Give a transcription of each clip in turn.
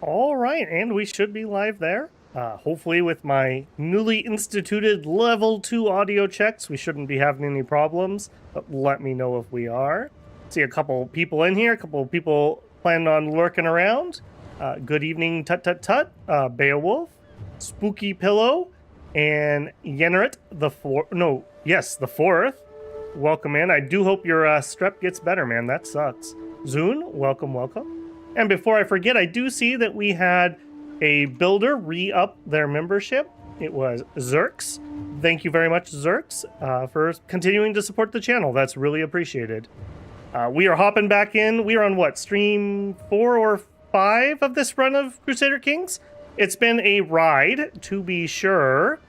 All right, and we should be live there. Hopefully with my newly instituted level 2 audio checks, we shouldn't be having any problems, but let me know if we are. See a couple people in here, a couple people planning on lurking around. Good evening, Tut Tut Tut, Beowulf, Spooky Pillow, and Yennerit the fourth. Welcome in. I do hope your strep gets better, man. That sucks. Zune, welcome. And before I forget, I do see that we had a builder re-up their membership. It was Zerx. Thank you very much, Zerx, for continuing to support the channel. That's really appreciated. We are hopping back in. We are on what, stream 4 or 5 of this run of Crusader Kings? It's been a ride, to be sure.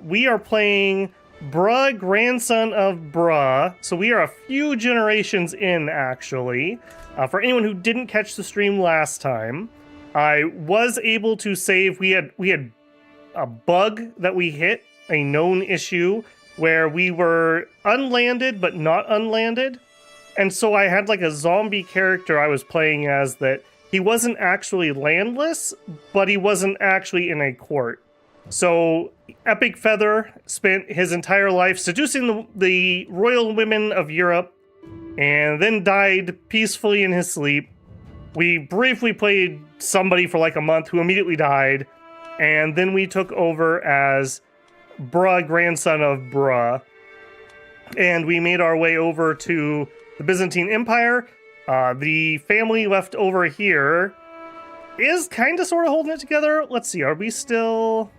We are playing Bruh, grandson of Bruh. So we are a few generations in, actually. For anyone who didn't catch the stream last time, I was able to save. We had a bug that we hit, a known issue, where we were unlanded but not unlanded. And so I had like a zombie character I was playing as that he wasn't actually landless, but he wasn't actually in a court. So Epic Feather spent his entire life seducing the royal women of Europe and then died peacefully in his sleep. We briefly played somebody for like a month who immediately died, and then we took over as Bruh, grandson of Bruh, and we made our way over to the Byzantine Empire. The family left over here is kind of sort of holding it together. Let's see, are we still...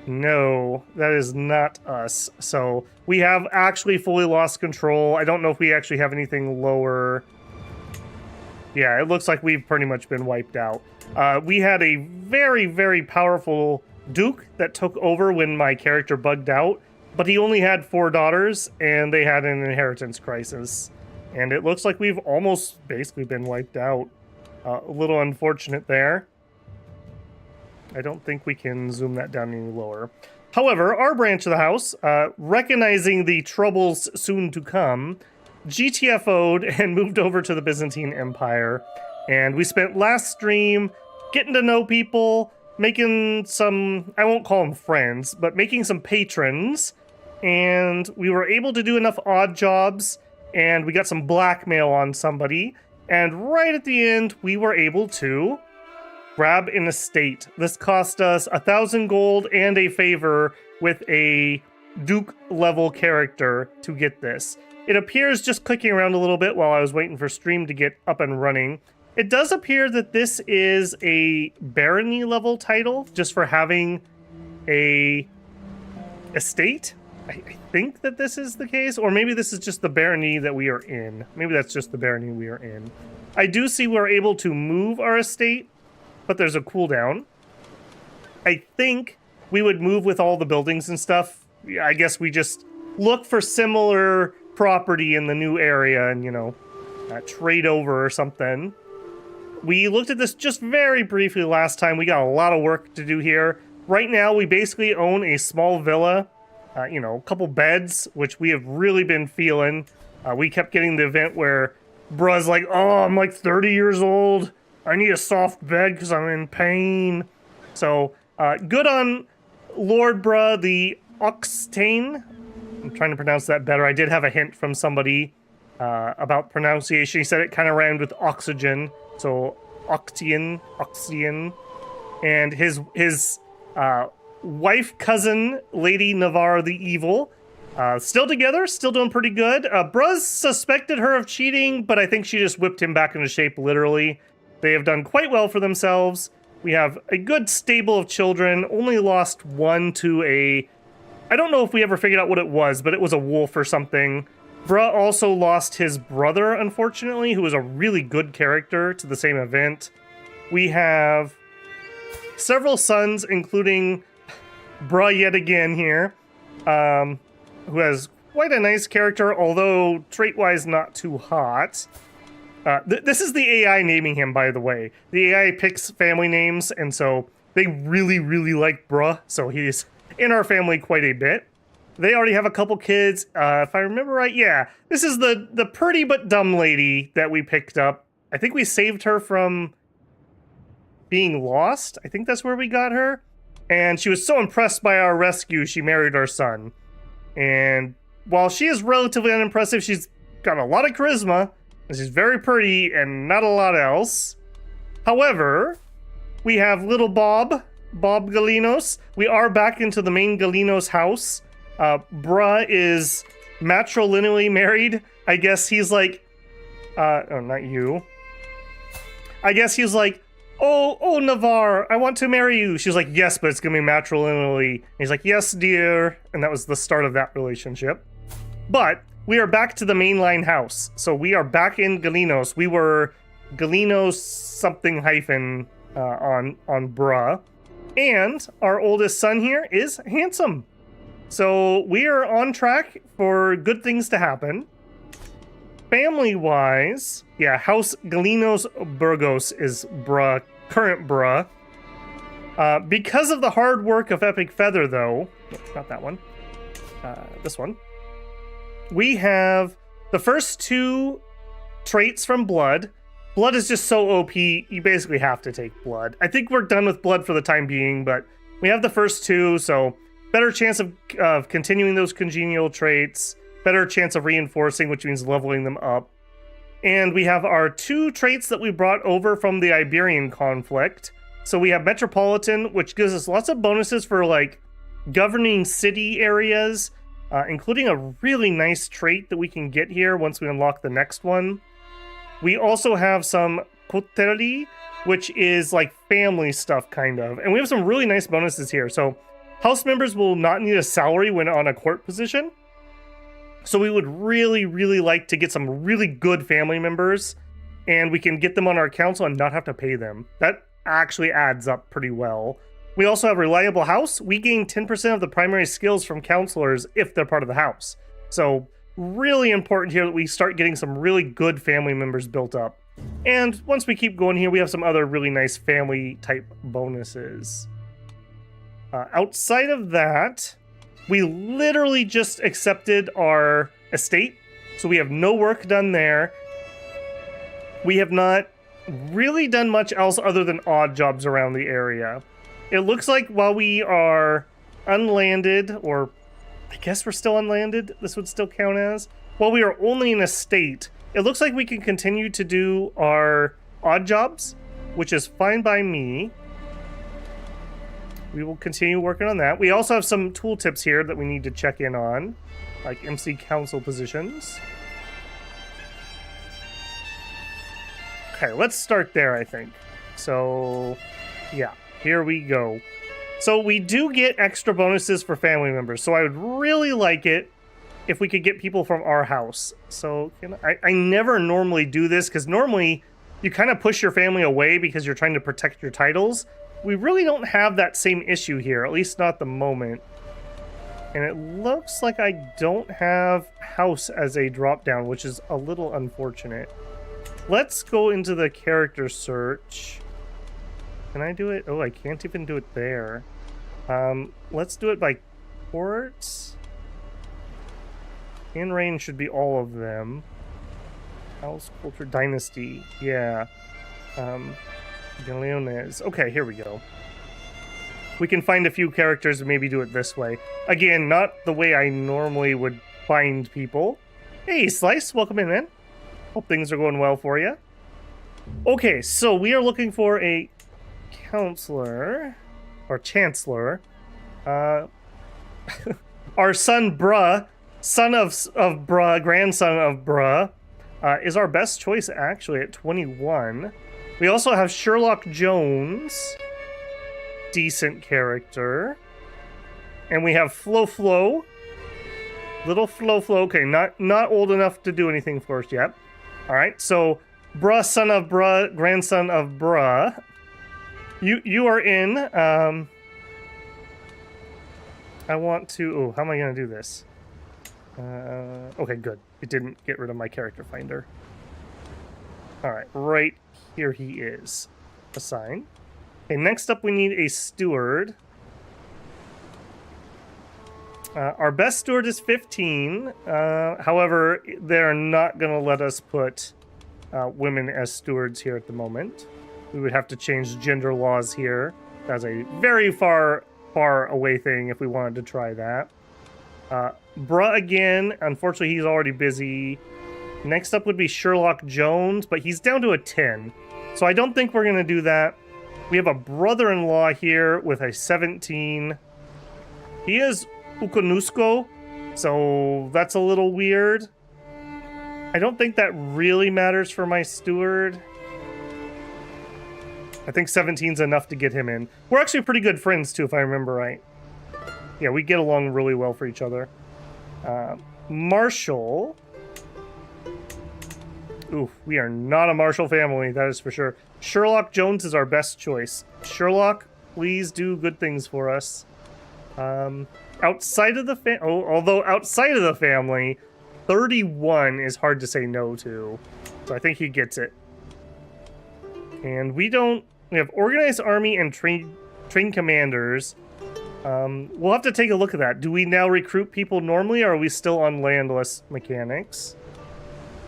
No, that is not us. So we have actually fully lost control. I don't know if we actually have anything lower. Yeah, it looks like we've pretty much been wiped out. We had a very, very powerful duke that took over when my character bugged out, but he only had 4 daughters, and they had an inheritance crisis. And it looks like we've almost basically been wiped out. A little unfortunate there. I don't think we can zoom that down any lower. However, our branch of the house, recognizing the troubles soon to come, GTFO'd and moved over to the Byzantine Empire. And we spent last stream getting to know people, making some, I won't call them friends, but making some patrons. And we were able to do enough odd jobs, and we got some blackmail on somebody. And right at the end, we were able to grab an estate. This cost us 1,000 gold and a favor with a Duke level character to get this. It appears, just clicking around a little bit while I was waiting for stream to get up and running, it does appear that this is a barony level title just for having a estate. I think that this is the case, or maybe this is just the barony that we are in. Maybe that's just the barony we are in. I do see we're able to move our estate, but there's a cooldown. I think we would move with all the buildings and stuff. I guess we just look for similar property in the new area and, you know, trade over or something. We looked at this just very briefly last time. We got a lot of work to do here. Right now, we basically own a small villa, you know, a couple beds, which we have really been feeling. We kept getting the event where Bruh's like, oh, I'm like 30 years old. I need a soft bed because I'm in pain. So, good on Lord Bruh, the Oxtane. I'm trying to pronounce that better. I did have a hint from somebody about pronunciation. He said it kind of rhymed with oxygen. So, Octian. And his wife, cousin, Lady Navarre the Evil. Still together, still doing pretty good. Bruh suspected her of cheating, but I think she just whipped him back into shape, literally. They have done quite well for themselves. We have a good stable of children, only lost one to a... I don't know if we ever figured out what it was, but it was a wolf or something. Bruh also lost his brother, unfortunately, who was a really good character, to the same event. We have several sons, including Bruh yet again here, who has quite a nice character, although trait-wise not too hot. This is the AI naming him, by the way. The AI picks family names, and so they really, really like Bruh, so he's in our family quite a bit. They already have a couple kids. If I remember right, yeah. This is the pretty but dumb lady that we picked up. I think we saved her from being lost. I think that's where we got her. And she was so impressed by our rescue, she married our son. And while she is relatively unimpressive, she's got a lot of charisma, and she's very pretty, and not a lot else. However, we have little Bob Galinos. We are back into the main Galinos house. Bruh is matrilineally married. I guess he's like, oh, not you. I guess he's like, oh, Navarre, I want to marry you. She's like, yes, but it's gonna be matrilineally. And he's like, yes, dear. And that was the start of that relationship. But we are back to the mainline house. So we are back in Galinos. We were Galinos something hyphen on Bruh. And our oldest son here is handsome. So we are on track for good things to happen. Family-wise, yeah, House Galinos Burgos is Bruh, current Bruh. Because of the hard work of Epic Feather, though, not that one, this one, we have the first two traits from Blood. Blood is just so OP, you basically have to take Blood. I think we're done with Blood for the time being, but we have the first two, so better chance of continuing those congenial traits, better chance of reinforcing, which means leveling them up. And we have our two traits that we brought over from the Iberian conflict. So we have Metropolitan, which gives us lots of bonuses for like governing city areas, including a really nice trait that we can get here once we unlock the next one. We also have some Coterie, which is like family stuff kind of. And we have some really nice bonuses here. So house members will not need a salary when on a court position. So we would really, really like to get some really good family members, and we can get them on our council and not have to pay them. That actually adds up pretty well. We also have Reliable House. We gain 10% of the primary skills from counselors if they're part of the house. So really important here that we start getting some really good family members built up. And once we keep going here, we have some other really nice family type bonuses. Outside of that, we literally just accepted our estate, so we have no work done there. We have not really done much else other than odd jobs around the area. It looks like while we are unlanded, or I guess we're still unlanded, this would still count as, while we are only an estate, it looks like we can continue to do our odd jobs, which is fine by me. We will continue working on that. We also have some tooltips here that we need to check in on, like MC Council positions. Okay, let's start there, I think. So, yeah, here we go. So we do get extra bonuses for family members, so I would really like it if we could get people from our house. So I never normally do this, because normally you kind of push your family away because you're trying to protect your titles. We really don't have that same issue here, at least not at the moment. And it looks like I don't have house as a drop-down, which is a little unfortunate. Let's go into the character search. Can I do it? Oh, I can't even do it there. Let's do it by ports. In range should be all of them. House, culture, dynasty. Yeah. Leones. Okay, here we go. We can find a few characters and maybe do it this way. Again, not the way I normally would find people. Hey, Slice, welcome in, man. Hope things are going well for you. Okay, so we are looking for a counselor, or chancellor. Our son, Bruh, son of Bruh, grandson of Bruh, is our best choice, actually, at 21. We also have Sherlock Jones, decent character. And we have Flo. Little Flo. Okay, not old enough to do anything for us yet. Alright, so Bruh, son of Bruh, grandson of Bruh. You are in. I want to... Oh, how am I going to do this? Okay, good. It didn't get rid of my character finder. Alright, right here he is. Assign. Okay, next up we need a steward. Our best steward is 15. However, they're not going to let us put women as stewards here at the moment. We would have to change gender laws here. That's a very far away thing if we wanted to try that. Bruh again. Unfortunately, he's already busy. Next up would be Sherlock Jones, but he's down to a 10. So I don't think we're going to do that. We have a brother-in-law here with a 17. He is Ukonusko, so that's a little weird. I don't think that really matters for my steward. I think 17's enough to get him in. We're actually pretty good friends, too, if I remember right. Yeah, we get along really well for each other. Marshall. Ooh, we are not a Marshall family, that is for sure. Sherlock Jones is our best choice. Sherlock, please do good things for us. Outside of the although outside of the family, 31 is hard to say no to. So I think he gets it. And we have organized army and trained commanders. We'll have to take a look at that. Do we now recruit people normally, or are we still on landless mechanics?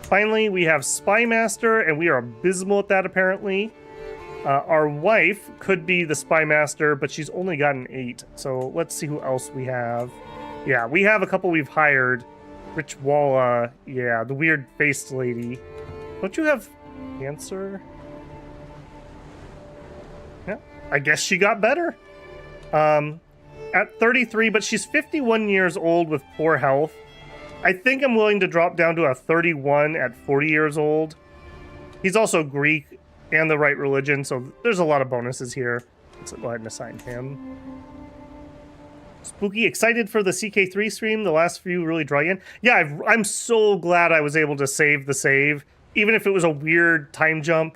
Finally, we have Spy Master, and we are abysmal at that, apparently. Our wife could be the Spy Master, but she's only got an 8. So let's see who else we have. Yeah, we have a couple we've hired. Rich Walla, yeah, the weird-faced lady. Don't you have cancer? Yeah, I guess she got better. At 33, but she's 51 years old with poor health. I think I'm willing to drop down to a 31 at 40 years old. He's also Greek and the right religion, so there's a lot of bonuses here. Let's go ahead and assign him. Spooky, excited for the CK3 stream. The last few really draw you in. Yeah, I'm so glad I was able to save the save, even if it was a weird time jump.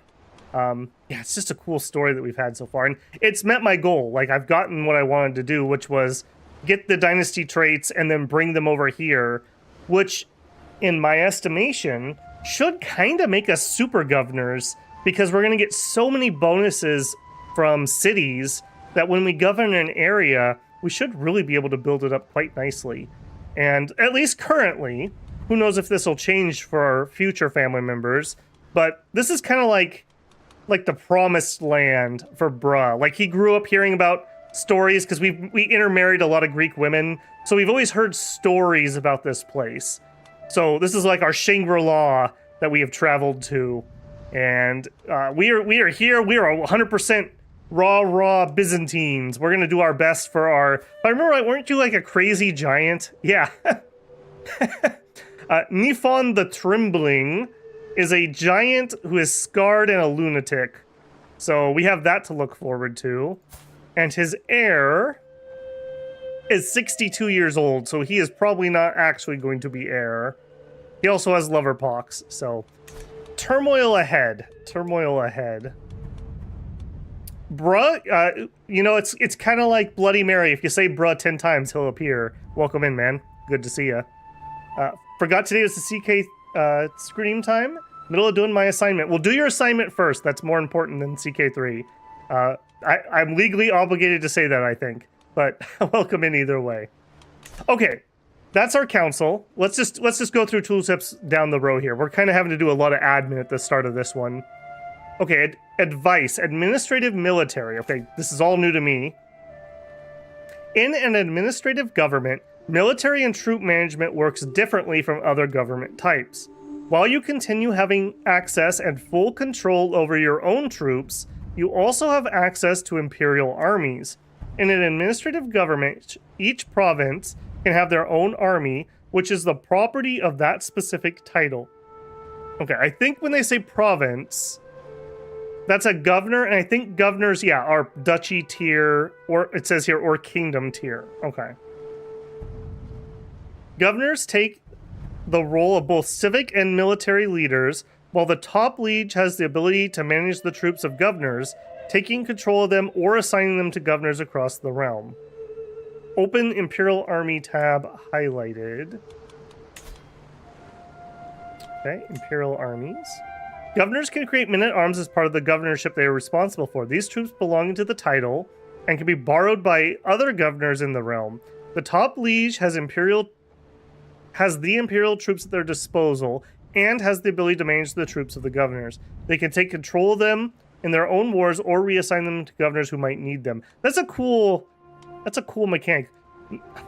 Yeah, it's just a cool story that we've had so far, and it's met my goal. Like, I've gotten what I wanted to do, which was get the dynasty traits and then bring them over here, which, in my estimation, should kind of make us super governors, because we're going to get so many bonuses from cities that when we govern an area, we should really be able to build it up quite nicely. And at least currently, who knows if this will change for our future family members, but this is kind of like the promised land for Bruh. Like, he grew up hearing about stories, because we intermarried a lot of Greek women, so we've always heard stories about this place. So this is like our Shangri-La that we have traveled to, and we are here. We are 100% raw Byzantines. We're gonna do our best for our. If I remember right, weren't you like a crazy giant? Yeah. Nifon the Trembling is a giant who is scarred and a lunatic, so we have that to look forward to. And his heir is 62 years old, so he is probably not actually going to be heir. He also has liver pox, so turmoil ahead. Turmoil ahead. Bruh, you know, it's kind of like Bloody Mary. If you say bruh 10 times, he'll appear. Welcome in, man. Good to see ya. Forgot today was the CK scream time. Middle of doing my assignment. Well, do your assignment first. That's more important than CK3. I'm legally obligated to say that, I think. But welcome in either way. Okay, that's our council. Let's just go through tooltips down the row here. We're kind of having to do a lot of admin at the start of this one. Okay, advice, administrative military. Okay, this is all new to me. In an administrative government, military and troop management works differently from other government types. While you continue having access and full control over your own troops, you also have access to imperial armies. In an administrative government, each province can have their own army, which is the property of that specific title. Okay, I think when they say province, that's a governor, and I think governors, yeah, are duchy tier, or it says here, or kingdom tier. Okay. Governors take the role of both civic and military leaders, while the top liege has the ability to manage the troops of governors, taking control of them or assigning them to governors across the realm. Open Imperial Army tab highlighted. Okay, Imperial Armies. Governors can create men-at-arms as part of the governorship they are responsible for. These troops belong to the title and can be borrowed by other governors in the realm. The top liege has the imperial troops at their disposal and has the ability to manage the troops of the governors. They can take control of them in their own wars or reassign them to governors who might need them. That's a cool mechanic.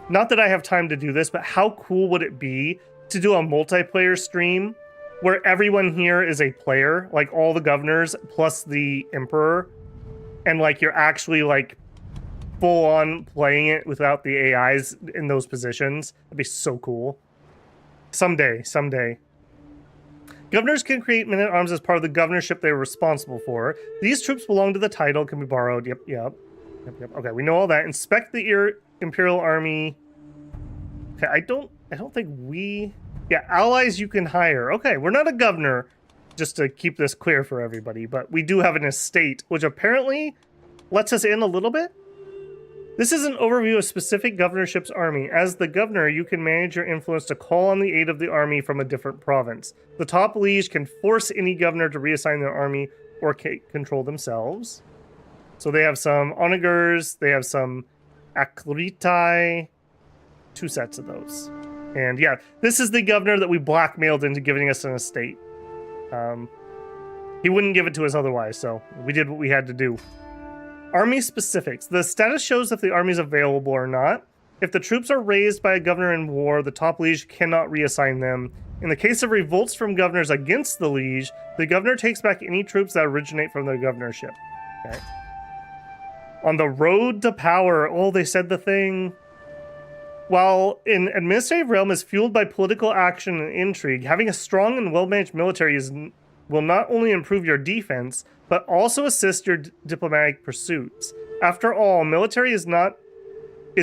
Not that I have time to do this, but how cool would it be to do a multiplayer stream where everyone here is a player, like all the governors plus the emperor, and like you're actually like full on playing it without the AIs in those positions? That'd be so cool. Someday. Governors can create men-at-arms as part of the governorship they are responsible for. These troops belong to the title, can be borrowed. Yep. Okay, we know all that. Inspect the Imperial Army. Okay, I don't think we... Yeah, allies you can hire. Okay, we're not a governor, just to keep this clear for everybody, but we do have an estate, which apparently lets us in a little bit. This is an overview of specific governorship's army. As the governor, you can manage your influence to call on the aid of the army from a different province. The top liege can force any governor to reassign their army or control themselves. So they have some onagers, they have some aklritai, 2 sets of those. And yeah, this is the governor that we blackmailed into giving us an estate. He wouldn't give it to us otherwise, so we did what we had to do. Army specifics. The status shows if the army is available or not. If the troops are raised by a governor in war, the top liege cannot reassign them. In the case of revolts from governors against the liege, the governor takes back any troops that originate from their governorship. Okay. On the road to power, oh, they said the thing. While an administrative realm is fueled by political action and intrigue, having a strong and well-managed military will not only improve your defense, but also assist your diplomatic pursuits. After all, military is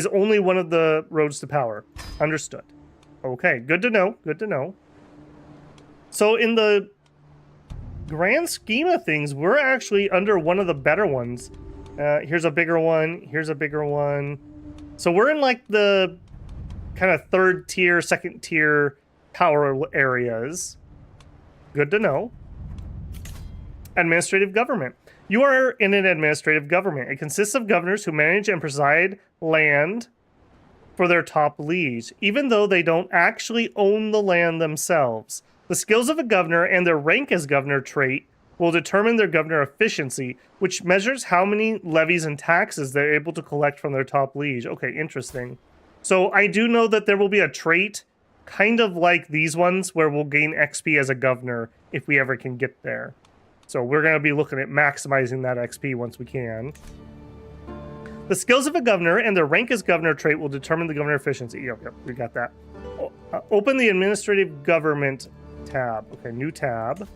only one of the roads to power. Understood. Okay, good to know. So in the grand scheme of things, we're actually under one of the better ones. Here's a bigger one. Here's a bigger one. So we're in like the kind of 3rd tier, 2nd tier power areas. Good to know. Administrative government. You are in an administrative government. It consists of governors who manage and preside land for their top liege, even though they don't actually own the land themselves. The skills of a governor and their rank as governor trait will determine their governor efficiency, which measures how many levies and taxes they're able to collect from their top liege. Okay, interesting. So I do know that there will be a trait kind of like these ones where we'll gain XP as a governor if we ever can get there. So we're going to be looking at maximizing that XP once we can. The skills of a governor and their rank as governor trait will determine the governor efficiency. Yep, we got that. Open the administrative government tab. Okay, new tab.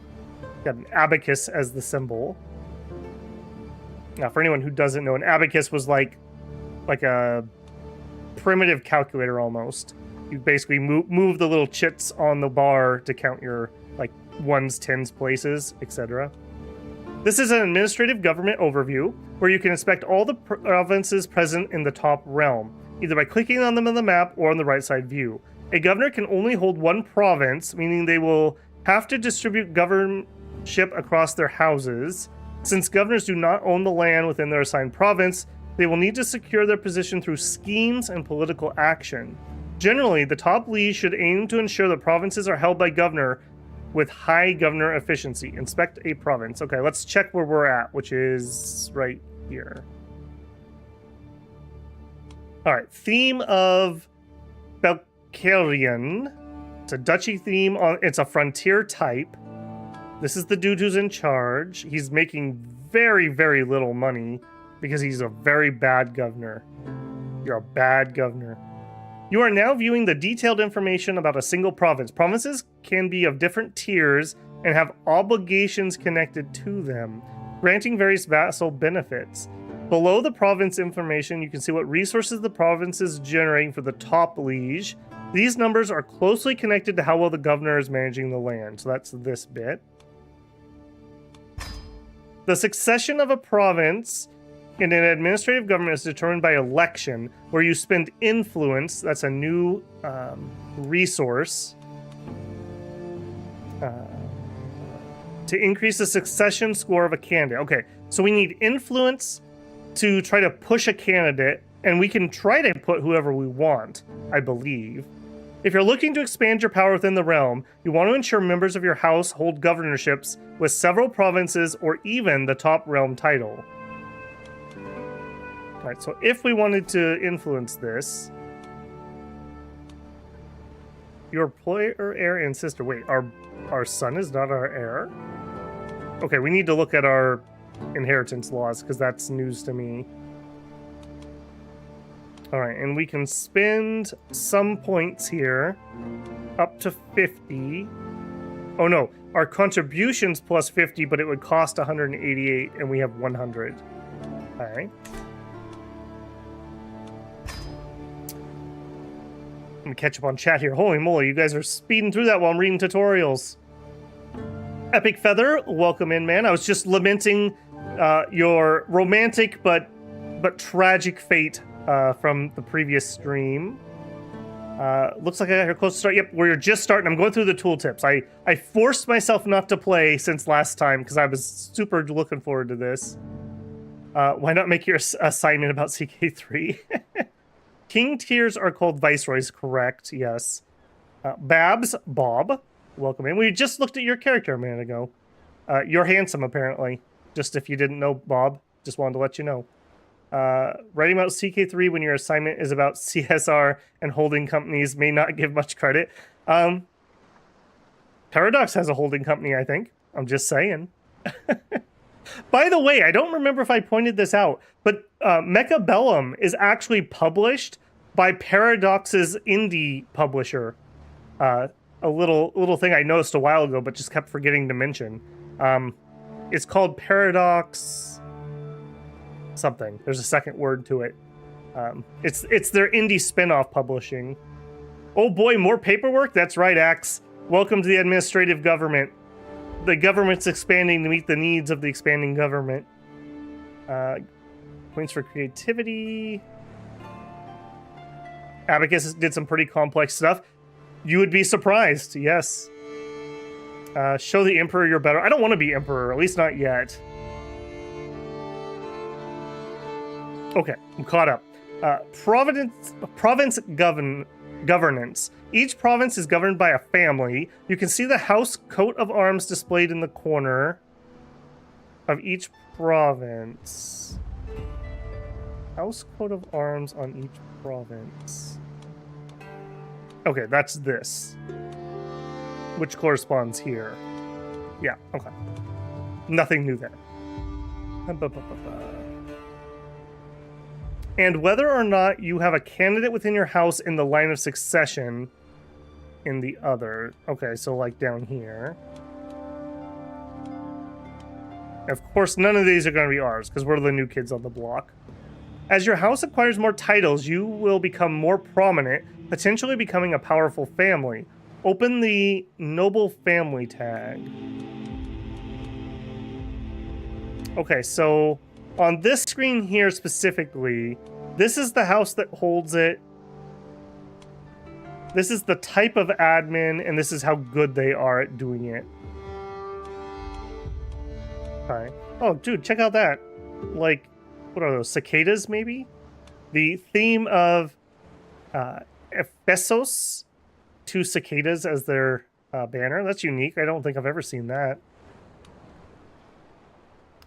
Got an abacus as the symbol. Now, for anyone who doesn't know, an abacus was like a primitive calculator almost. You basically move the little chits on the bar to count your like ones, tens, places, etc. This is an administrative government overview where you can inspect all the provinces present in the top realm, either by clicking on them on the map or on the right side view. A governor can only hold one province, meaning they will have to distribute governorship across their houses. Since governors do not own the land within their assigned province, they will need to secure their position through schemes and political action. Generally, the top liege should aim to ensure that provinces are held by governor with high governor efficiency. Inspect a province. Okay, let's check where we're at, which is right here. All right, theme of Belkerian. It's a duchy theme. It's a frontier type. This is the dude who's in charge. He's making very, very little money because he's a very bad governor. You're a bad governor. You are now viewing the detailed information about a single province. Provinces can be of different tiers and have obligations connected to them, granting various vassal benefits. Below the province information, you can see what resources the province is generating for the top liege. These numbers are closely connected to how well the governor is managing the land. So that's this bit. The succession of a province in an administrative government is determined by election, where you spend influence. That's a new resource to increase the succession score of a candidate. Okay, so we need influence to try to push a candidate, and we can try to put whoever we want, I believe. If you're looking to expand your power within the realm, you want to ensure members of your house hold governorships with several provinces or even the top realm title. Alright, so if we wanted to influence this... Your player, heir, and sister. Wait, our son is not our heir? Okay, we need to look at our inheritance laws, because that's news to me. Alright, and we can spend some points here, up to 50. Oh no, our contributions plus 50, but it would cost 188, and we have 100. Alright. Let me catch up on chat here. Holy moly, you guys are speeding through that while I'm reading tutorials. Epic Feather, welcome in, man. I was just lamenting your romantic but tragic fate from the previous stream. Looks like I got here close to start. Yep, we're just starting. I'm going through the tooltips. I forced myself not to play since last time because I was super looking forward to this. Why not make your assignment about CK3? King tiers are called viceroys, correct? Yes. Babs, Bob, welcome in. We just looked at your character a minute ago. You're handsome, apparently. Just if you didn't know, Bob. Just wanted to let you know. Writing about CK3 when your assignment is about CSR and holding companies may not give much credit. Paradox has a holding company, I think. I'm just saying. By the way, I don't remember if I pointed this out, but Mecha Bellum is actually published by Paradox's indie publisher. A little thing I noticed a while ago, but just kept forgetting to mention. It's called Paradox something. There's a second word to it. It's their indie spin-off publishing. Oh boy, more paperwork? That's right, Axe. Welcome to the administrative government. The government's expanding to meet the needs of the expanding government. Points for creativity. Abacus did some pretty complex stuff. You would be surprised, yes. Show the Emperor you're better. I don't want to be Emperor, at least not yet. Okay, I'm caught up. Province governance. Each province is governed by a family. You can see the house coat of arms displayed in the corner of each province. House coat of arms on each province. Okay, that's this. Which corresponds here. Yeah, okay. Nothing new there. And whether or not you have a candidate within your house in the line of succession in the other. Okay, so like down here. Of course, none of these are going to be ours because we're the new kids on the block. As your house acquires more titles, you will become more prominent, potentially becoming a powerful family. Open the Noble Family tag. Okay, so on this screen here specifically, this is the house that holds it. This is the type of admin, and this is how good they are at doing it. Okay. Oh, dude, check out that. Like, what are those? Cicadas, maybe? The theme of Ephesos, 2 cicadas as their banner. That's unique. I don't think I've ever seen that.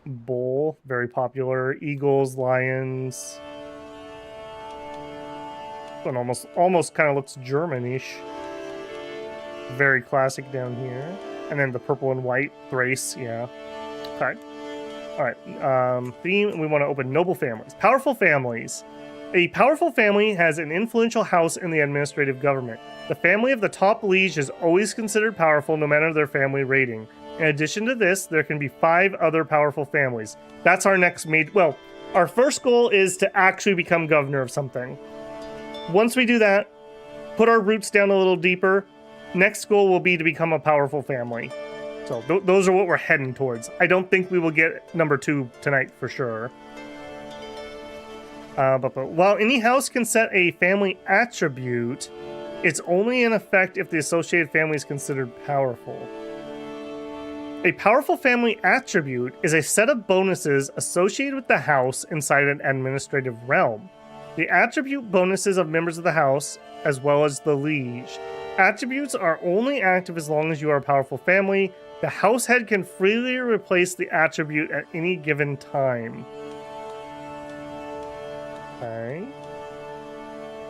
Bull, very popular. Eagles, lions. One almost kind of looks German-ish. Very classic down here. And then the purple and white, Thrace, yeah. Okay. Alright, theme, we want to open noble families. Powerful families. A powerful family has an influential house in the administrative government. The family of the top liege is always considered powerful no matter their family rating. In addition to this, there can be 5 other powerful families. That's our next major... Well, our first goal is to actually become governor of something. Once we do that, put our roots down a little deeper, next goal will be to become a powerful family. So those are what we're heading towards. I don't think we will get number 2 tonight for sure. But while any house can set a family attribute, it's only in effect if the associated family is considered powerful. A powerful family attribute is a set of bonuses associated with the house inside an administrative realm. The attribute bonuses of members of the house as well as the liege. Attributes are only active as long as you are a powerful family. The house head can freely replace the attribute at any given time. Okay.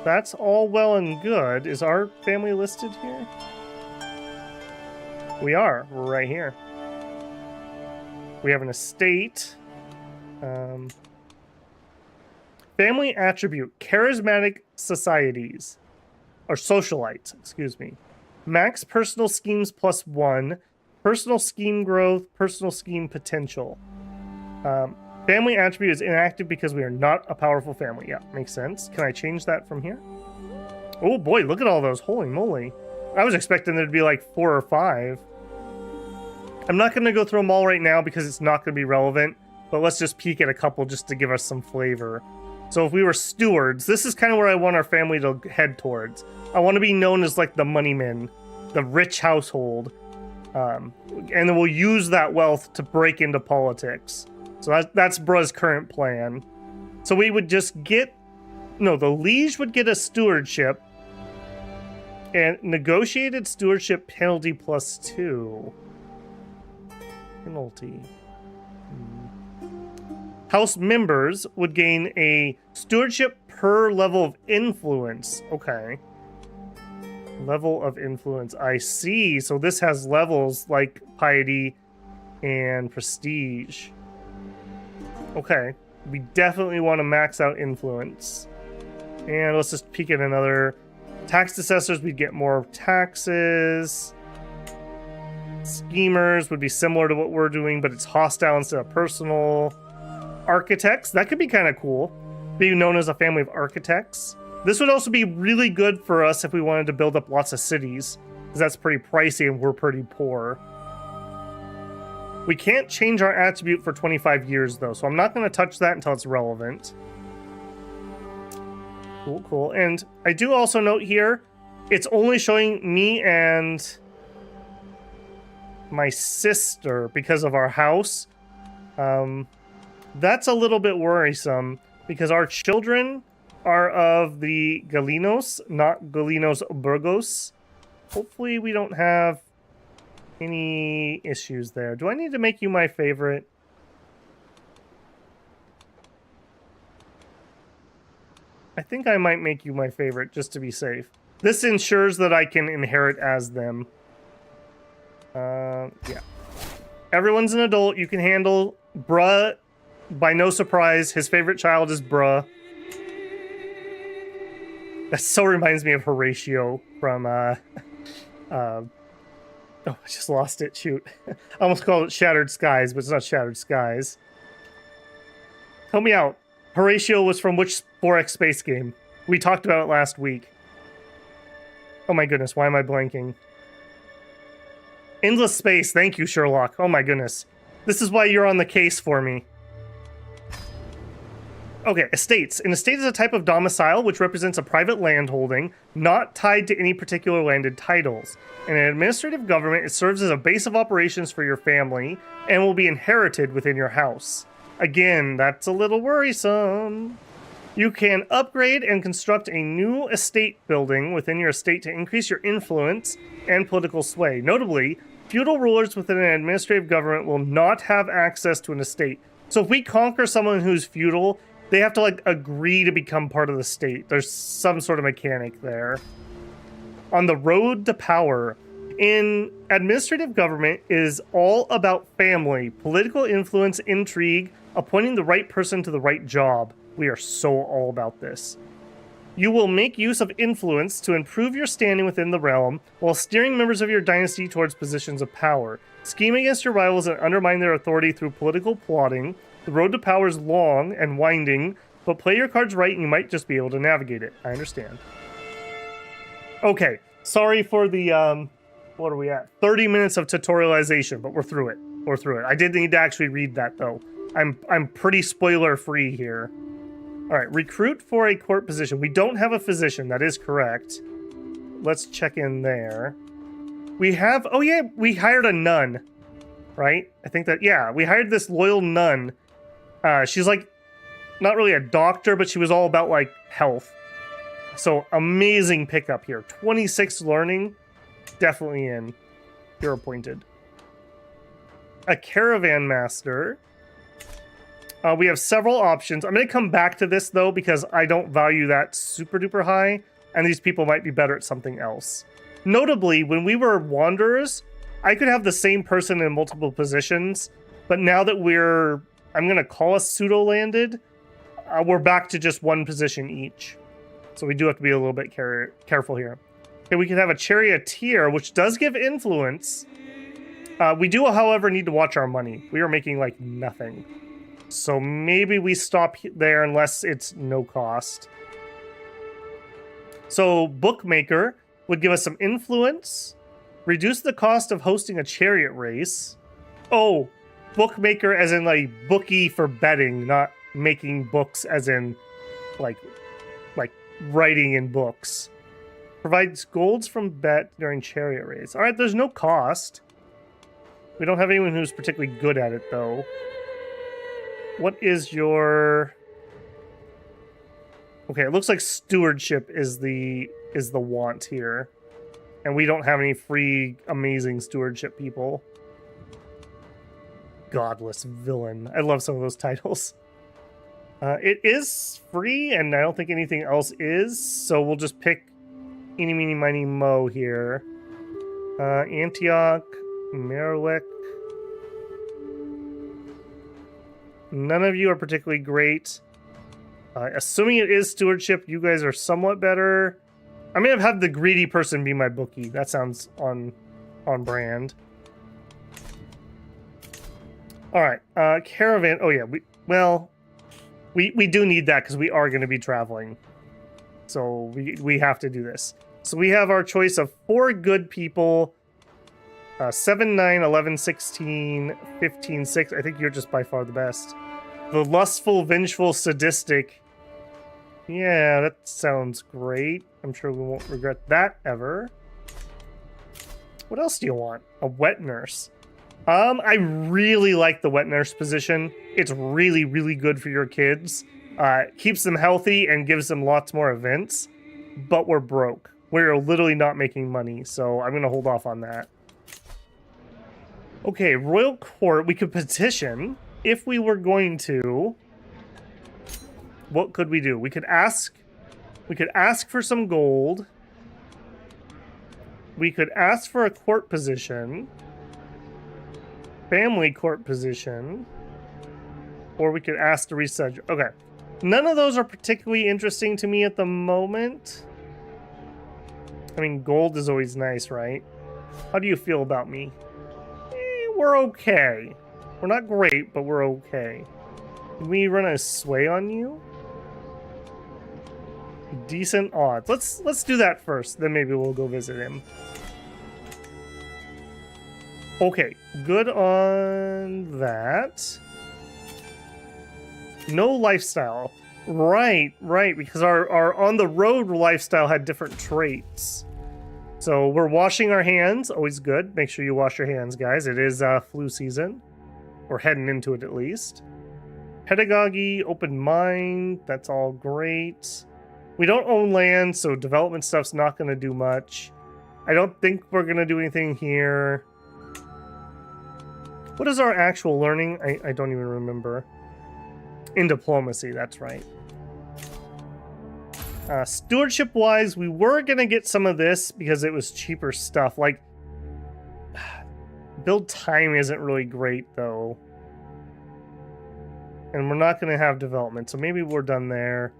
That's all well and good. Is our family listed here? We are. We're right here. We have an estate. Family attribute. Charismatic societies. Or socialites, excuse me. Max personal schemes +1. Personal scheme growth. Personal scheme potential. Family attribute is inactive because we are not a powerful family. Yeah, makes sense. Can I change that from here? Oh boy, look at all those. Holy moly. I was expecting there to be like 4 or 5. I'm not going to go through them all right now because it's not going to be relevant. But let's just peek at a couple just to give us some flavor. So if we were stewards, this is kind of where I want our family to head towards. I want to be known as like the money men, the rich household. And then we'll use that wealth to break into politics. So that's Bruh's current plan. So we would just get... No, the liege would get a stewardship. And negotiated stewardship penalty +2. Penalty. House members would gain a stewardship per level of influence. Okay. Level of influence. I see. So this has levels like piety and prestige. Okay. We definitely want to max out influence. And let's just peek at another. Tax assessors, we'd get more taxes. Schemers would be similar to what we're doing, but it's hostile instead of personal. Architects, that could be kind of cool. Being known as a family of architects. This would also be really good for us if we wanted to build up lots of cities, because that's pretty pricey and we're pretty poor. We can't change our attribute for 25 years though, so I'm not going to touch that until it's relevant. Cool, cool. And I do also note here, it's only showing me and my sister because of our house. That's a little bit worrisome because our children are of the Galinos, not Galinos Burgos. Hopefully we don't have any issues there. Do I need to make you my favorite? I think I might make you my favorite just to be safe. This ensures that I can inherit as them. Yeah. Everyone's an adult. You can handle. Bruh, by no surprise, his favorite child is Bruh. That so reminds me of Horatio from, oh, I just lost it. Shoot. I almost called it Shattered Skies, but it's not Shattered Skies. Help me out. Horatio was from which 4X space game? We talked about it last week. Oh my goodness, why am I blanking? Endless Space, thank you, Sherlock. Oh my goodness. This is why you're on the case for me. Okay, estates. An estate is a type of domicile which represents a private landholding, not tied to any particular landed titles. In an administrative government, it serves as a base of operations for your family and will be inherited within your house. Again, that's a little worrisome. You can upgrade and construct a new estate building within your estate to increase your influence and political sway. Notably, feudal rulers within an administrative government will not have access to an estate. So if we conquer someone who's feudal, they have to like agree to become part of the state. There's some sort of mechanic there. On the road to power, in administrative government is all about family, political influence, intrigue, appointing the right person to the right job. We are so all about this. You will make use of influence to improve your standing within the realm while steering members of your dynasty towards positions of power. Scheme against your rivals and undermine their authority through political plotting. The road to power is long and winding, but play your cards right and you might just be able to navigate it. I understand. Okay, sorry for the, what are we at? 30 minutes of tutorialization, but we're through it. We're through it. I did need to actually read that, though. I'm pretty spoiler-free here. All right, recruit for a court position. We don't have a physician. That is correct. Let's check in there. We have... Oh, yeah, we hired a nun, right? I think that... Yeah, we hired this loyal nun. She's, like, not really a doctor, but she was all about, like, health. So amazing pickup here. 26 learning, definitely in. You're appointed. A caravan master. We have several options. I'm going to come back to this, though, because I don't value that super duper high, and these people might be better at something else. Notably, when we were wanderers, I could have the same person in multiple positions, but now that I'm going to call us pseudo-landed, we're back to just one position each. So we do have to be a little bit careful here. Okay, we can have a charioteer, which does give influence. We do, however, need to watch our money. We are making, like, nothing. So maybe we stop there unless it's no cost. So bookmaker would give us some influence, reduce the cost of hosting a chariot race. Oh, bookmaker as in like bookie for betting, not making books as in like writing in books. Provides golds from bet during chariot race. All right, there's no cost. We don't have anyone who's particularly good at it though. What is your... Okay, it looks like stewardship is the want here. And we don't have any free, amazing stewardship people. Godless villain. I love some of those titles. It is free, and I don't think anything else is, so we'll just pick eeny, meeny, miny, mo here. Antioch, Merlick. None of you are particularly great. Assuming it is stewardship, you guys are somewhat better. I'm gonna have the greedy person be my bookie. That sounds on brand. All right, caravan. Oh yeah, we do need that because we are going to be traveling, so we have to do this. So we have our choice of 4 good people. 7, 9, 11, 16, 15, 6. I think you're just by far the best. The lustful, vengeful, sadistic. Yeah, that sounds great. I'm sure we won't regret that ever. What else do you want? A wet nurse. I really like the wet nurse position. It's really, really good for your kids. Keeps them healthy and gives them lots more events. But we're broke. We're literally not making money, so I'm going to hold off on that. Okay, Royal Court. We could petition if we were going to. What could we do? We could ask for some gold. We could ask for a court position. Family court position. Or we could ask to reset. Okay. None of those are particularly interesting to me at the moment. I mean, gold is always nice, right? How do you feel about me? We're okay. We're not great, but we're okay. Can we run a sway on you? Decent odds. Let's do that first, then maybe we'll go visit him. Okay, good on that. No lifestyle. Right, because our on the road lifestyle had different traits. So we're washing our hands, always good. Make sure you wash your hands, guys. It is flu season. Or heading into it at least. Pedagogy, open mind, that's all great. We don't own land, so development stuff's not going to do much. I don't think we're going to do anything here. What is our actual learning? I don't even remember. In diplomacy, that's right. Stewardship-wise, we were going to get some of this because it was cheaper stuff. Like, build time isn't really great, though. And we're not going to have development, so maybe we're done there.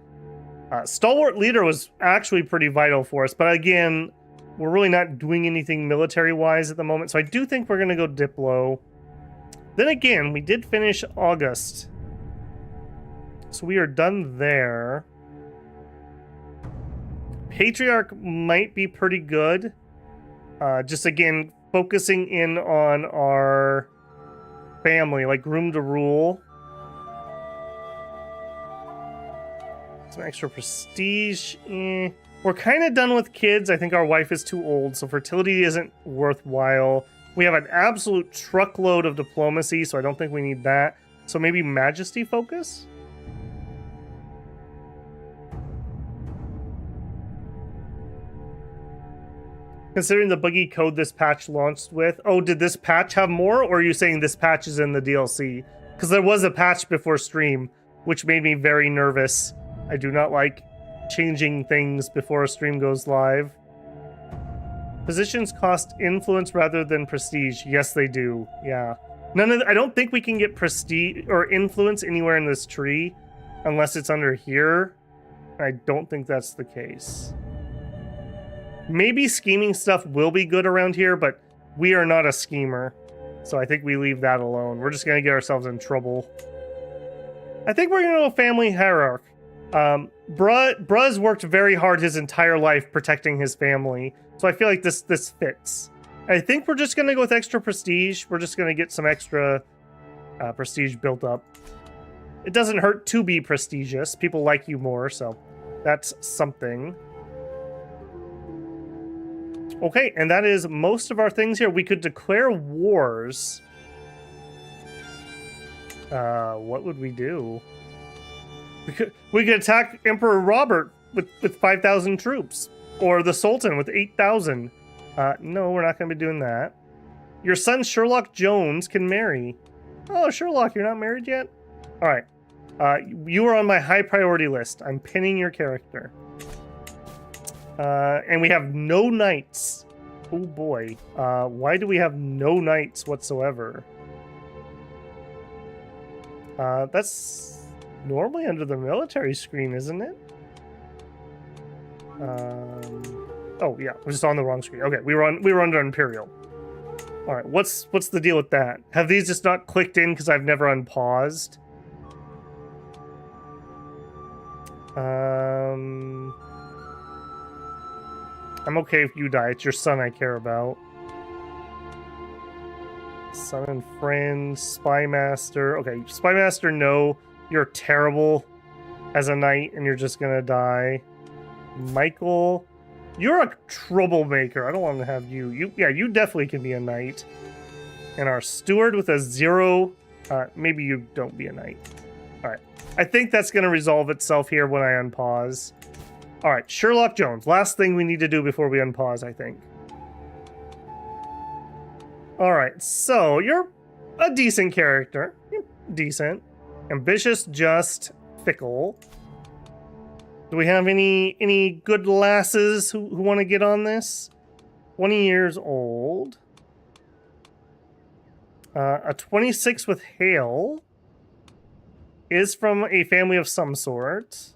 Stalwart leader was actually pretty vital for us, but again, we're really not doing anything military-wise at the moment, so I do think we're going to go Diplo. Then again, we did finish August. So we are done there. Patriarch might be pretty good. Just again, focusing in on our family, like room to rule. Some extra prestige. We're kind of done with kids. I think our wife is too old, so fertility isn't worthwhile. We have an absolute truckload of diplomacy, so I don't think we need that. So maybe majesty focus? Considering the buggy code this patch launched with. Oh, did this patch have more, or are you saying this patch is in the DLC? Because there was a patch before stream, which made me very nervous. I do not like changing things before a stream goes live. Positions cost influence rather than prestige. Yes, they do. Yeah. I don't think we can get prestige or influence anywhere in this tree unless it's under here. I don't think that's the case. Maybe scheming stuff will be good around here, but we are not a schemer. So I think we leave that alone. We're just going to get ourselves in trouble. I think we're going to go family hierarchy. Bruz worked very hard his entire life protecting his family. So I feel like this fits. I think we're just going to go with extra prestige. We're just going to get some extra prestige built up. It doesn't hurt to be prestigious. People like you more, so that's something. Okay, and that is most of our things here. We could declare wars. What would we do? We could attack Emperor Robert with 5,000 troops. Or the Sultan with 8,000. No, we're not going to be doing that. Your son Sherlock Jones can marry. Oh, Sherlock, you're not married yet? All right. You are on my high priority list. I'm pinning your character. And we have no knights. Oh boy. Why do we have no knights whatsoever? That's normally under the military screen, isn't it? Oh yeah, we're just on the wrong screen. Okay, we were under Imperial. All right, what's the deal with that? Have these just not clicked in because I've never unpaused? I'm okay if you die. It's your son I care about. Son and friend, Spy Master. Okay, Spy Master, no. You're terrible as a knight and you're just gonna die. Michael, you're a troublemaker. I don't want to have you. You definitely can be a knight. And our steward with a 0. Maybe you don't be a knight. All right. I think that's going to resolve itself here when I unpause. All right, Sherlock Jones. Last thing we need to do before we unpause, I think. All right, so you're a decent character. You're decent. Ambitious, just, fickle. Do we have any good lasses who want to get on this? 20 years old. A 26 with Hale. Is from a family of some sort.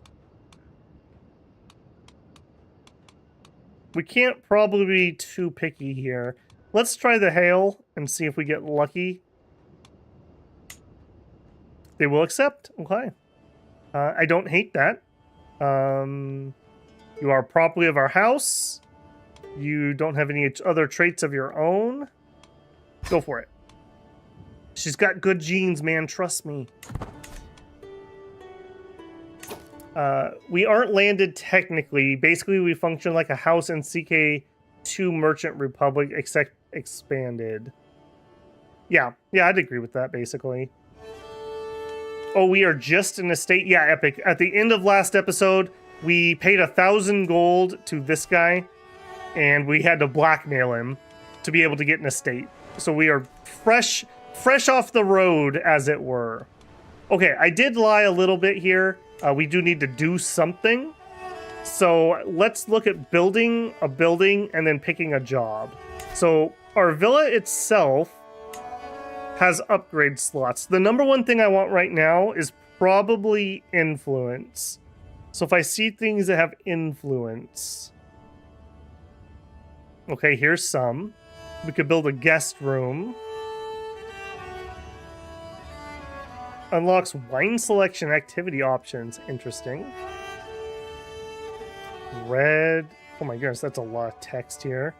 We can't probably be too picky here. Let's try the Hale and see if we get lucky. They will accept. Okay. I don't hate that. You are properly of our house. You don't have any other traits of your own. Go for it. She's got good genes, man. Trust me. We aren't landed technically. Basically, we function like a house in CK2 Merchant Republic, except expanded. Yeah, I'd agree with that, basically. Oh, we are just an estate. Yeah, epic. At the end of last episode, we paid 1,000 gold to this guy, and we had to blackmail him to be able to get an estate. So we are fresh off the road, as it were. Okay, I did lie a little bit here. We do need to do something. So let's look at building a building and then picking a job. So our villa itself has upgrade slots. The number one thing I want right now is probably influence. So if I see things that have influence. Okay, here's some. We could build a guest room. Unlocks wine selection activity options. Interesting. Red. Oh my goodness, that's a lot of text here.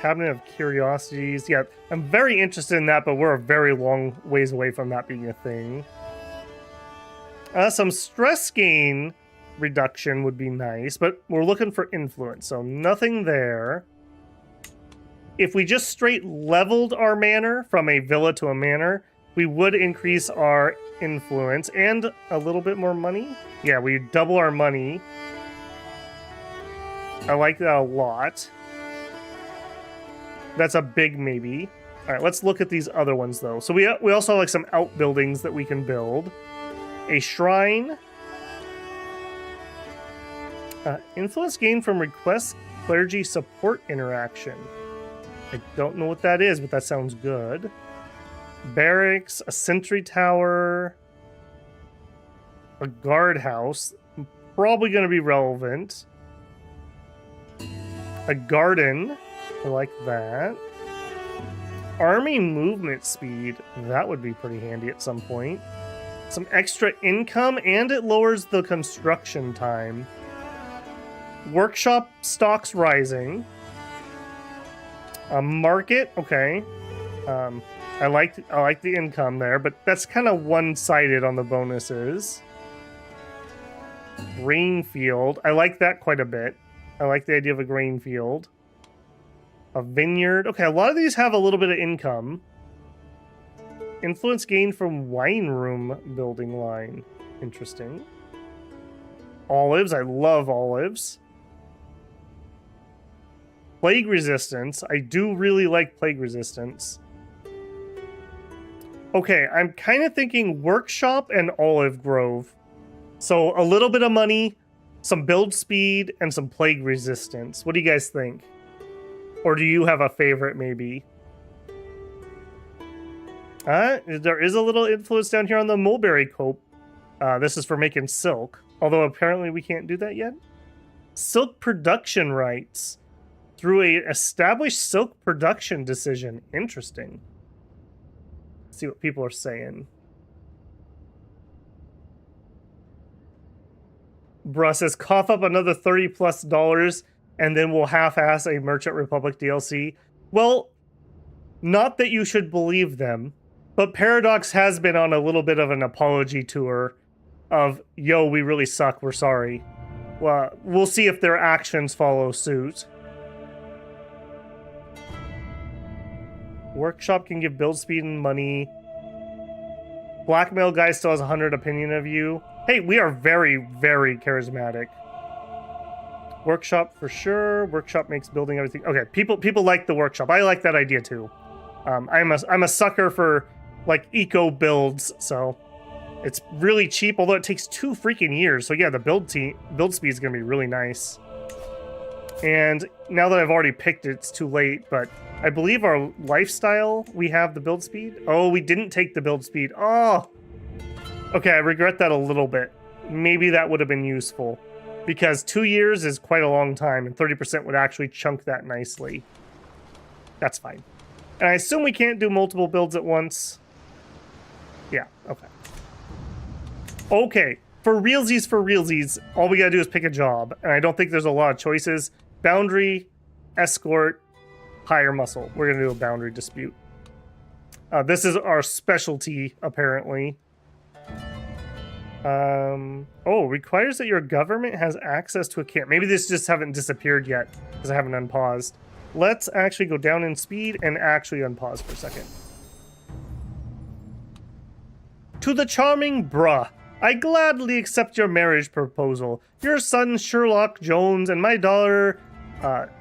Cabinet of Curiosities. Yeah, I'm very interested in that, but we're a very long ways away from that being a thing. Some stress gain reduction would be nice, but we're looking for influence, so nothing there. If we just straight leveled our manor from a villa to a manor, we would increase our influence and a little bit more money. Yeah, we double our money. I like that a lot. That's a big maybe. All right, let's look at these other ones, though. So we also have like some outbuildings that we can build. A shrine. Influence gained from request clergy support interaction. I don't know what that is, but that sounds good. Barracks, a sentry tower, a guardhouse, probably going to be relevant. A garden, I like that. Army movement speed, that would be pretty handy at some point. Some extra income, and it lowers the construction time. Workshop stocks rising. A market, okay. I like the income there, but that's kind of one-sided on the bonuses. Grain field, I like that quite a bit. I like the idea of a grain field. A vineyard, okay, a lot of these have a little bit of income. Influence gained from wine room building line, interesting. Olives, I love olives. Plague resistance, I do really like plague resistance. Okay, I'm kind of thinking workshop and olive grove. So a little bit of money, some build speed, and some plague resistance. What do you guys think? Or do you have a favorite, maybe? There is a little influence down here on the mulberry cope. This is for making silk. Although apparently we can't do that yet. Silk production rights. Through a established silk production decision. Interesting. Let's see what people are saying. Bruh says, cough up another $30+ and then we'll half-ass a Merchant Republic DLC. Well, not that you should believe them, but Paradox has been on a little bit of an apology tour of, yo, we really suck, we're sorry. Well, we'll see if their actions follow suit. Workshop can give build speed and money. Blackmail guy still has 100 opinion of you. Hey, we are very, very charismatic. Workshop for sure. Workshop makes building everything. Okay, people like the workshop. I like that idea too. I'm a sucker for like eco builds, so it's really cheap. Although it takes 2 freaking years. So yeah, the build speed is gonna be really nice. And now that I've already picked it, it's too late. But I believe our lifestyle, we have the build speed. Oh, we didn't take the build speed. Oh, okay. I regret that a little bit. Maybe that would have been useful. Because 2 years is quite a long time, and 30% would actually chunk that nicely. That's fine. And I assume we can't do multiple builds at once. Yeah, okay. Okay, for realsies, all we gotta do is pick a job. And I don't think there's a lot of choices. Boundary, escort, hire muscle. We're gonna do a boundary dispute. This is our specialty, apparently. Oh, requires that your government has access to a camp. Maybe this just haven't disappeared yet because I haven't unpaused. Let's actually go down in speed and actually unpause for a second. To the charming bruh, I gladly accept your marriage proposal. Your son Sherlock Jones and my daughter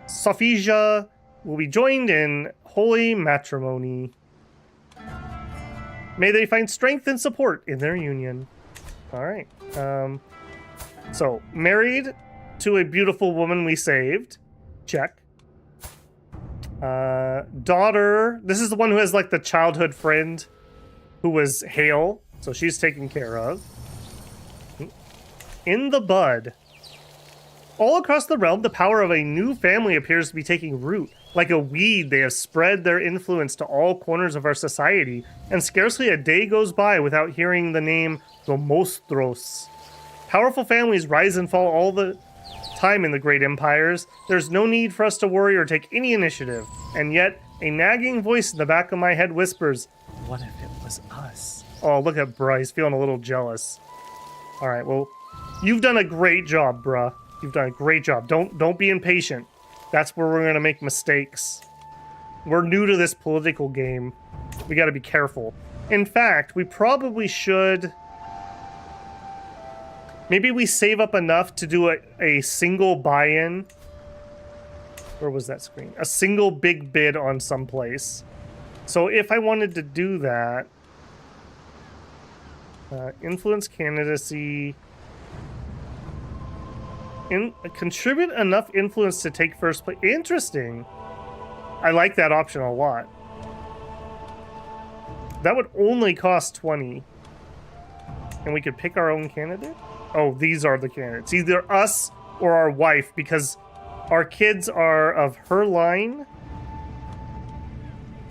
Sophia will be joined in holy matrimony. May they find strength and support in their union. All right. So, married to a beautiful woman we saved. Check. Daughter. This is the one who has, like, the childhood friend who was Hale. So she's taken care of. In the bud. All across the realm, the power of a new family appears to be taking root. Like a weed, they have spread their influence to all corners of our society, and scarcely a day goes by without hearing the name Domostros. Powerful families rise and fall all the time in the great empires. There's no need for us to worry or take any initiative, and yet a nagging voice in the back of my head whispers, what if it was us? Oh, look at bruh, he's feeling a little jealous. Alright, well, you've done a great job, bruh. You've done a great job. Don't be impatient. That's where we're gonna make mistakes. We're new to this political game. We gotta be careful. In fact, we probably should... Maybe we save up enough to do a single buy-in Where was that screen? A single big bid on some place. So if I wanted to do that, influence candidacy, contribute enough influence to take first place. Interesting. I like that option a lot. That would only cost 20. And we could pick our own candidate? Oh, these are the candidates. Either us or our wife, because our kids are of her line.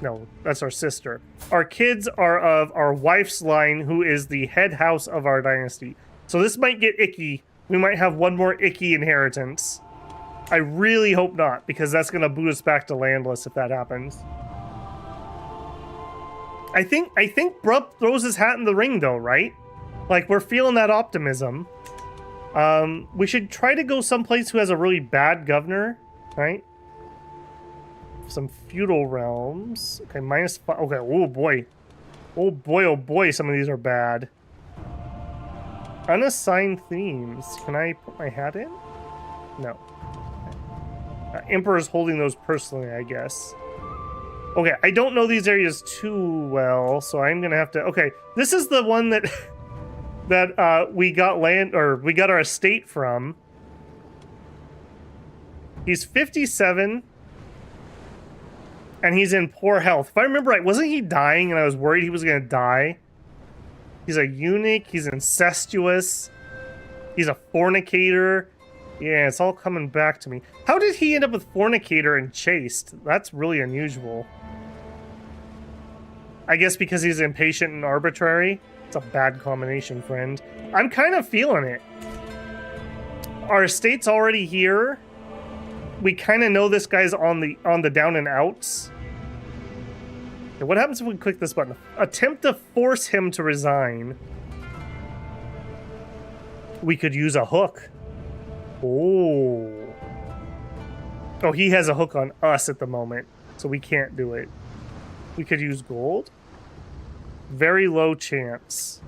No, that's our sister. Our kids are of our wife's line, who is the head house of our dynasty. So this might get icky. We might have one more icky inheritance. I really hope not, because that's going to boot us back to landless if that happens. I think Bruh throws his hat in the ring, though, right? Like, we're feeling that optimism. We should try to go someplace who has a really bad governor, right? Some feudal realms. Okay, -5. Okay, oh boy. Oh boy, oh boy, some of these are bad. Unassigned themes. Can I put my hat in? No. Emperor's holding those personally, I guess. Okay, I don't know these areas too well, so I'm gonna have to... Okay, this is the one that... that we got land, or we got our estate from. He's 57, and he's in poor health. If I remember right, wasn't he dying and I was worried he was gonna die? He's a eunuch, he's incestuous, he's a fornicator. Yeah, it's all coming back to me. How did he end up with fornicator and chaste? That's really unusual. I guess because he's impatient and arbitrary. It's a bad combination, friend. I'm kind of feeling it. Our estate's already here. We kind of know this guy's on the down and outs. Okay, what happens if we click this button? Attempt to force him to resign. We could use a hook. Oh. Oh, he has a hook on us at the moment, so we can't do it. We could use gold. Very low chance.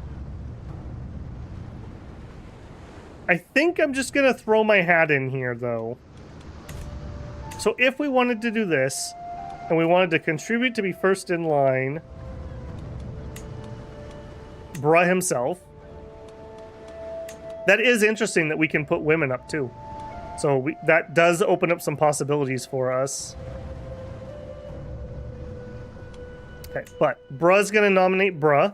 I think I'm just gonna throw my hat in here, though. So if we wanted to do this, and we wanted to contribute to be first in line, Bruh himself. That is interesting that we can put women up, too. So that does open up some possibilities for us. Okay, but Bruh's gonna nominate Bruh.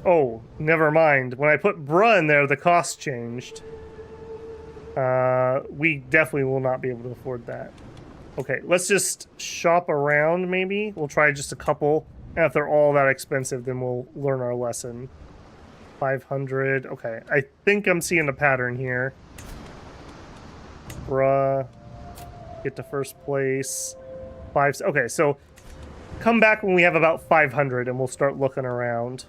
Oh, never mind. When I put Bruh in there, the cost changed. We definitely will not be able to afford that. Okay, let's just shop around, maybe. We'll try just a couple. And if they're all that expensive, then we'll learn our lesson. 500. Okay, I think I'm seeing a pattern here. Bruh. Get to first place. Okay, so... Come back when we have about 500 and we'll start looking around.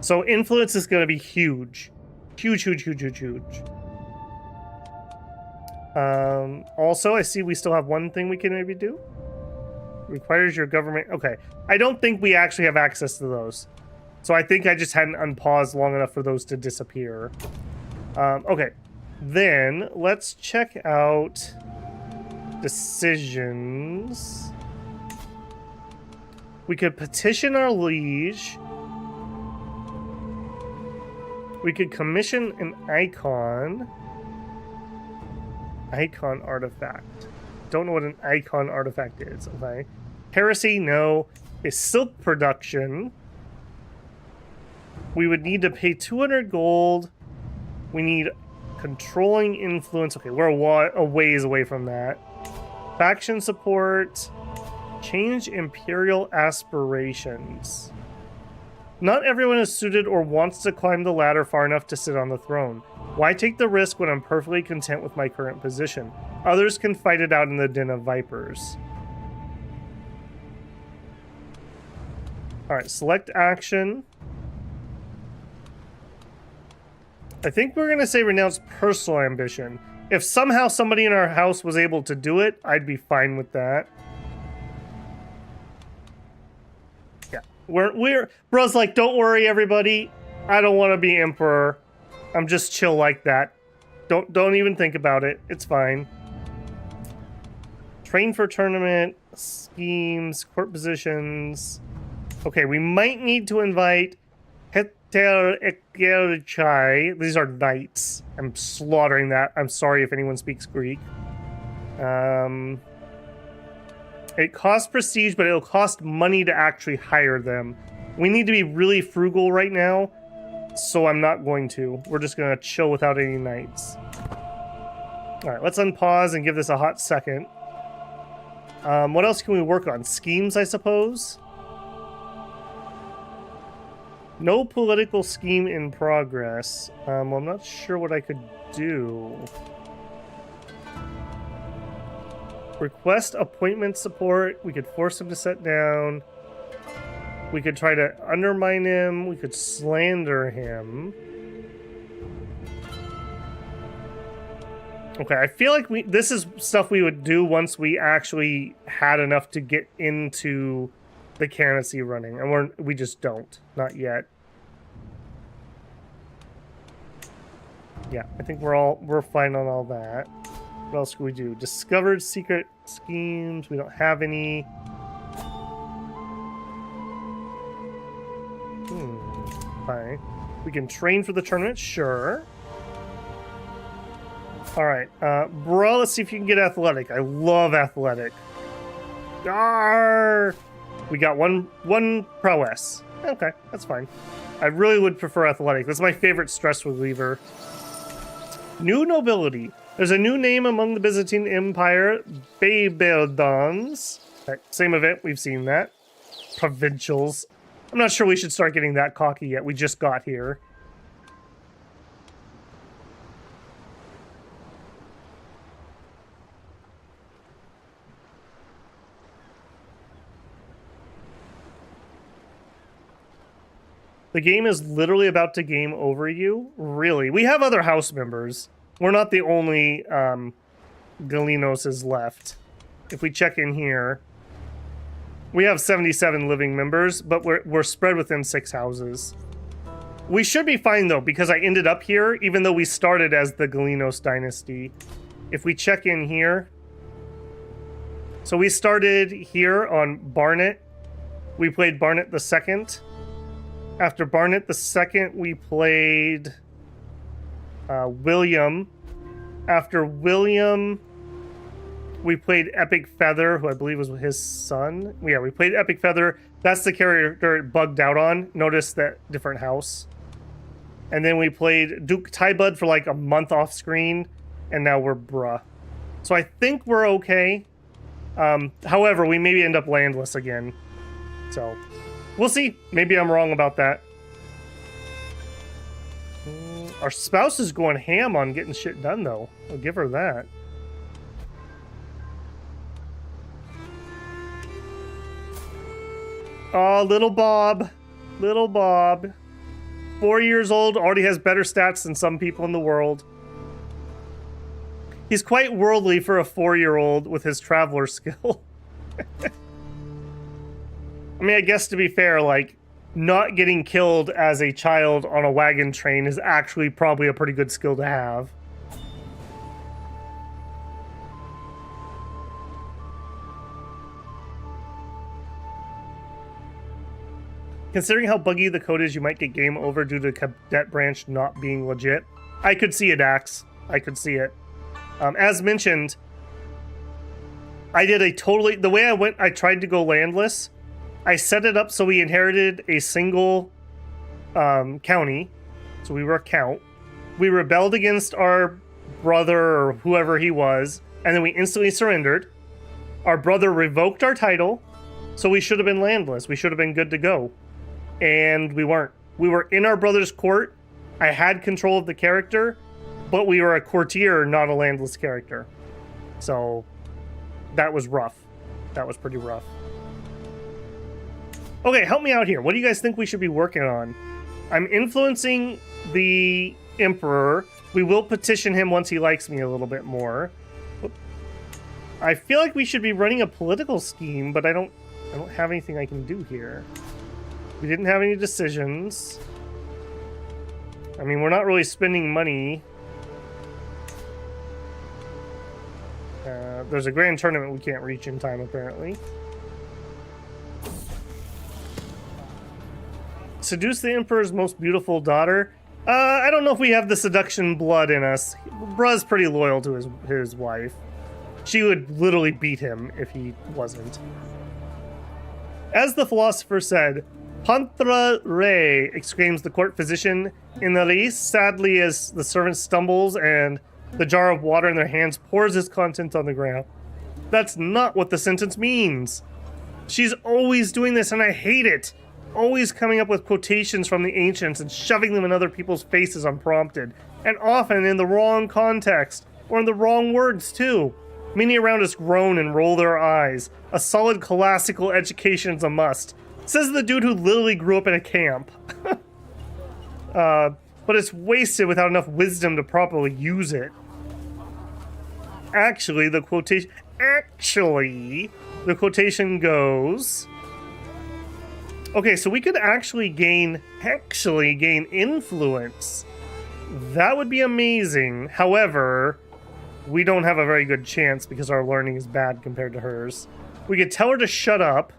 So influence is going to be huge. Huge, huge, huge, huge, huge. Also, I see we still have one thing we can maybe do. Requires your government... Okay. I don't think we actually have access to those. So I think I just hadn't unpaused long enough for those to disappear. Okay. Then, let's check out... decisions... We could petition our liege. We could commission an icon. Icon artifact. Don't know what an icon artifact is, okay? Heresy, no. A silk production. We would need to pay 200 gold. We need controlling influence. Okay, we're a ways away from that. Faction support. Change imperial aspirations. Not everyone is suited or wants to climb the ladder far enough to sit on the throne. Why take the risk when I'm perfectly content with my current position? Others can fight it out in the den of vipers. Alright, select action. I think we're going to say renounce personal ambition. If somehow somebody in our house was able to do it, I'd be fine with that. Bruh's like, don't worry, everybody. I don't want to be emperor. I'm just chill like that. Don't even think about it. It's fine. Train for tournament, schemes, court positions. Okay, we might need to invite Heter. These are knights. I'm slaughtering that. I'm sorry if anyone speaks Greek. It costs prestige, but it'll cost money to actually hire them. We need to be really frugal right now, so I'm not going to. We're just going to chill without any knights. All right, let's unpause and give this a hot second. What else can we work on? Schemes, I suppose? No political scheme in progress. Well, I'm not sure what I could do. Request appointment support. We could force him to sit down. We could try to undermine him. We could slander him. Okay, I feel like this is stuff we would do once we actually had enough to get into the candidacy running, and we just don't. Not yet. Yeah, I think we're fine on all that. What else can we do? Discovered secret schemes. We don't have any. Fine. We can train for the tournament, sure. All right, bro. Let's see if you can get athletic. I love athletic. Arr! We got one prowess. Okay, that's fine. I really would prefer athletic. That's my favorite stress reliever. New nobility. There's a new name among the Byzantine Empire, Babildons. Okay, same event, we've seen that. Provincials. I'm not sure we should start getting that cocky yet. We just got here. The game is literally about to game over you? Really? We have other house members. We're not the only Galinoses left. If we check in here, we have 77 living members, but we're spread within 6 houses. We should be fine, though, because I ended up here, even though we started as the Galinos dynasty. If we check in here... So we started here on Bernat. We played Bernat II. After Bernat II, we played William. After William, we played Epic Feather, who I believe was his son. Yeah, we played Epic Feather. That's the character it bugged out on. Notice that different house. And then we played Duke Tybud for like a month off screen, and now we're bruh. So I think we're okay. However, we maybe end up landless again. So... we'll see. Maybe I'm wrong about that. Our spouse is going ham on getting shit done, though. I'll give her that. Oh, little Bob. Little Bob. 4 years old, already has better stats than some people in the world. He's quite worldly for a 4-year-old with his traveler skill. I mean, I guess to be fair, like, not getting killed as a child on a wagon train is actually probably a pretty good skill to have. Considering how buggy the code is, you might get game over due to cadet branch not being legit. I could see it, Axe. I could see it. As mentioned, I did a totally... the way I tried to go landless... I set it up so we inherited a single county. So we were a count. We rebelled against our brother or whoever he was, and then we instantly surrendered. Our brother revoked our title, so we should have been landless. We should have been good to go. And we weren't. We were in our brother's court. I had control of the character, but we were a courtier, not a landless character. So that was rough. That was pretty rough. Okay, help me out here. What do you guys think we should be working on? I'm influencing the Emperor. We will petition him once he likes me a little bit more. I feel like we should be running a political scheme, but I don't have anything I can do here. We didn't have any decisions. I mean, we're not really spending money. There's a grand tournament we can't reach in time, apparently. Seduce the Emperor's most beautiful daughter. I don't know if we have the seduction blood in us. Bruh's pretty loyal to his wife. She would literally beat him if he wasn't. As the philosopher said, Pantra re, exclaims the court physician in the least, sadly as the servant stumbles and the jar of water in their hands pours its contents on the ground. That's not what the sentence means. She's always doing this and I hate it. Always coming up with quotations from the ancients and shoving them in other people's faces unprompted, and often in the wrong context, or in the wrong words too. Many around us groan and roll their eyes. A solid classical education is a must. Says the dude who literally grew up in a camp. But it's wasted without enough wisdom to properly use it. Actually, the quotation goes... Okay, so we could actually gain influence. That would be amazing. However, we don't have a very good chance because our learning is bad compared to hers. We could tell her to shut up.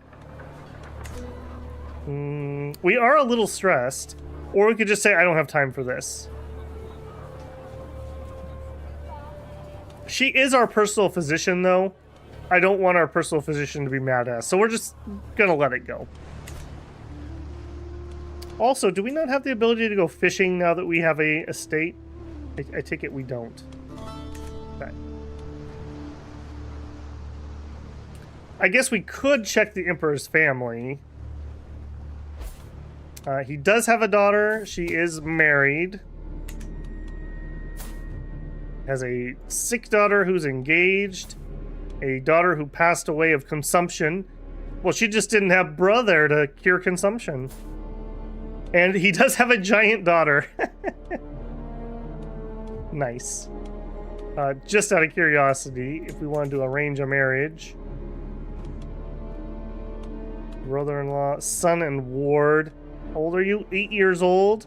We are a little stressed. Or we could just say, I don't have time for this. She is our personal physician, though. I don't want our personal physician to be mad at us, so we're just gonna let it go. Also, do we not have the ability to go fishing now that we have a estate? I take it we don't. Okay. I guess we could check the Emperor's family. He does have a daughter. She is married. Has a sick daughter who's engaged. A daughter who passed away of consumption. Well, she just didn't have Bruh there to cure consumption. And he does have a giant daughter. Nice. Just out of curiosity, if we wanted to arrange a marriage. Brother-in-law, son and ward. How old are you? 8 years old.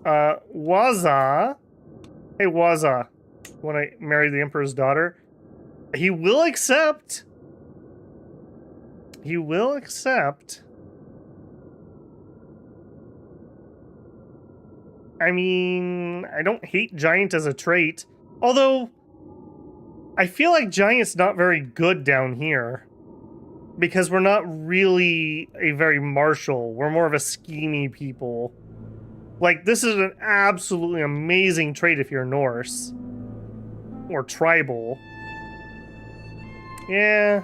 Waza. Hey, Waza. Want to marry the Emperor's daughter? He will accept. He will accept. I mean, I don't hate giant as a trait. Although, I feel like giant's not very good down here. Because we're not really a very martial. We're more of a schemy people. Like, this is an absolutely amazing trait if you're Norse. Or tribal. Yeah.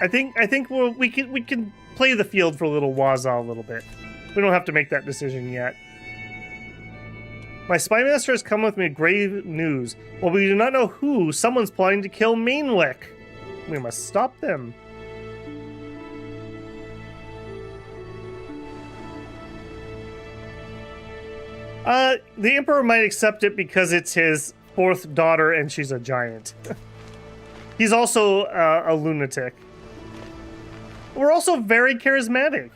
I think we can play the field for little Waza a little bit. We don't have to make that decision yet. My spy master has come with me grave news. While we do not know who, someone's plotting to kill Mainwick. We must stop them. The Emperor might accept it because it's his fourth daughter and she's a giant. He's also a lunatic. We're also very charismatic.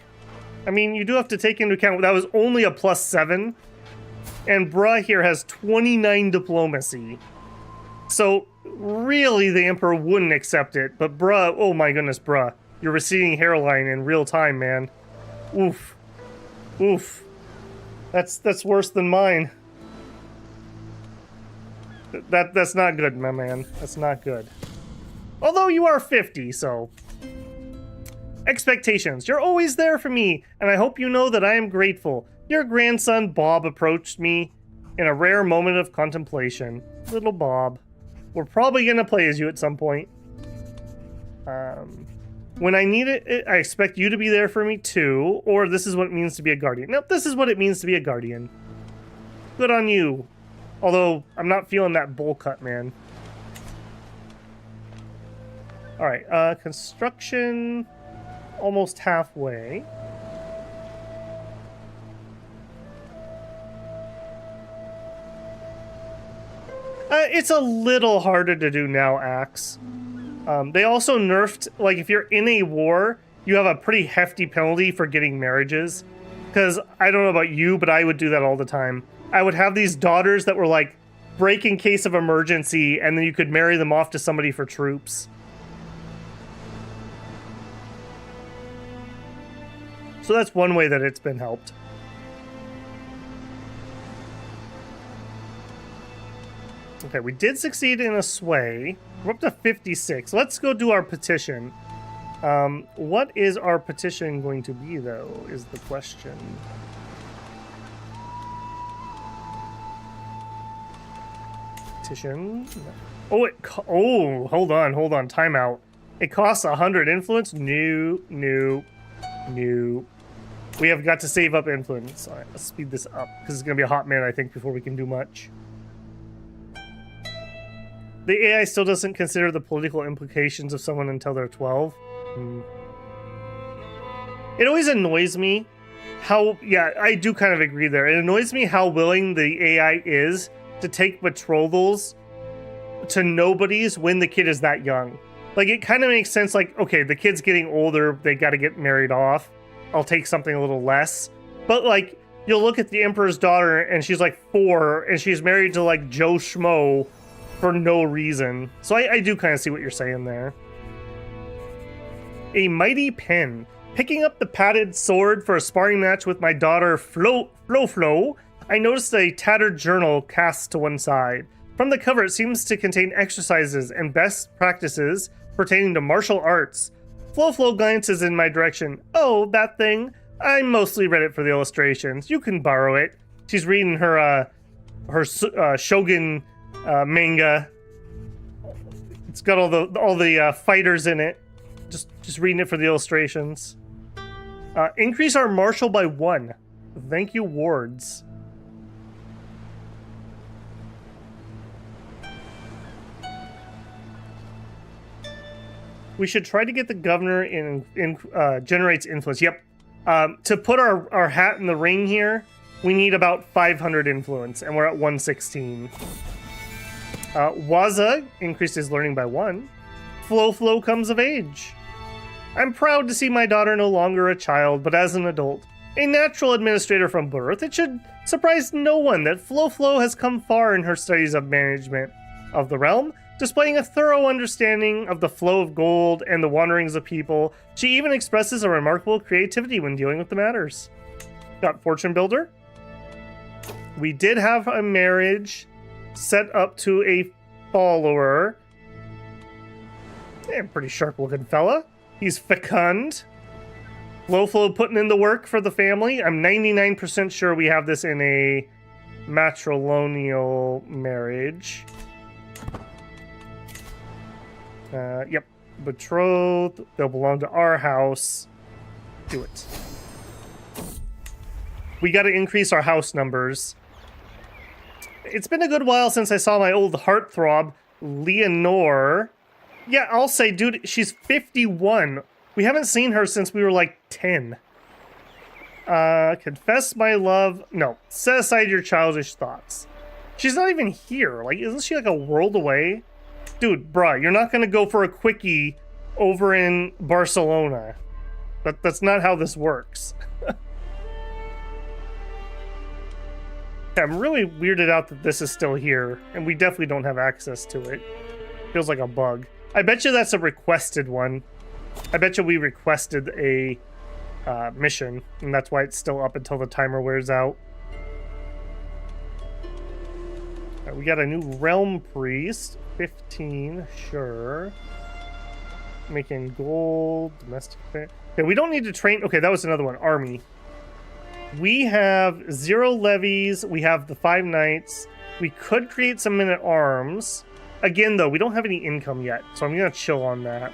I mean, you do have to take into account that was only a +7. And Bruh here has 29 diplomacy. So, really, the Emperor wouldn't accept it. But Bruh, oh my goodness, Bruh. Your receding hairline in real time, man. Oof. Oof. That's worse than mine. That's not good, my man. That's not good. Although you are 50, so... Expectations. You're always there for me, and I hope you know that I am grateful. Your grandson, Bob, approached me in a rare moment of contemplation. Little Bob. We're probably going to play as you at some point. When I need it, I expect you to be there for me too, or this is what it means to be a guardian. Nope, this is what it means to be a guardian. Good on you. Although, I'm not feeling that bowl cut, man. Alright, construction... almost halfway. It's a little harder to do now, Axe. They also nerfed, like, if you're in a war, you have a pretty hefty penalty for getting marriages. Because, I don't know about you, but I would do that all the time. I would have these daughters that were, like, break in case of emergency, and then you could marry them off to somebody for troops. So that's one way that it's been helped. Okay, we did succeed in a sway. We're up to 56. Let's go do our petition. What is our petition going to be, though, is the question. Petition. Oh, hold on. Timeout. It costs 100 influence? No. We have got to save up influence. All right, let's speed this up, because it's going to be a hot minute, I think, before we can do much. The AI still doesn't consider the political implications of someone until they're 12. It always annoys me how, yeah, I do kind of agree there. It annoys me how willing the AI is to take betrothals to nobodies when the kid is that young. Like, it kind of makes sense, like, okay, the kid's getting older, they got to get married off. I'll take something a little less. But, like, you'll look at the Emperor's daughter, and she's, like, 4, and she's married to, like, Joe Schmo for no reason. So I do kind of see what you're saying there. A mighty pen. Picking up the padded sword for a sparring match with my daughter Flo, I noticed a tattered journal cast to one side. From the cover, it seems to contain exercises and best practices pertaining to martial arts. Flo glances in my direction. Oh, that thing? I mostly read it for the illustrations. You can borrow it. She's reading her Shogun manga. It's got all the fighters in it. Just reading it for the illustrations. Increase our martial by 1. Thank you, wards. We should try to get the governor in generates influence. Yep. To put our hat in the ring here, we need about 500 influence, and we're at 116. Waza increased his learning by 1. Flo comes of age. I'm proud to see my daughter no longer a child, but as an adult. A natural administrator from birth, it should surprise no one that Flo has come far in her studies of management of the realm, displaying a thorough understanding of the flow of gold and the wanderings of people. She even expresses a remarkable creativity when dealing with the matters. Got Fortune Builder. We did have a marriage set up to a follower. Pretty sharp looking fella. He's fecund. Flo putting in the work for the family. I'm 99% sure we have this in a matrimonial marriage. Yep. Betrothed. They'll belong to our house. Do it. We got to increase our house numbers. It's been a good while since I saw my old heartthrob, Leonore. Yeah, I'll say, dude, she's 51. We haven't seen her since we were like 10. Confess my love. No, set aside your childish thoughts. She's not even here. Like, isn't she like a world away? Dude, bruh, you're not gonna go for a quickie over in Barcelona. That's not how this works. I'm really weirded out that this is still here, and we definitely don't have access to it. Feels like a bug. I bet you that's a requested one. I bet you we requested a mission, and that's why it's still up until the timer wears out. We got a new realm priest. 15, sure. Making gold, domestic. Okay, we don't need to train. Okay, that was another one. Army. We have 0 levies. We have the 5 knights. We could create some men-at-arms. Again, though, we don't have any income yet, so I'm going to chill on that.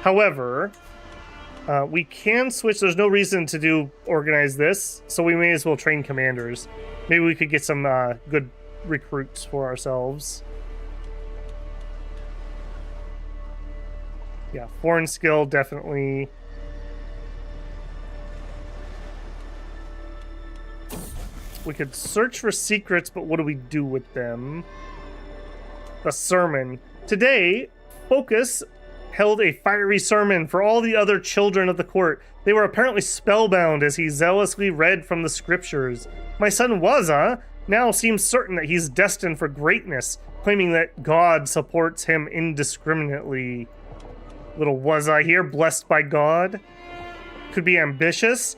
However, we can switch. There's no reason to organize this, so we may as well train commanders. Maybe we could get some good recruits for ourselves. Yeah, foreign skill, definitely. We could search for secrets, but what do we do with them? The sermon. Today, Focus held a fiery sermon for all the other children of the court. They were apparently spellbound as he zealously read from the scriptures. My son Waza now seems certain that he's destined for greatness, claiming that God supports him indiscriminately. Little was I here, blessed by God. Could be ambitious.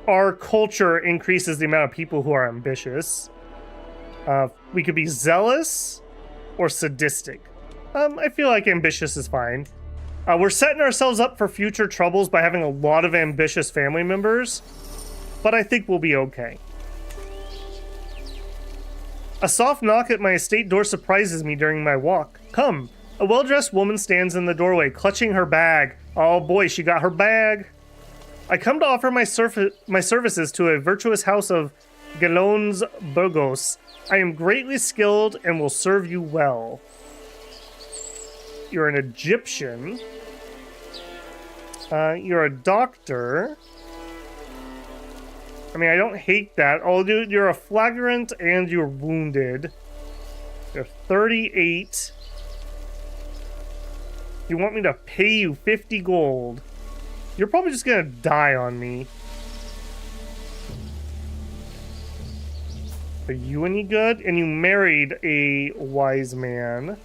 Our culture increases the amount of people who are ambitious. We could be zealous or sadistic. I feel like ambitious is fine. We're setting ourselves up for future troubles by having a lot of ambitious family members, but I think we'll be okay. A soft knock at my estate door surprises me during my walk. Come. A well-dressed woman stands in the doorway, clutching her bag. Oh boy, she got her bag. I come to offer my services to a virtuous house of Galons Burgos. I am greatly skilled and will serve you well. You're an Egyptian. You're a doctor. I mean, I don't hate that. Oh, dude, you're a flagrant and you're wounded. You're 38. You want me to pay you 50 gold. You're probably just gonna die on me. Are you any good? And you married a wise man.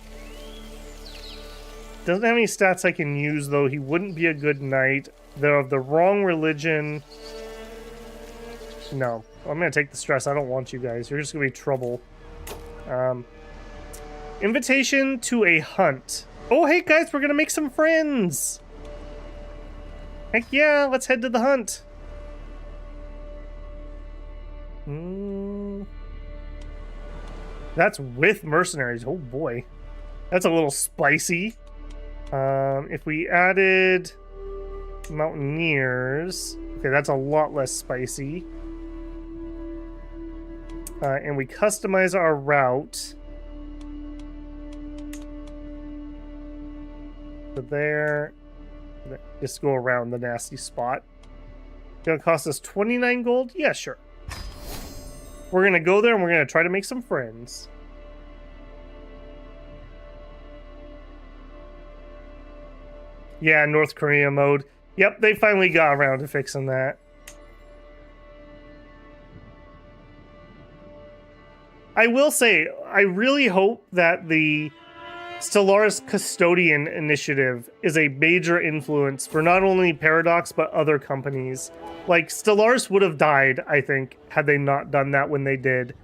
Doesn't have any stats I can use, though. He wouldn't be a good knight. They're of the wrong religion. No. I'm gonna take the stress. I don't want you guys. You're just gonna be trouble. Invitation to a hunt. Oh, hey guys, we're gonna make some friends. Heck yeah, let's head to the hunt. That's with mercenaries. Oh boy. That's a little spicy. If we added mountaineers, okay, that's a lot less spicy. And we customize our route. So there, just go around the nasty spot. It's gonna cost us 29 gold? Yeah, sure. We're gonna go there and we're gonna try to make some friends. Yeah, North Korea mode. Yep, they finally got around to fixing that. I will say, I really hope that the Stellaris Custodian Initiative is a major influence for not only Paradox, but other companies. Like, Stellaris would have died, I think, had they not done that when they did.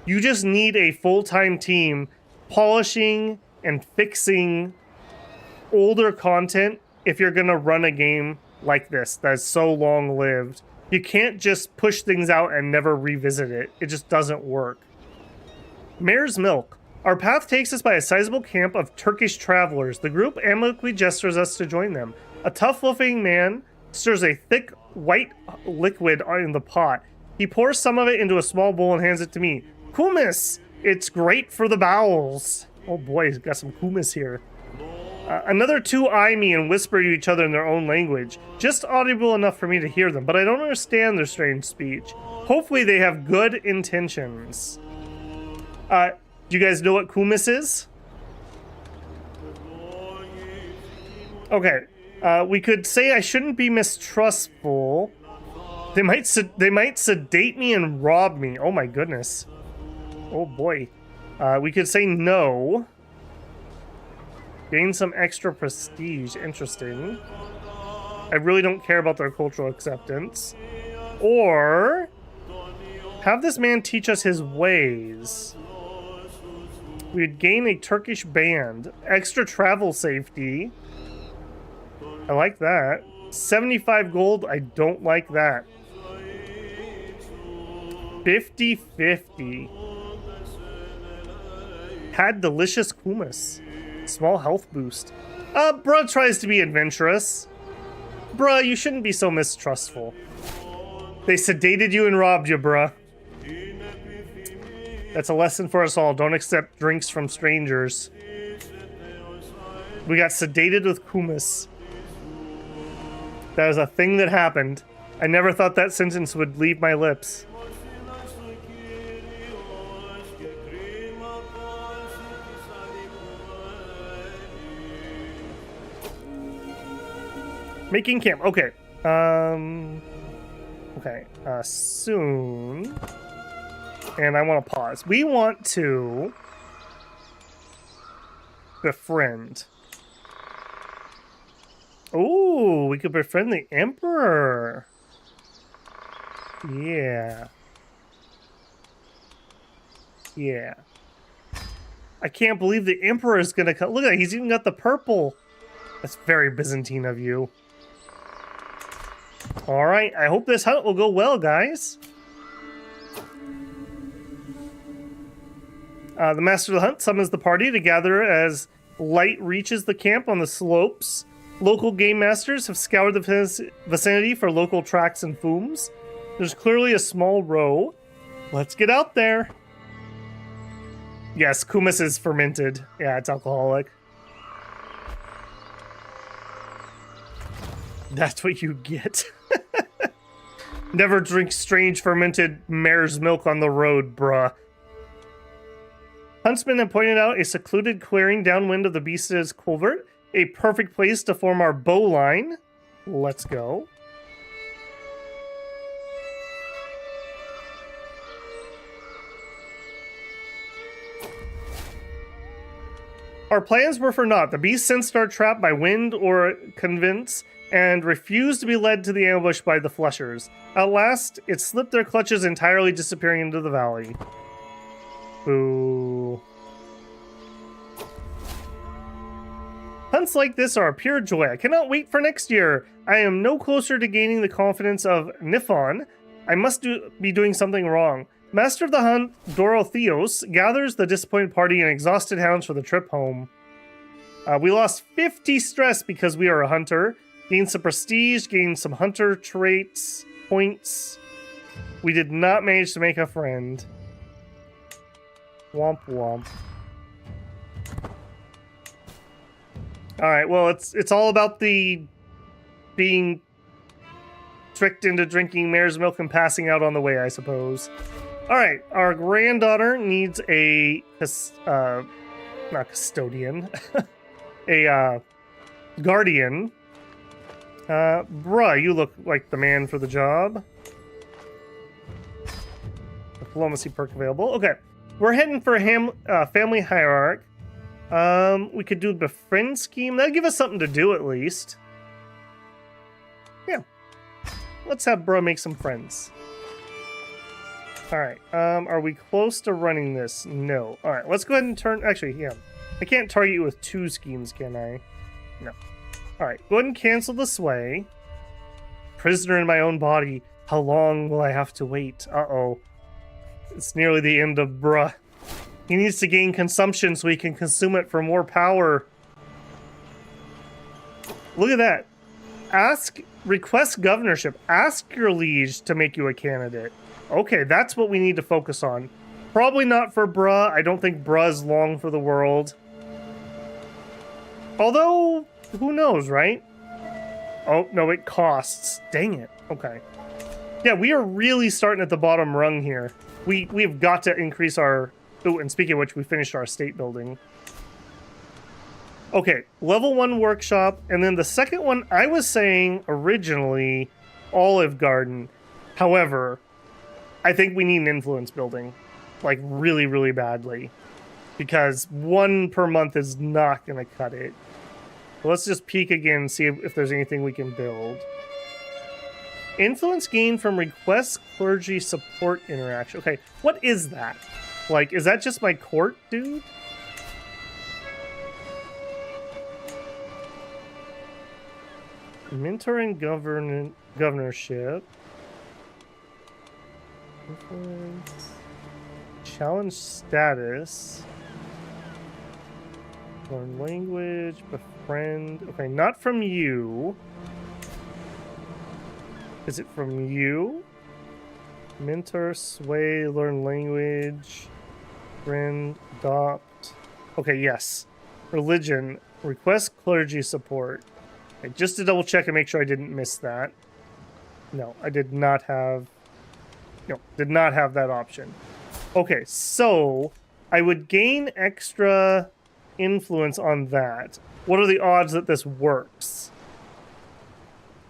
You just need a full-time team polishing and fixing older content if you're gonna run a game like this that's so long-lived. You can't just push things out and never revisit it. It just doesn't work. Mare's Milk. Our path takes us by a sizable camp of Turkish travelers. The group amicably gestures us to join them. A tough-looking man stirs a thick, white liquid in the pot. He pours some of it into a small bowl and hands it to me. Kumis! It's great for the bowels. Oh boy, he's got some kumis here. Another two eye me and whisper to each other in their own language. Just audible enough for me to hear them, but I don't understand their strange speech. Hopefully they have good intentions. Do you guys know what kumis is? Okay. We could say I shouldn't be mistrustful. They might sedate me and rob me. Oh my goodness. Oh boy. We could say no. Gain some extra prestige. Interesting. I really don't care about their cultural acceptance. Or have this man teach us his ways. We'd gain a Turkish band. Extra travel safety. I like that. 75 gold. I don't like that. 50-50. Had delicious kumis. Small health boost. Bruh tries to be adventurous. Bruh, you shouldn't be so mistrustful. They sedated you and robbed you, bruh. That's a lesson for us all. Don't accept drinks from strangers. We got sedated with kumis. That was a thing that happened. I never thought that sentence would leave my lips. Making camp. Okay. Okay. Soon. And I want to pause. We want to befriend. Oh, we could befriend the Emperor. Yeah. Yeah. I can't believe the Emperor is gonna come. Look at that, he's even got the purple. That's very Byzantine of you. Alright, I hope this hunt will go well, guys. The Master of the Hunt summons the party to gather as light reaches the camp on the slopes. Local game masters have scoured the vicinity for local tracks and fooms. There's clearly a small row. Let's get out there. Yes, kumis is fermented. Yeah, it's alcoholic. That's what you get. Never drink strange fermented mare's milk on the road, bruh. Huntsmen have pointed out a secluded clearing downwind of the Beast's culvert. A perfect place to form our bow line. Let's go. Our plans were for naught. The beast sensed our trap by wind or convince and refused to be led to the ambush by the fleshers. At last, it slipped their clutches, entirely disappearing into the valley. Boo. Hunts like this are a pure joy. I cannot wait for next year. I am no closer to gaining the confidence of Niphon. I must be doing something wrong. Master of the Hunt, Dorotheos, gathers the disappointed party and exhausted hounds for the trip home. We lost 50 stress because we are a hunter. Gained some prestige, gained some hunter traits, points. We did not manage to make a friend. Womp womp. Alright, well, it's all about the being tricked into drinking mare's milk and passing out on the way, I suppose. Alright, our granddaughter needs a, not custodian, a, guardian. Bruh, you look like the man for the job. Diplomacy perk available. Okay, we're heading for a family hierarch. We could do the befriend scheme. That'll give us something to do at least. Yeah. Let's have bruh make some friends. Alright, are we close to running this? No. Alright, let's go ahead and turn... Actually, yeah. I can't target you with 2 schemes, can I? No. Alright, go ahead and cancel the sway. Prisoner in my own body. How long will I have to wait? Uh-oh. It's nearly the end of bruh. He needs to gain consumption so he can consume it for more power. Look at that. Request governorship. Ask your liege to make you a candidate. Okay, that's what we need to focus on. Probably not for bruh. I don't think bruh's long for the world. Although, who knows, right? Oh, no, it costs. Dang it. Okay. Yeah, we are really starting at the bottom rung here. We've got to increase our... Oh, and speaking of which, we finished our state building. Okay, level 1 workshop, and then the second one, I was saying originally Olive Garden. However, I think we need an influence building, like really, really badly, because 1 per month is not going to cut it. Let's just peek again and see if there's anything we can build. Influence gained from request clergy support interaction. Okay, what is that? Like, is that just my court, dude? Mentoring governorship. Influence. Challenge status. Learn language. Befriend. Okay, not from you. Is it from you? Mentor, sway, learn language. Friend, adopt. Okay, yes. Religion. Request clergy support. Okay, just to double check and make sure I didn't miss that. No, I did not have... No, did not have that option. Okay, so I would gain extra influence on that. What are the odds that this works?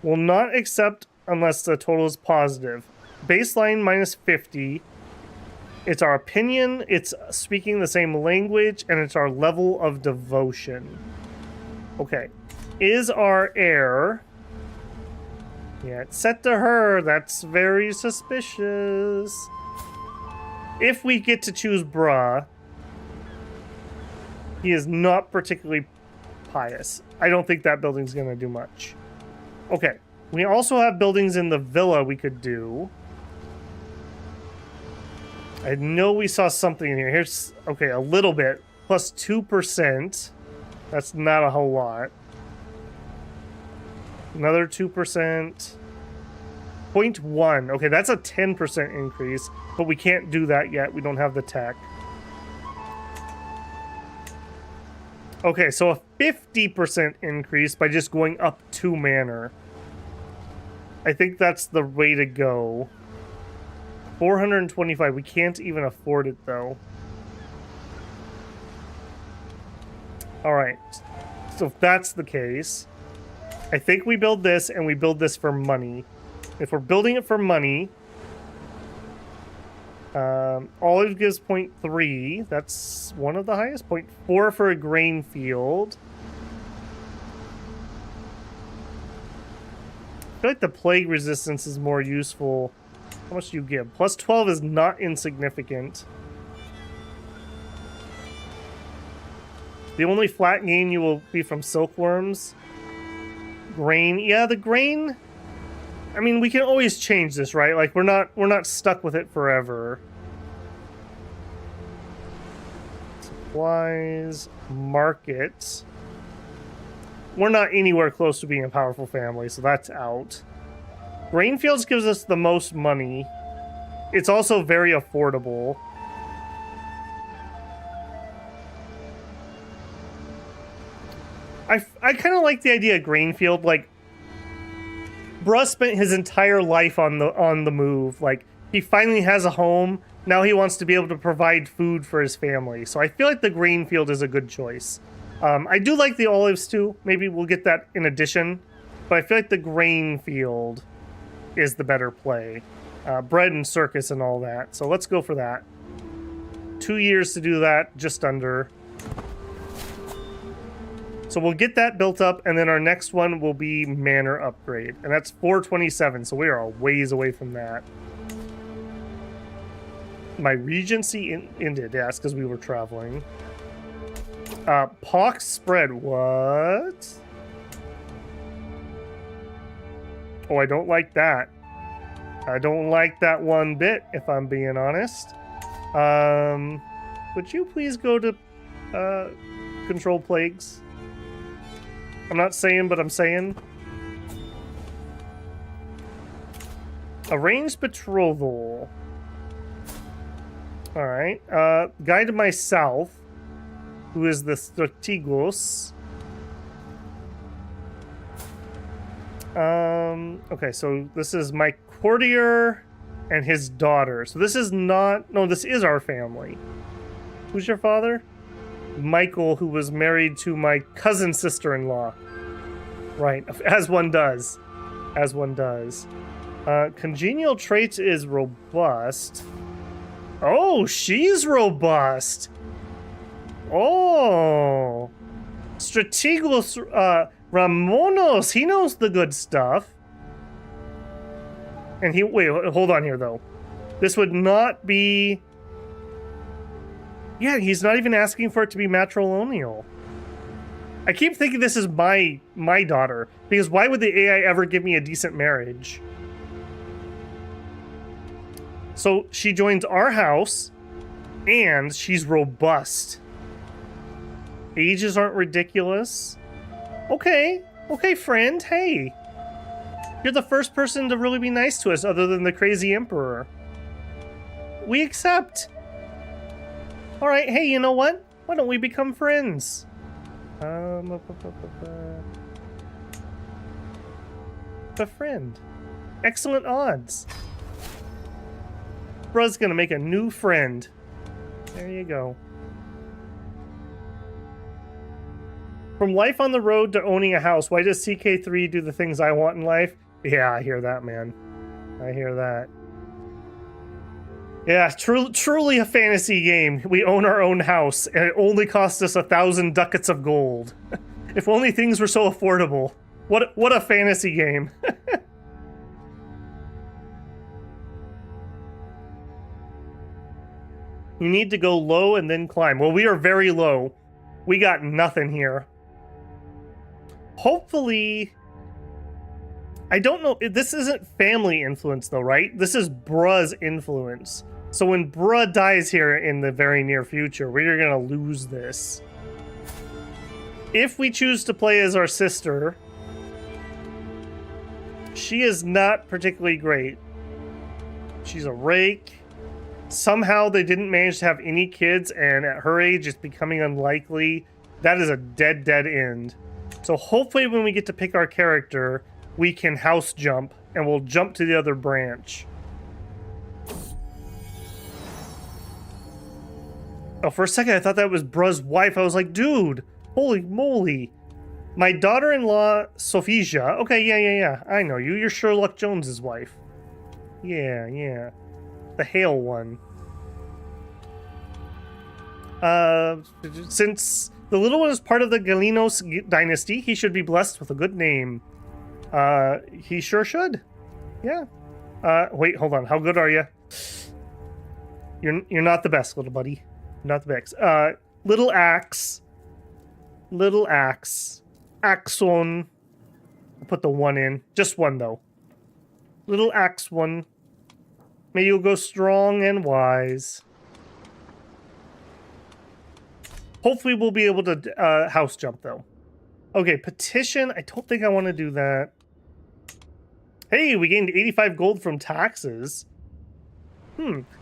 Will not accept unless the total is positive. Baseline minus 50. It's our opinion, it's speaking the same language, and it's our level of devotion. Okay. Is our heir... Yeah, it's set to her. That's very suspicious. If we get to choose Bruh, he is not particularly pious. I don't think that building's going to do much. Okay. We also have buildings in the villa we could do. I know we saw something in here. Here's, okay, a little bit. Plus 2%. That's not a whole lot. Another 2%. 0.1. Okay, that's a 10% increase, but we can't do that yet. We don't have the tech. Okay, so a 50% increase by just going up 2 manor. I think that's the way to go. 425. We can't even afford it, though. Alright. So if that's the case, I think we build this, and we build this for money. If we're building it for money, olive gives 0.3. That's one of the highest. 0.4 for a grain field. I feel like the plague resistance is more useful. How much do you give? Plus 12 is not insignificant. The only flat gain you will be from silkworms. Grain. Yeah, the grain... I mean, we can always change this, right? Like, we're not stuck with it forever. Supplies. Markets. We're not anywhere close to being a powerful family, so that's out. Grainfields gives us the most money. It's also very affordable. I kind of like the idea of Grainfield. Like, Bruh spent his entire life on the move. Like, he finally has a home. Now he wants to be able to provide food for his family. So I feel like the Grainfield is a good choice. I do like the olives too. Maybe we'll get that in addition. But I feel like the Grainfield is the better play. Bread and circus and all that. So let's go for that. 2 years to do that, just under. So we'll get that built up, and then our next one will be manor upgrade. And that's 427, so we are a ways away from that. My regency ended, yes, because we were traveling. Pox spread, what? Oh, I don't like that. I don't like that one bit, if I'm being honest. Would you please go to control plagues? I'm not saying, but I'm saying. Arranged betrothal. Alright. Guy to my south, who is the Strategos. Okay, so this is my courtier and his daughter. So this is not... No, this is our family. Who's your father? Michael, who was married to my cousin sister-in-law. Right, as one does. As one does. Congenial traits is robust. Oh, she's robust. Oh. Strategos Ramonos, he knows the good stuff. And he... Wait, hold on here, though. This would not be... Yeah, he's not even asking for it to be matrilineal. I keep thinking this is my daughter, because why would the AI ever give me a decent marriage? So she joins our house, and she's robust. Ages aren't ridiculous. Okay, friend, hey. You're the first person to really be nice to us other than the crazy emperor. We accept. All right, hey, you know what? Why don't we become friends? Befriend. Excellent odds. Bruh's gonna make a new friend. There you go. From life on the road to owning a house, why does CK3 do the things I want in life? Yeah, I hear that, man. I hear that. Yeah, truly a fantasy game. We own our own house, and it only cost us 1,000 ducats of gold. If only things were so affordable. What a fantasy game. You need to go low and then climb. Well, we are very low. We got nothing here. Hopefully... I don't know. This isn't family influence, though, right? This is Bruh's influence. So when Bruh dies here in the very near future, we're going to lose this. If we choose to play as our sister, she is not particularly great. She's a rake. Somehow they didn't manage to have any kids, and at her age, it's becoming unlikely. That is a dead end. So hopefully when we get to pick our character, we can house jump, and we'll jump to the other branch. Oh, for a second, I thought that was Bruh's wife. I was like, dude, holy moly. My daughter-in-law, Sophia. Okay, yeah. I know you. You're Sherlock Jones's wife. Yeah. The Hale one. Since the little one is part of the Galinos dynasty, he should be blessed with a good name. He sure should. Yeah. Wait, hold on. How good are you? You're not the best, little buddy. Not the best. Little axe. Axon. I'll put the 1 in. Just 1, though. Little axe 1. May you go strong and wise. Hopefully we'll be able to house jump, though. Okay, petition. I don't think I want to do that. Hey, we gained 85 gold from taxes.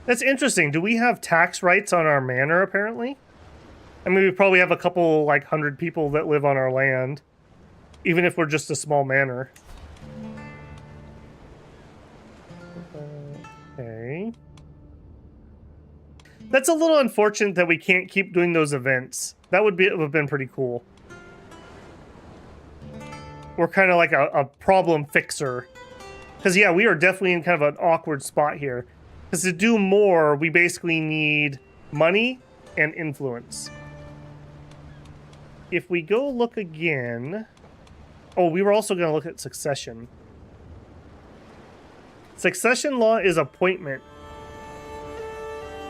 That's interesting. Do we have tax rights on our manor, apparently? I mean, we probably have a couple, like, 100 people that live on our land. Even if we're just a small manor. Okay. That's a little unfortunate that we can't keep doing those events. That would have been pretty cool. We're kind of like a problem fixer. Because, yeah, we are definitely in kind of an awkward spot here. Because to do more, we basically need money and influence. If we go look again... Oh, we were also going to look at succession. Succession law is appointment.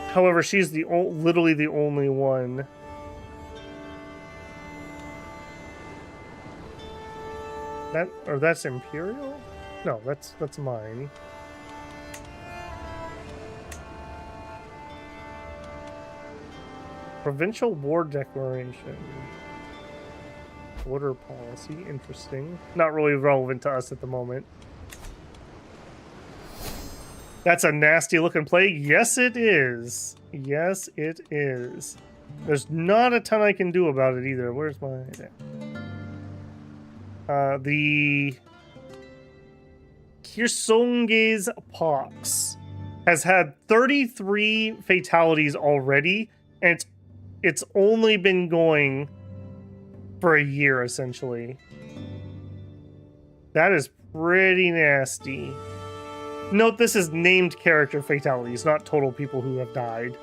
However, she's literally the only one. That's imperial? No, that's mine. Provincial war declaration. Border policy, interesting. Not really relevant to us at the moment. That's a nasty looking plague. Yes, it is. Yes, it is. There's not a ton I can do about it either. Where's my... the Kirsonge's pox has had 33 fatalities already, and it's only been going for a year, essentially. That is pretty nasty. Note this is named character fatalities, not total people who have died.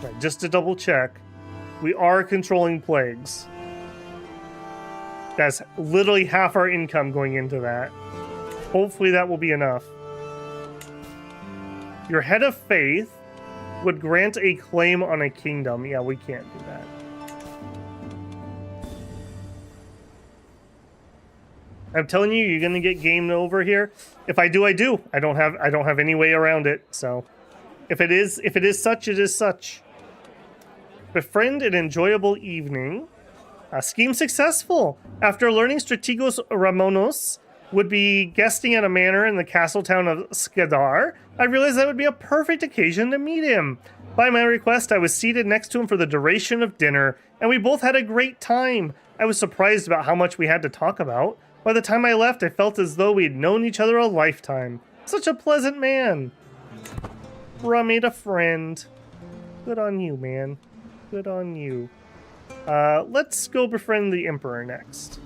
Right, just to double check, we are controlling plagues. That's literally half our income going into that. Hopefully that will be enough. Your head of faith would grant a claim on a kingdom. Yeah, we can't do that. I'm telling you, you're gonna get game over here. If I do, I do. I don't have any way around it. So, if it is such, it is such. Befriend an enjoyable evening. Scheme successful. After learning Strategos Ramonos would be guesting at a manor in the castle town of Skadar, I realized that would be a perfect occasion to meet him. By my request, I was seated next to him for the duration of dinner, and we both had a great time. I was surprised about how much we had to talk about. By the time I left, I felt as though we had known each other a lifetime. Such a pleasant man. Bruh made a friend. Good on you, man. Good on you. Let's go befriend the Emperor next.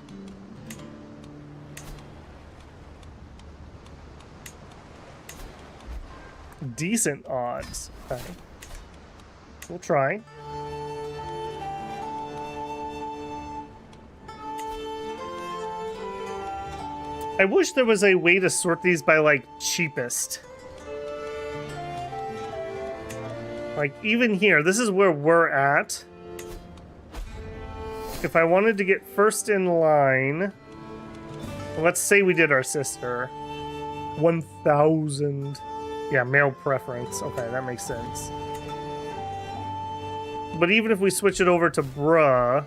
decent odds. Okay. We'll try. I wish there was a way to sort these by, like, cheapest. Like, even here, this is where we're at. If I wanted to get first in line, let's say we did our sister. 1,000. Yeah, male preference. Okay, that makes sense. But even if we switch it over to bruh...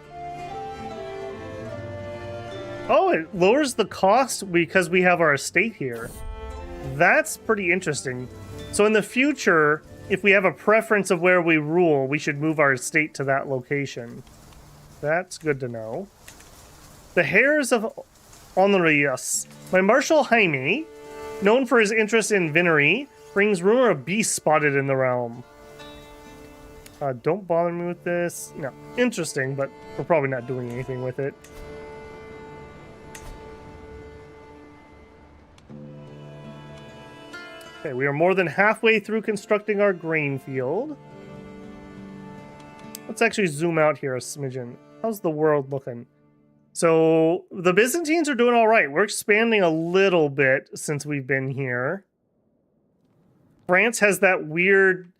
Oh, it lowers the cost because we have our estate here. That's pretty interesting. So in the future, if we have a preference of where we rule, we should move our estate to that location. That's good to know. The Hares of Honorius. My Marshal Jaime, known for his interest in Venery, brings rumor of beasts spotted in the realm. Don't bother me with this. No, interesting, but we're probably not doing anything with it. Okay, we are more than halfway through constructing our grain field. Let's actually zoom out here a smidgen. How's the world looking? So, the Byzantines are doing all right. We're expanding a little bit since we've been here. France has that weird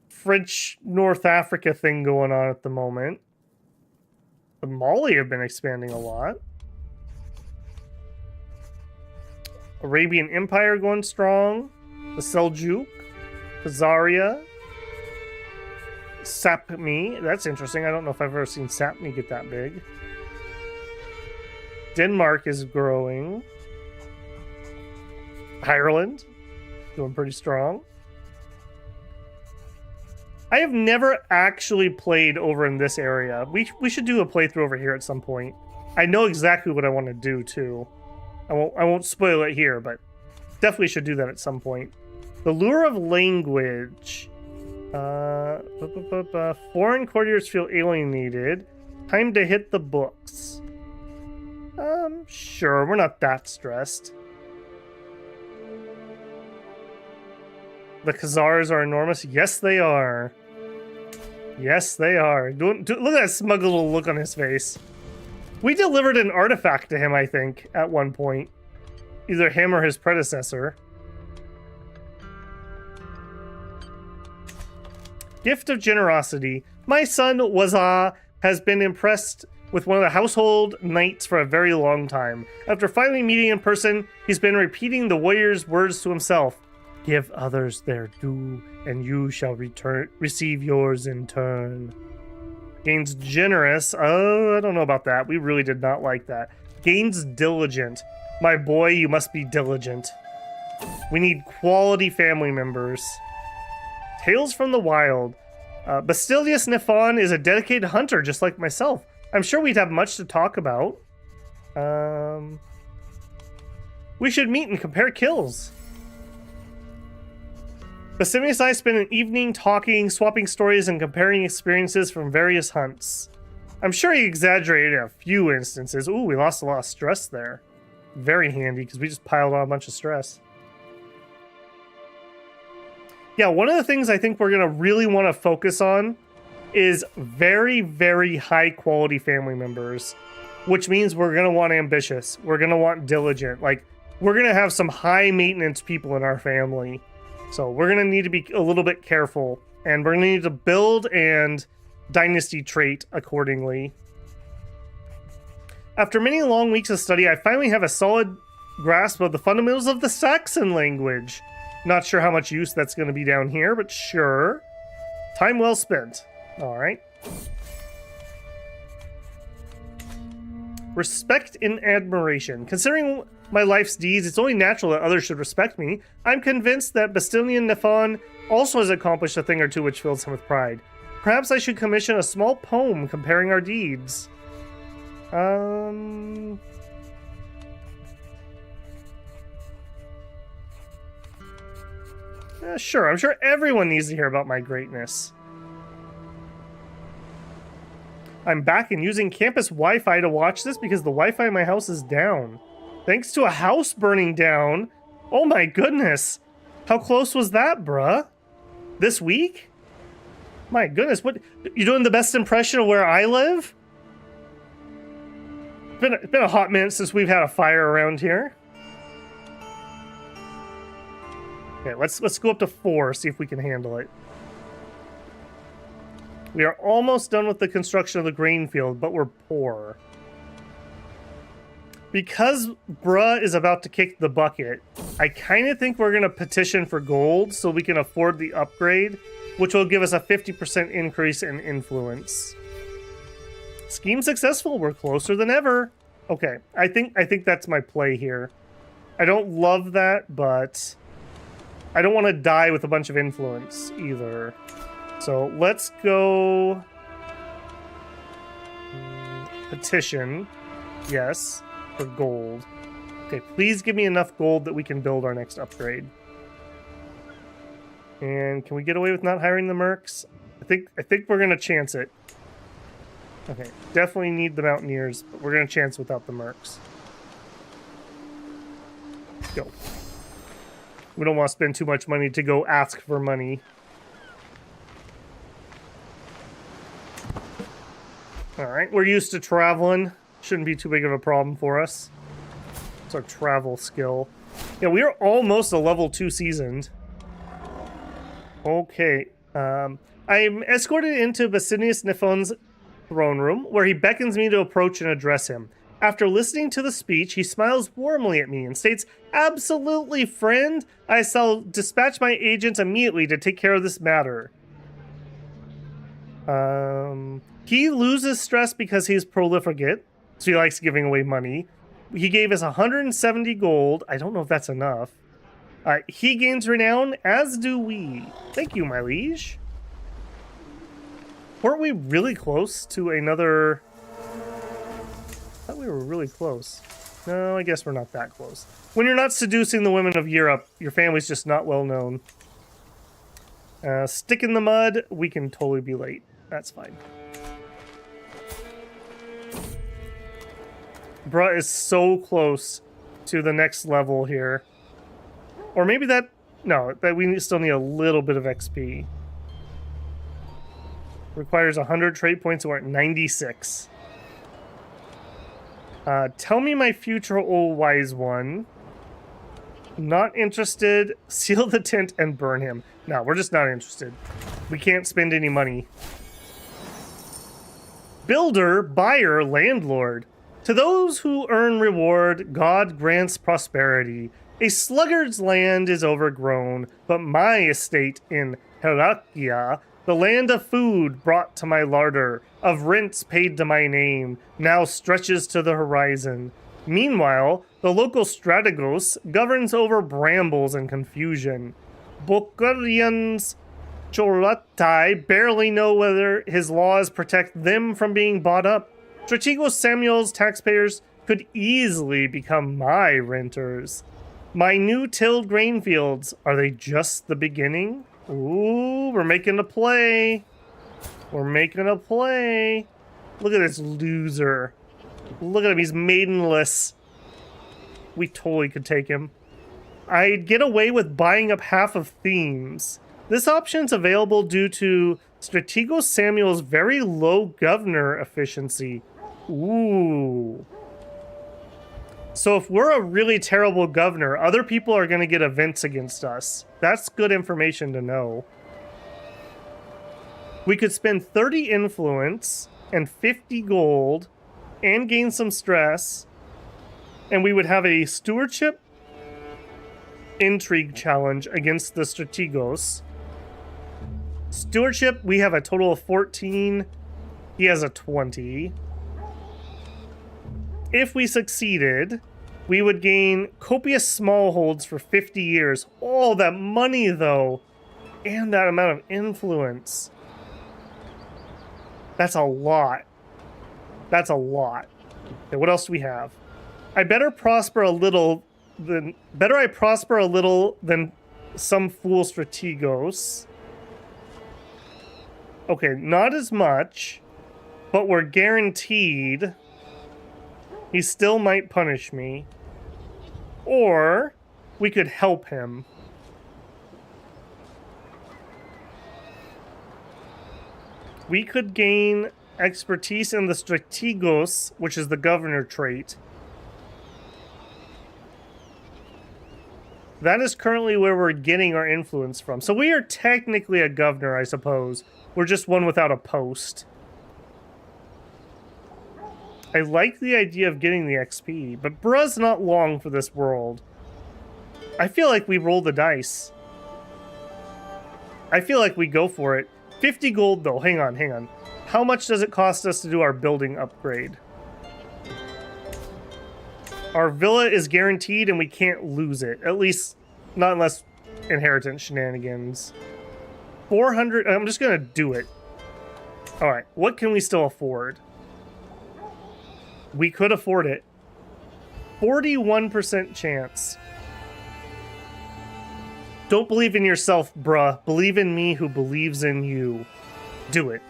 French North Africa thing going on at the moment. The Mali have been expanding a lot. Arabian Empire going strong. The Seljuk, Khazaria, Sapmi. That's interesting. I don't know if I've ever seen Sapmi get that big. Denmark is growing. Ireland, doing pretty strong. I have never actually played over in this area. We should do a playthrough over here at some point. I know exactly what I want to do too. I won't spoil it here, but definitely should do that at some point. The lure of language. Foreign courtiers feel alienated. Time to hit the books. Sure, we're not that stressed. The Khazars are enormous. Yes, they are. Yes, they are. Look at that smug little look on his face. We delivered an artifact to him, I think, at one point. Either him or his predecessor. Gift of generosity. My son, Waza, has been impressed with one of the household knights for a very long time. After finally meeting in person, he's been repeating the warrior's words to himself. Give others their due, and you shall receive yours in turn. Gains generous. Oh, I don't know about that. We really did not like that. Gains diligent. My boy, you must be diligent. We need quality family members. Tales from the Wild. Basilius Nefon is a dedicated hunter, just like myself. I'm sure we'd have much to talk about. We should meet and compare kills. Basilius and I spent an evening talking, swapping stories, and comparing experiences from various hunts. I'm sure he exaggerated a few instances. Ooh, we lost a lot of stress there. Very handy, because we just piled on a bunch of stress. Yeah, one of the things I think we're going to really want to focus on is very, very high quality family members, which means we're going to want ambitious. We're going to want diligent. Like, we're going to have some high maintenance people in our family. So we're going to need to be a little bit careful, and we're going to need to build and dynasty trait accordingly. After many long weeks of study, I finally have a solid grasp of the fundamentals of the Saxon language. Not sure how much use that's going to be down here, but sure. Time well spent. All right. Respect and admiration. Considering my life's deeds, it's only natural that others should respect me. I'm convinced that Basilian Nefon also has accomplished a thing or two which fills him with pride. Perhaps I should commission a small poem comparing our deeds. Sure, I'm sure everyone needs to hear about my greatness. I'm back and using campus Wi-Fi to watch this because the Wi-Fi in my house is down. Thanks to a house burning down. Oh my goodness. How close was that, bruh? This week? My goodness, what? You doing the best impression of where I live? It's been a hot minute since we've had a fire around here. Okay, let's go up to 4, see if we can handle it. We are almost done with the construction of the grain field, but we're poor. Because bruh is about to kick the bucket, I kind of think we're going to petition for gold so we can afford the upgrade, which will give us a 50% increase in influence. Scheme successful. We're closer than ever. Okay, I think that's my play here. I don't love that, but I don't want to die with a bunch of influence either. So let's go petition. Yes, for gold. Okay, please give me enough gold that we can build our next upgrade. And can we get away with not hiring the mercs? I think we're gonna chance it. Okay, definitely need the mountaineers, but we're gonna chance without the mercs. Go. We don't want to spend too much money to go ask for money. Alright, we're used to traveling. Shouldn't be too big of a problem for us. It's our travel skill. Yeah, we are almost a level 2 seasoned. Okay. I'm escorted into Basinius Nifon's throne room, where he beckons me to approach and address him. After listening to the speech, he smiles warmly at me and states, "Absolutely, friend. I shall dispatch my agents immediately to take care of this matter." He loses stress because he's profligate, so he likes giving away money. He gave us 170 gold. I don't know if that's enough. He gains renown, as do we. Thank you, my liege. Weren't we really close to another... I thought we were really close. No, I guess we're not that close. When you're not seducing the women of Europe, your family's just not well known. Stick in the mud, we can totally be late. That's fine. Bruh is so close to the next level here. Or maybe that... No, that we still need a little bit of XP. Requires 100 trait points, and we're at 96. Tell me my future, old wise one. Not interested. Seal the tent and burn him. No, we're just not interested. We can't spend any money. Builder, buyer, landlord. To those who earn reward, God grants prosperity. A sluggard's land is overgrown, but my estate in Heraclea, the land of food brought to my larder, of rents paid to my name, now stretches to the horizon. Meanwhile, the local strategos governs over brambles and confusion. Bokarians Chorotai barely know whether his laws protect them from being bought up. Strategos Samuel's taxpayers could easily become my renters. My new tilled grain fields, are they just the beginning? Ooh, we're making a play. We're making a play. Look at this loser. Look at him, he's maidenless. We totally could take him. I'd get away with buying up half of themes. This option's available due to Strategos Samuel's very low governor efficiency. Ooh. So if we're a really terrible governor, other people are going to get events against us. That's good information to know. We could spend 30 influence and 50 gold and gain some stress, and we would have a stewardship intrigue challenge against the Strategos. Stewardship, we have a total of 14. He has a 20. If we succeeded, we would gain copious smallholds for 50 years. Oh, that money, though. And that amount of influence. That's a lot. That's a lot. Okay, what else do we have? I better prosper a little than... Better I prosper a little than some fool Strategos. Okay, not as much, but we're guaranteed... He still might punish me. Or we could help him. We could gain expertise in the strategos, which is the governor trait. That is currently where we're getting our influence from. So we are technically a governor, I suppose. We're just one without a post. I like the idea of getting the XP, but bruh's not long for this world. I feel like we roll the dice. I feel like we go for it. 50 gold, though. Hang on, hang on. How much does it cost us to do our building upgrade? Our villa is guaranteed and we can't lose it. At least, not unless inheritance shenanigans. 400, I'm just gonna do it. Alright, what can we still afford? We could afford it. 41% chance. Don't believe in yourself, bruh. Believe in me who believes in you. Do it.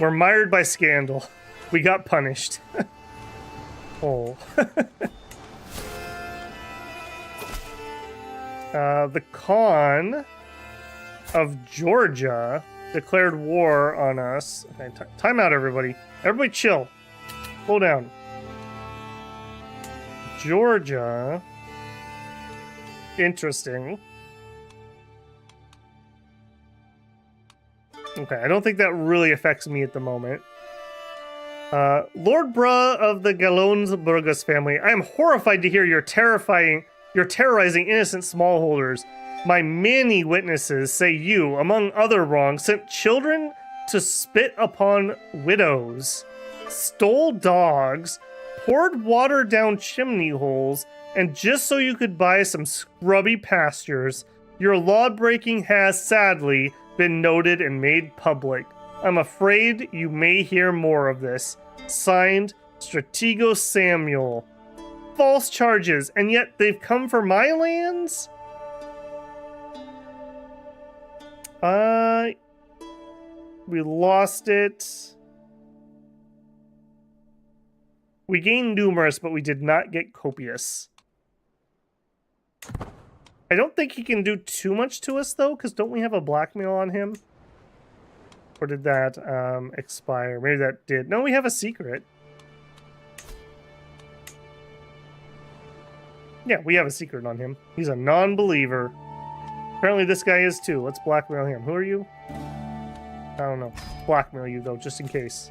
We're mired by scandal. We got punished. Oh. The Khan of Georgia declared war on us. Okay, time out, everybody. Everybody chill. Slow down. Georgia. Interesting. Okay, I don't think that really affects me at the moment. Lord Bruh of the Galons Burgos family, I am horrified to hear you're terrorizing innocent smallholders. My many witnesses say you, among other wrongs, sent children to spit upon widows, stole dogs, poured water down chimney holes, and just so you could buy some scrubby pastures, your law-breaking has, sadly, been noted and made public. I'm afraid you may hear more of this. Signed, Stratego Samuel. False charges, and yet they've come for my lands? We lost it. We gained numerous, but we did not get copious. I don't think he can do too much to us, though, because don't we have a blackmail on him? Or did that expire? Maybe that did. No, we have a secret. Yeah, we have a secret on him. He's a non-believer. Apparently this guy is too. Let's blackmail him. Who are you? I don't know. Blackmail you, though, just in case.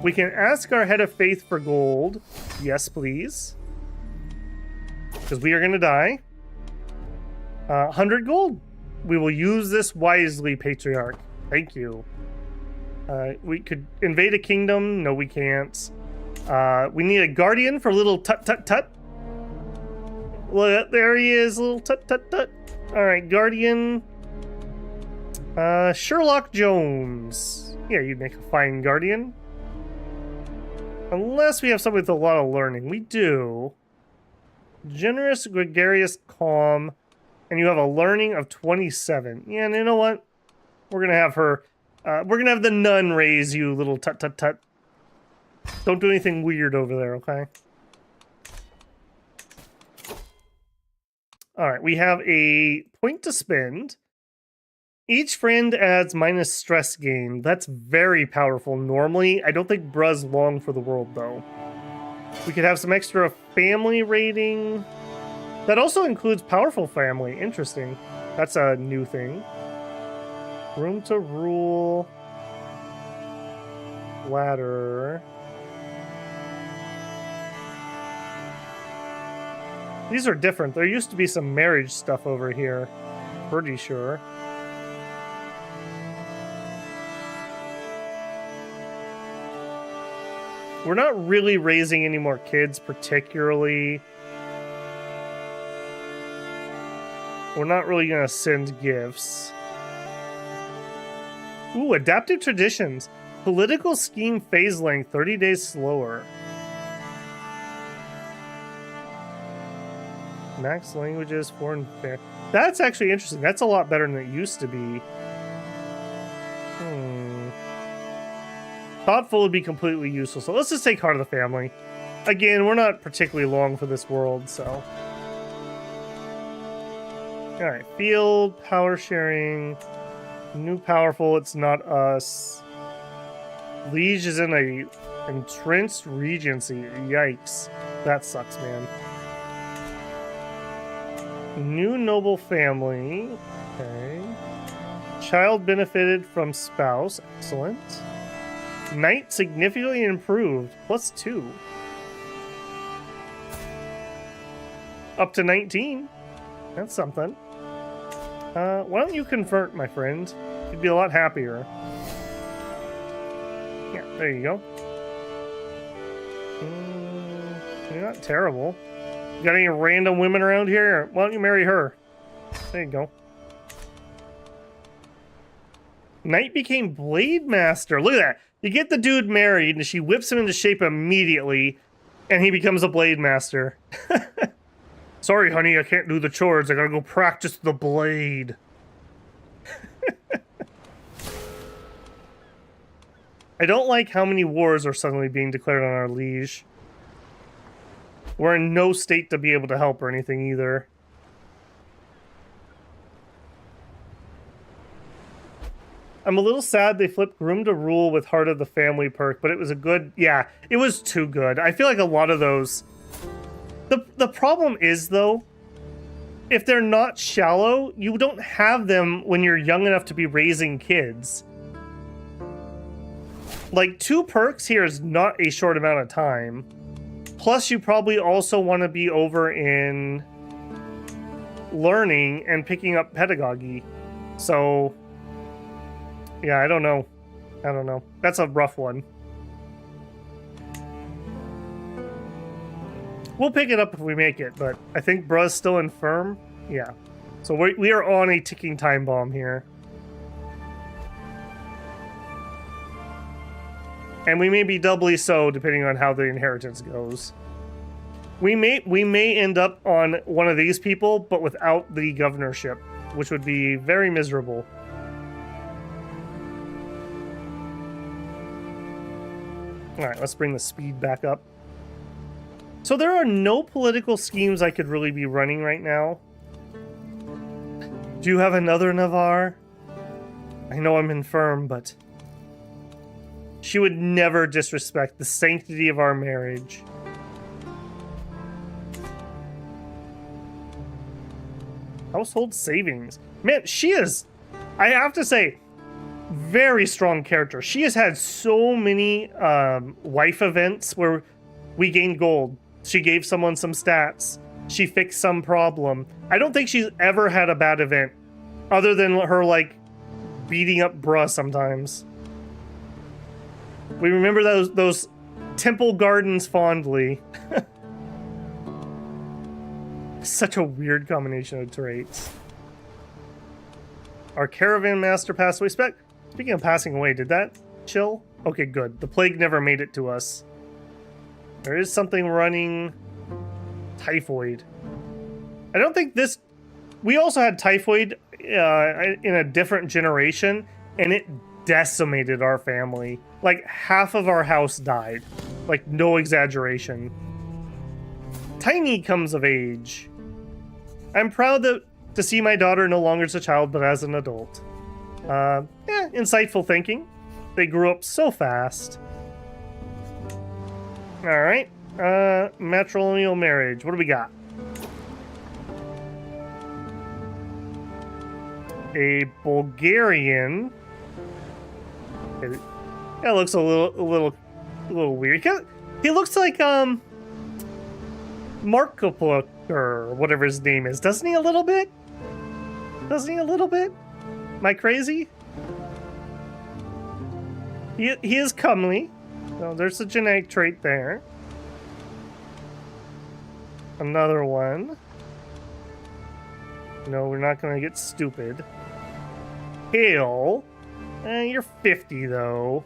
We can ask our head of faith for gold. Yes, please. Because we are going to die. 100 gold. We will use this wisely, Patriarch. Thank you. We could invade a kingdom. No, we can't. We need a guardian for little tut-tut-tut. Look, there he is, little tut-tut-tut. All right, guardian. Sherlock Jones. Yeah, you'd make a fine guardian. Unless we have somebody with a lot of learning. We do. Generous, gregarious, calm. And you have a learning of 27. Yeah, and you know what? We're going to have her... we're going to have the nun raise you, little tut-tut-tut. Don't do anything weird over there, okay? Alright, we have a point to spend. Each friend adds minus stress gain. That's very powerful normally. I don't think bruh's long for the world, though. We could have some extra family rating. That also includes powerful family. Interesting. That's a new thing. Room to rule. Ladder. These are different. There used to be some marriage stuff over here. Pretty sure. We're not really raising any more kids, particularly. We're not really going to send gifts. Ooh, adaptive traditions. Political scheme phase length, 30 days slower. Max languages, foreign fair. That's actually interesting. That's a lot better than it used to be. Thoughtful would be completely useless. So let's just take Heart of the Family. Again, we're not particularly long for this world, so. Alright, field, power sharing. New powerful, it's not us. Liege is in a entrenched regency. Yikes. That sucks, man. New noble family. Okay. Child benefited from spouse. Excellent. Knight significantly improved. +2. Up to 19. That's something. Why don't you convert, my friend? You'd be a lot happier. Yeah, there you go. You're not terrible. You got any random women around here? Why don't you marry her? There you go. Knight became Blade Master. Look at that. You get the dude married, and she whips him into shape immediately, and he becomes a Blade Master. Sorry, honey, I can't do the chores. I gotta go practice the blade. I don't like how many wars are suddenly being declared on our liege. We're in no state to be able to help or anything either. I'm a little sad they flipped Groom to Rule with Heart of the Family perk, but it was a good... Yeah, it was too good. I feel like a lot of those... The problem is, though, if they're not shallow, you don't have them when you're young enough to be raising kids. Like, 2 perks here is not a short amount of time. Plus, you probably also want to be over in learning and picking up pedagogy. So, yeah, I don't know. I don't know. That's a rough one. We'll pick it up if we make it, but I think Bruh's still infirm. Yeah. So we are on a ticking time bomb here. And we may be doubly so depending on how the inheritance goes. We may end up on one of these people, but without the governorship, which would be very miserable. Alright, let's bring the speed back up. So there are no political schemes I could really be running right now. Do you have another Navarre? I know I'm infirm, but... she would never disrespect the sanctity of our marriage. Household savings. Man, she is, I have to say, very strong character. She has had so many wife events where we gained gold. She gave someone some stats. She fixed some problem. I don't think she's ever had a bad event, other than her, like, beating up Bruh sometimes. We remember those temple gardens fondly. Such a weird combination of traits. Our caravan master passed away. Speaking of passing away, did that chill? Okay, good. The plague never made it to us. There is something running typhoid. I don't think this... We also had typhoid in a different generation, and it decimated our family. Like, half of our house died. Like, no exaggeration. Tiny comes of age. I'm proud to see my daughter no longer as a child, but as an adult. Insightful thinking. They grew up so fast. Alright. Matrimonial marriage. What do we got? A Bulgarian. That looks a little weird. He looks like Marko or whatever his name is. Doesn't he a little bit? Doesn't he a little bit? Am I crazy? He is comely. So there's a genetic trait there. Another one. No, we're not going to get stupid. Hale. You're 50, though.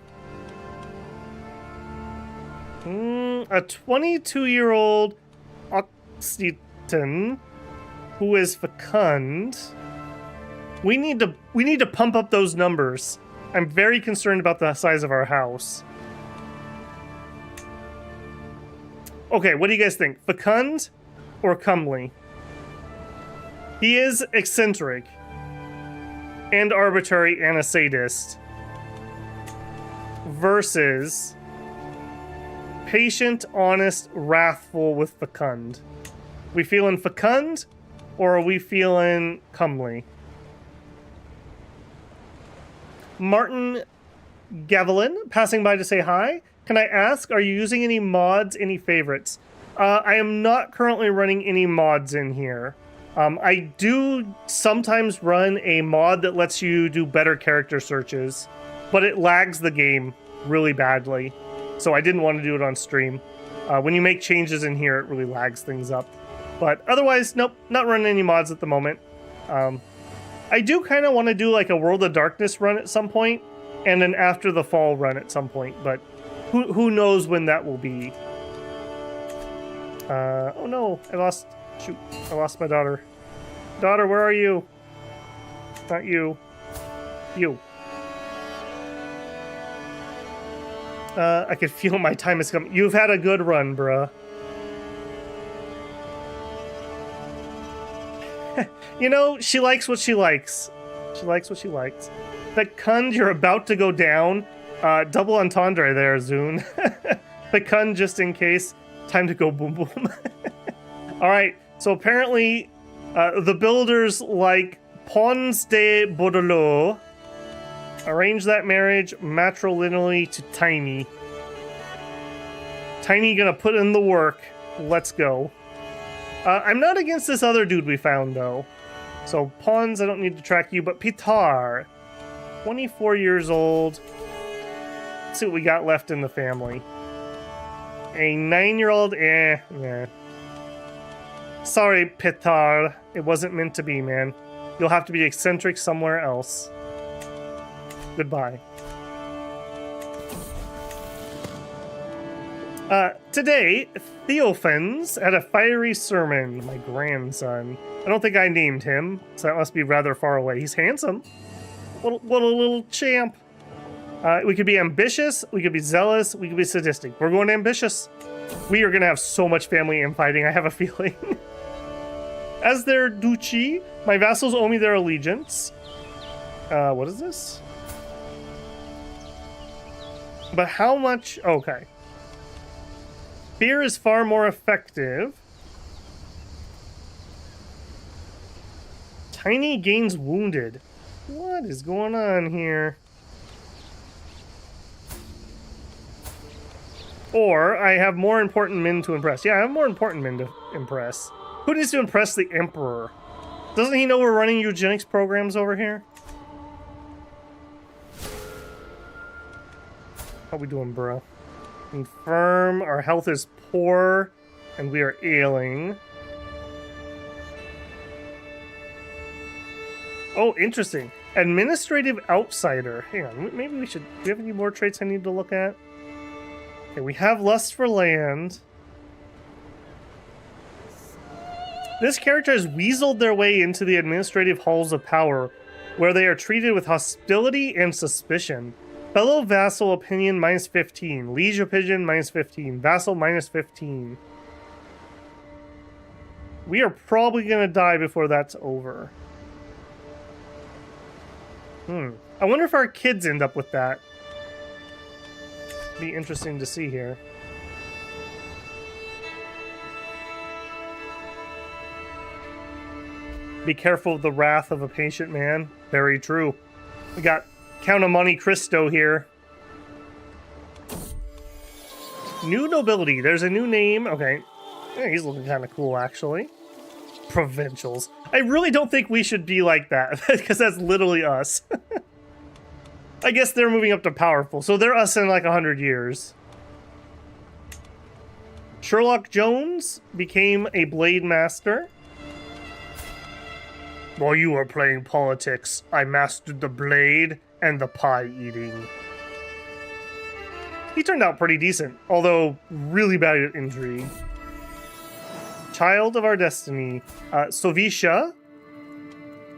A 22-year-old Occitan who is fecund. We need to pump up those numbers. I'm very concerned about the size of our house. Okay, what do you guys think? Fecund or comely? He is eccentric. and arbitrary and a sadist versus patient, honest, wrathful with fecund. We feeling fecund or are we feeling comely? Martin Gavelin, passing by to say hi. Can I ask, are you using any mods, any favorites? I am not currently running any mods in here. I do sometimes run a mod that lets you do better character searches, but it lags the game really badly. So I didn't want to do it on stream. When you make changes in here, it really lags things up. But otherwise, nope, not running any mods at the moment. I do kind of want to do like a World of Darkness run at some point, and an After the Fall run at some point, but who knows when that will be. Oh no, I lost my daughter. Daughter, where are you? Not you. You. I can feel my time is coming. You've had a good run, bruh. You know, she likes what she likes. She likes what she likes. Fecund, you're about to go down. Double entendre there, Zune. Fecund, just in case. Time to go boom boom. Alright, so apparently the builders like Pons de Bordelot. Arrange that marriage matrilineally to Tiny. Tiny gonna put in the work. Let's go. I'm not against this other dude we found, though. So, Pons, I don't need to track you, but Pitar. 24 years old. Let's see what we got left in the family. A 9-year-old, nah. Sorry, Pitar. It wasn't meant to be, man. You'll have to be eccentric somewhere else. Goodbye. Today, Theophans had a fiery sermon. My grandson. I don't think I named him, so that must be rather far away. He's handsome. What a little champ. We could be ambitious, we could be zealous, we could be sadistic. We're going ambitious. We are going to have so much family infighting, I have a feeling. As their duchy, my vassals owe me their allegiance. What is this? But how much? Okay. Fear is far more effective. Tiny gains wounded. What is going on here? Or I have more important men to impress. Yeah, I have more important men to impress. Who needs to impress the Emperor? Doesn't he know we're running eugenics programs over here? How we doing, bro? Infirm, our health is poor, and we are ailing. Oh, interesting. Administrative outsider. Hang on, maybe we should... Do we have any more traits I need to look at? Okay, we have lust for land. This character has weaseled their way into the administrative halls of power, where they are treated with hostility and suspicion. Fellow vassal opinion minus 15. Liege opinion minus 15. Vassal minus 15. We are probably going to die before that's over. I wonder if our kids end up with that. Be interesting to see here. Be careful of the wrath of a patient man. Very true. We got Count of Monte Cristo here. New nobility. There's a new name. Okay. Yeah, he's looking kind of cool, actually. Provincials. I really don't think we should be like that, because that's literally us. I guess they're moving up to powerful, so they're us in like 100 years. Sherlock Jones became a blade master. While you were playing politics, I mastered the blade and the pie eating. He turned out pretty decent, although really bad at intrigue. Child of our destiny. Sovisha.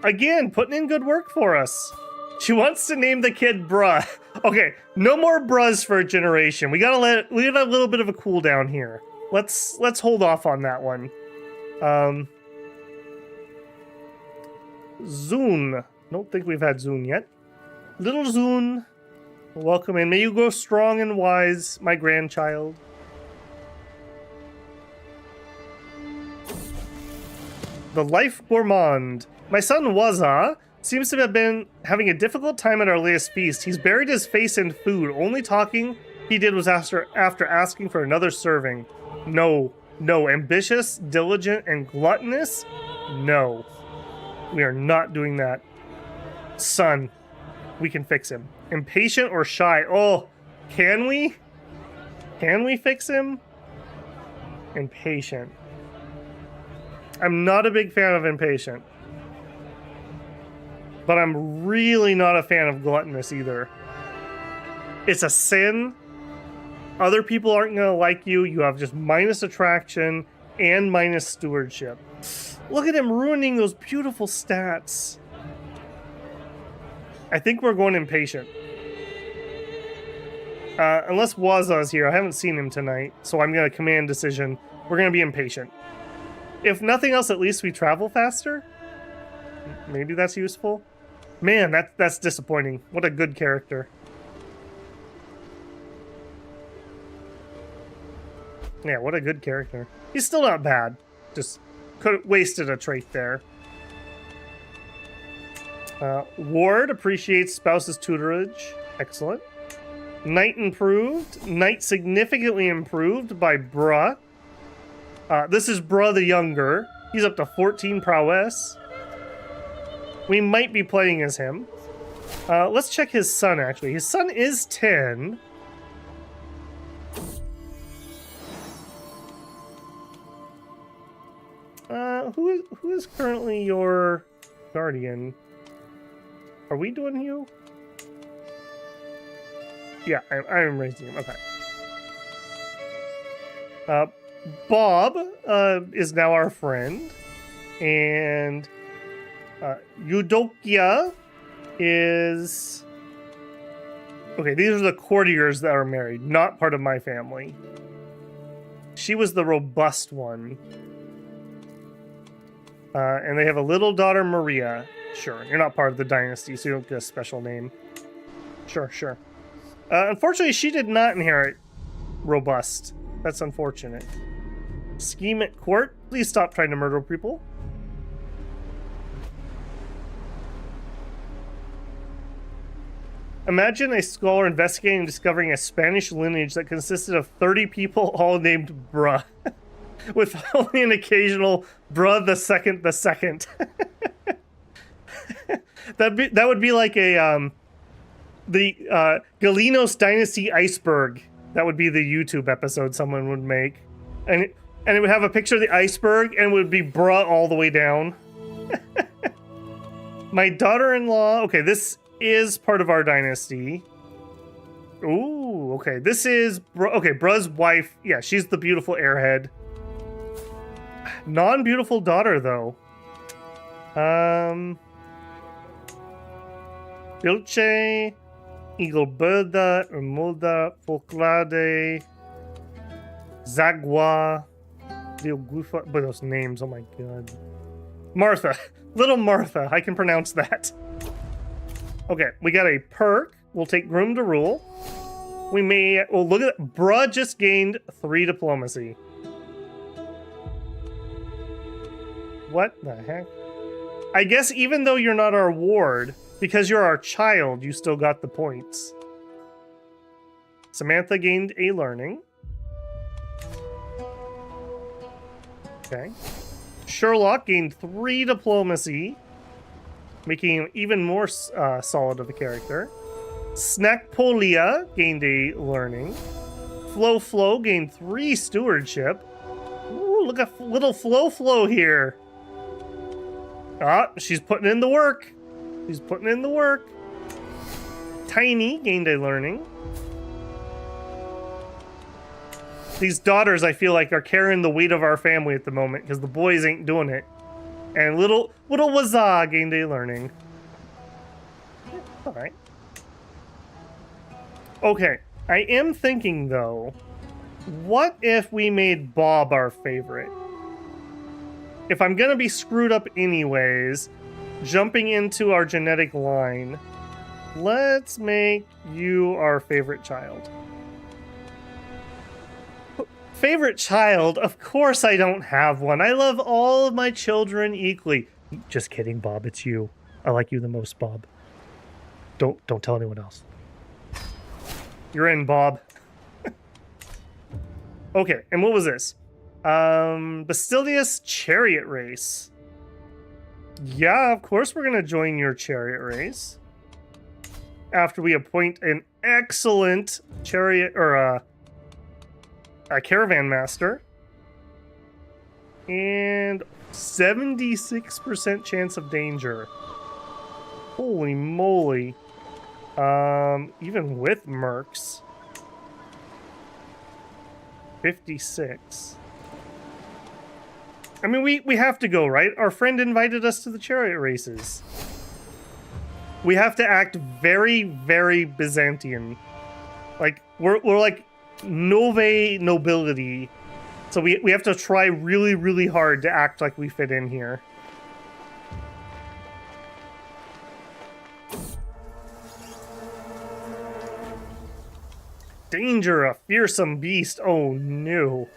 Again, putting in good work for us. She wants to name the kid Bruh. Okay, no more Bruhs for a generation. We got a little bit of a cooldown here. Let's hold off on that one. Zune. Don't think we've had Zun yet. Little Zun, welcome in. May you grow strong and wise, my grandchild. The Life Gourmand. My son Waza seems to have been having a difficult time at our latest feast. He's buried his face in food. Only talking he did was after asking for another serving. No. Ambitious, diligent, and gluttonous? No. We are not doing that. Son, we can fix him. Impatient or shy? Oh, can we? Can we fix him? Impatient. I'm not a big fan of impatient. But I'm really not a fan of gluttonous either. It's a sin. Other people aren't going to like you. You have just minus attraction and minus stewardship. Look at him ruining those beautiful stats. I think we're going impatient. Unless Waza's here. I haven't seen him tonight. So I'm going to command decision. We're going to be impatient. If nothing else, at least we travel faster. Maybe that's useful. Man, that's disappointing. What a good character. Yeah, what a good character. He's still not bad. Just could have wasted a trait there. Ward appreciates spouse's tutorage. Excellent. Knight improved. Knight significantly improved by Bruh. This is Bruh the Younger. He's up to 14 prowess. We might be playing as him. Let's check his son, actually. His son is 10. Who is currently your guardian? Are we doing you? Yeah, I'm raising him. Okay. Bob is now our friend. And Eudokia is... Okay, these are the courtiers that are married, not part of my family. She was the robust one. And they have a little daughter, Maria. Sure, you're not part of the dynasty, so you don't get a special name. Sure. Unfortunately, she did not inherit robust. That's unfortunate. Scheme at court. Please stop trying to murder people. Imagine a scholar investigating and discovering a Spanish lineage that consisted of 30 people all named Bruh. With only an occasional Bruh the second. That would be like a the Galinos Dynasty iceberg. That would be the YouTube episode someone would make. And it would have a picture of the iceberg and it would be Bruh all the way down. My daughter-in-law, okay, this is part of our dynasty. Ooh, okay, this is Bruh's wife. Yeah, she's the beautiful airhead. Non-beautiful daughter, though. Ilche, Eagleberda, Ermolda, Folklade, Zagua, Leogufa. But those names, oh my god. Martha. Little Martha. I can pronounce that. Okay, we got a perk. We'll take Groom to Rule. We may... Well, look at that. Bruh just gained 3 diplomacy. What the heck? I guess even though you're not our ward, because you're our child, you still got the points. Samantha gained a learning. Okay. Sherlock gained 3 diplomacy, making him even more solid of a character. Snackpolia gained a learning. Flo gained 3 stewardship. Ooh, look at little Flo here. Ah, she's putting in the work. Tiny gained a learning. These daughters, I feel like, are carrying the weight of our family at the moment because the boys ain't doing it. And little Waza gained a learning. All right. Okay, I am thinking though, what if we made Bob our favorite? If I'm gonna be screwed up anyways, jumping into our genetic line, let's make you our favorite child. Favorite child? Of course I don't have one. I love all of my children equally. Just kidding, Bob. It's you. I like you the most, Bob. Don't tell anyone else. You're in, Bob. Okay, and what was this? Basilius chariot race. Yeah, of course we're gonna join your chariot race. After we appoint an excellent chariot or a caravan master. And 76% chance of danger. Holy moly. Even with mercs. 56. I mean, we have to go, right? Our friend invited us to the chariot races. We have to act very, very Byzantian. Like, we're like Nove nobility. So we have to try really, really hard to act like we fit in here. Danger, a fearsome beast. Oh no.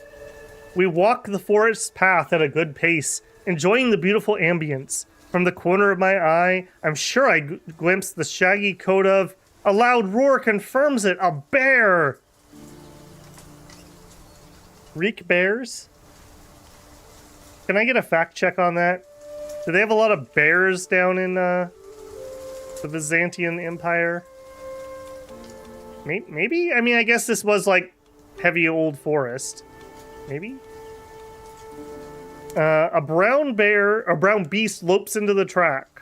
We walk the forest path at a good pace, enjoying the beautiful ambience. From the corner of my eye, I'm sure I glimpse the shaggy coat of... A loud roar confirms it, a bear! Reek bears? Can I get a fact check on that? Do they have a lot of bears down in the Byzantian Empire? Maybe? I mean, I guess this was like heavy old forest. Maybe? A brown beast lopes into the track.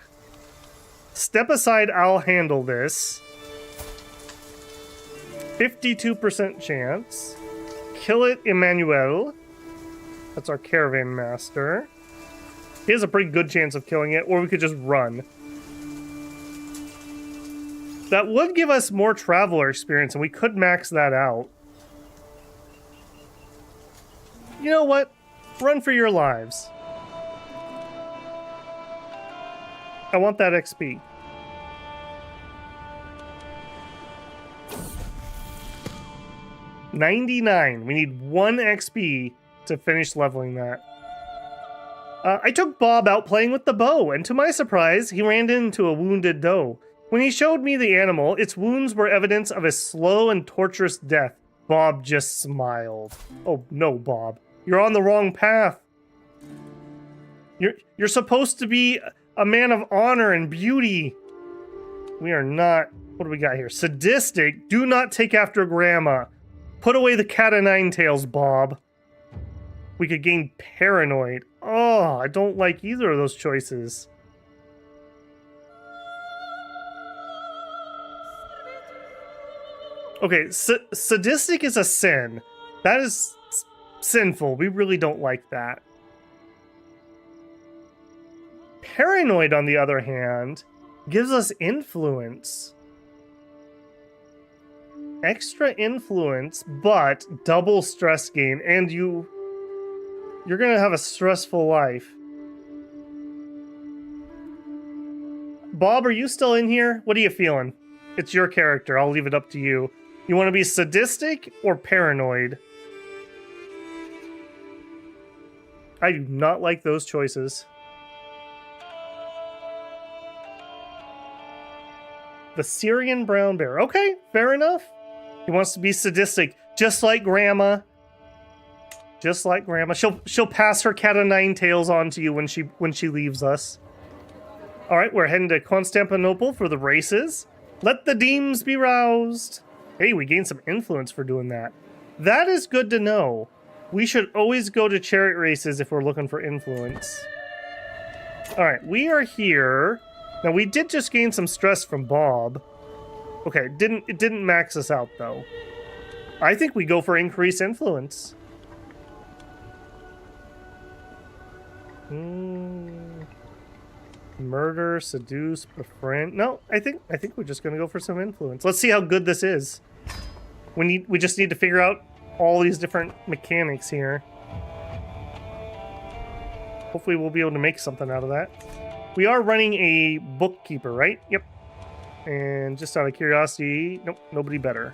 Step aside, I'll handle this. 52% chance. Kill it, Emmanuel. That's our caravan master. He has a pretty good chance of killing it, or we could just run. That would give us more traveler experience, and we could max that out. You know what? Run for your lives. I want that XP. $99. We need 1 XP to finish leveling that. I took Bob out playing with the bow, and to my surprise, he ran into a wounded doe. When he showed me the animal, its wounds were evidence of a slow and torturous death. Bob just smiled. Oh no, Bob. You're on the wrong path. You're supposed to be a man of honor and beauty. We are not... What do we got here? Sadistic. Do not take after grandma. Put away the cat o' nine tails, Bob. We could gain paranoid. Oh, I don't like either of those choices. Okay, sadistic is a sin. That is sinful. We really don't like that. Paranoid, on the other hand, gives us influence. Extra influence, but double stress gain, and you're gonna have a stressful life. Bob, are you still in here? What are you feeling? It's your character. I'll leave it up to you. You want to be sadistic or paranoid? I do not like those choices. The Syrian brown bear. Okay, fair enough. He wants to be sadistic, just like Grandma. Just like Grandma. She'll pass her cat o' nine tails on to you when she leaves us. All right, we're heading to Constantinople for the races. Let the deems be roused. Hey, we gained some influence for doing that. That is good to know. We should always go to chariot races if we're looking for influence. All right, we are here. Now, we did just gain some stress from Bob. Okay, it didn't max us out, though. I think we go for increased influence. Murder, seduce, befriend. No, I think we're just gonna go for some influence. Let's see how good this is. We just need to figure out all these different mechanics here. Hopefully we'll be able to make something out of that. We are running a bookkeeper, right? Yep. And just out of curiosity, nope, nobody better.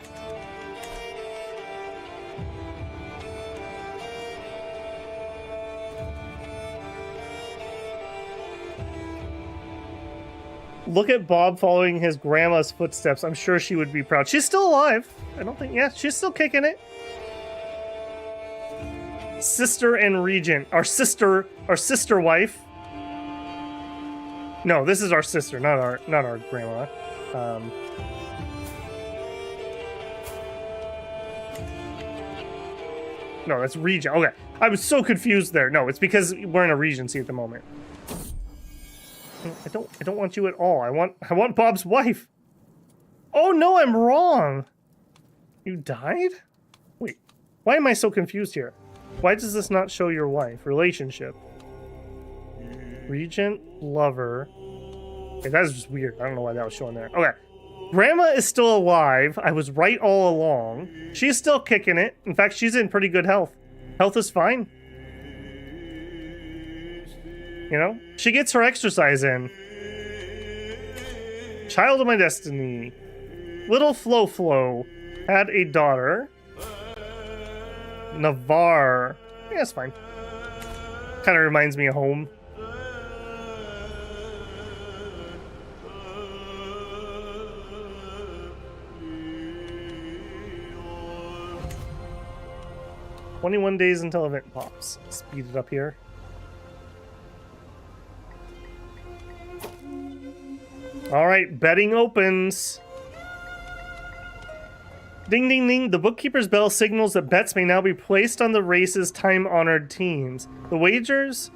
Look at Bob following his grandma's footsteps. I'm sure she would be proud. She's still alive. I don't think, yeah, she's still kicking it. Sister and regent. Our sister wife. No, this is our sister, not our grandma. No, that's regent. Okay, I was so confused there. No, it's because we're in a regency at the moment. I don't want you at all. I want Bob's wife. Oh no, I'm wrong. You died? Wait, why am I so confused here? Why does this not show your wife? Relationship. Regent, lover. Okay, that's just weird. I don't know why that was showing there. Okay. Grandma is still alive. I was right all along. She's still kicking it. In fact, she's in pretty good health. Health is fine. You know? She gets her exercise in. Child of my destiny. Little Flo had a daughter. Navarre. Yeah, it's fine. Kind of reminds me of home. "21 days until event pops." Speed it up here. All right, betting opens. Ding, ding, ding. The bookkeeper's bell signals that bets may now be placed on the race's time-honored teams. The wagers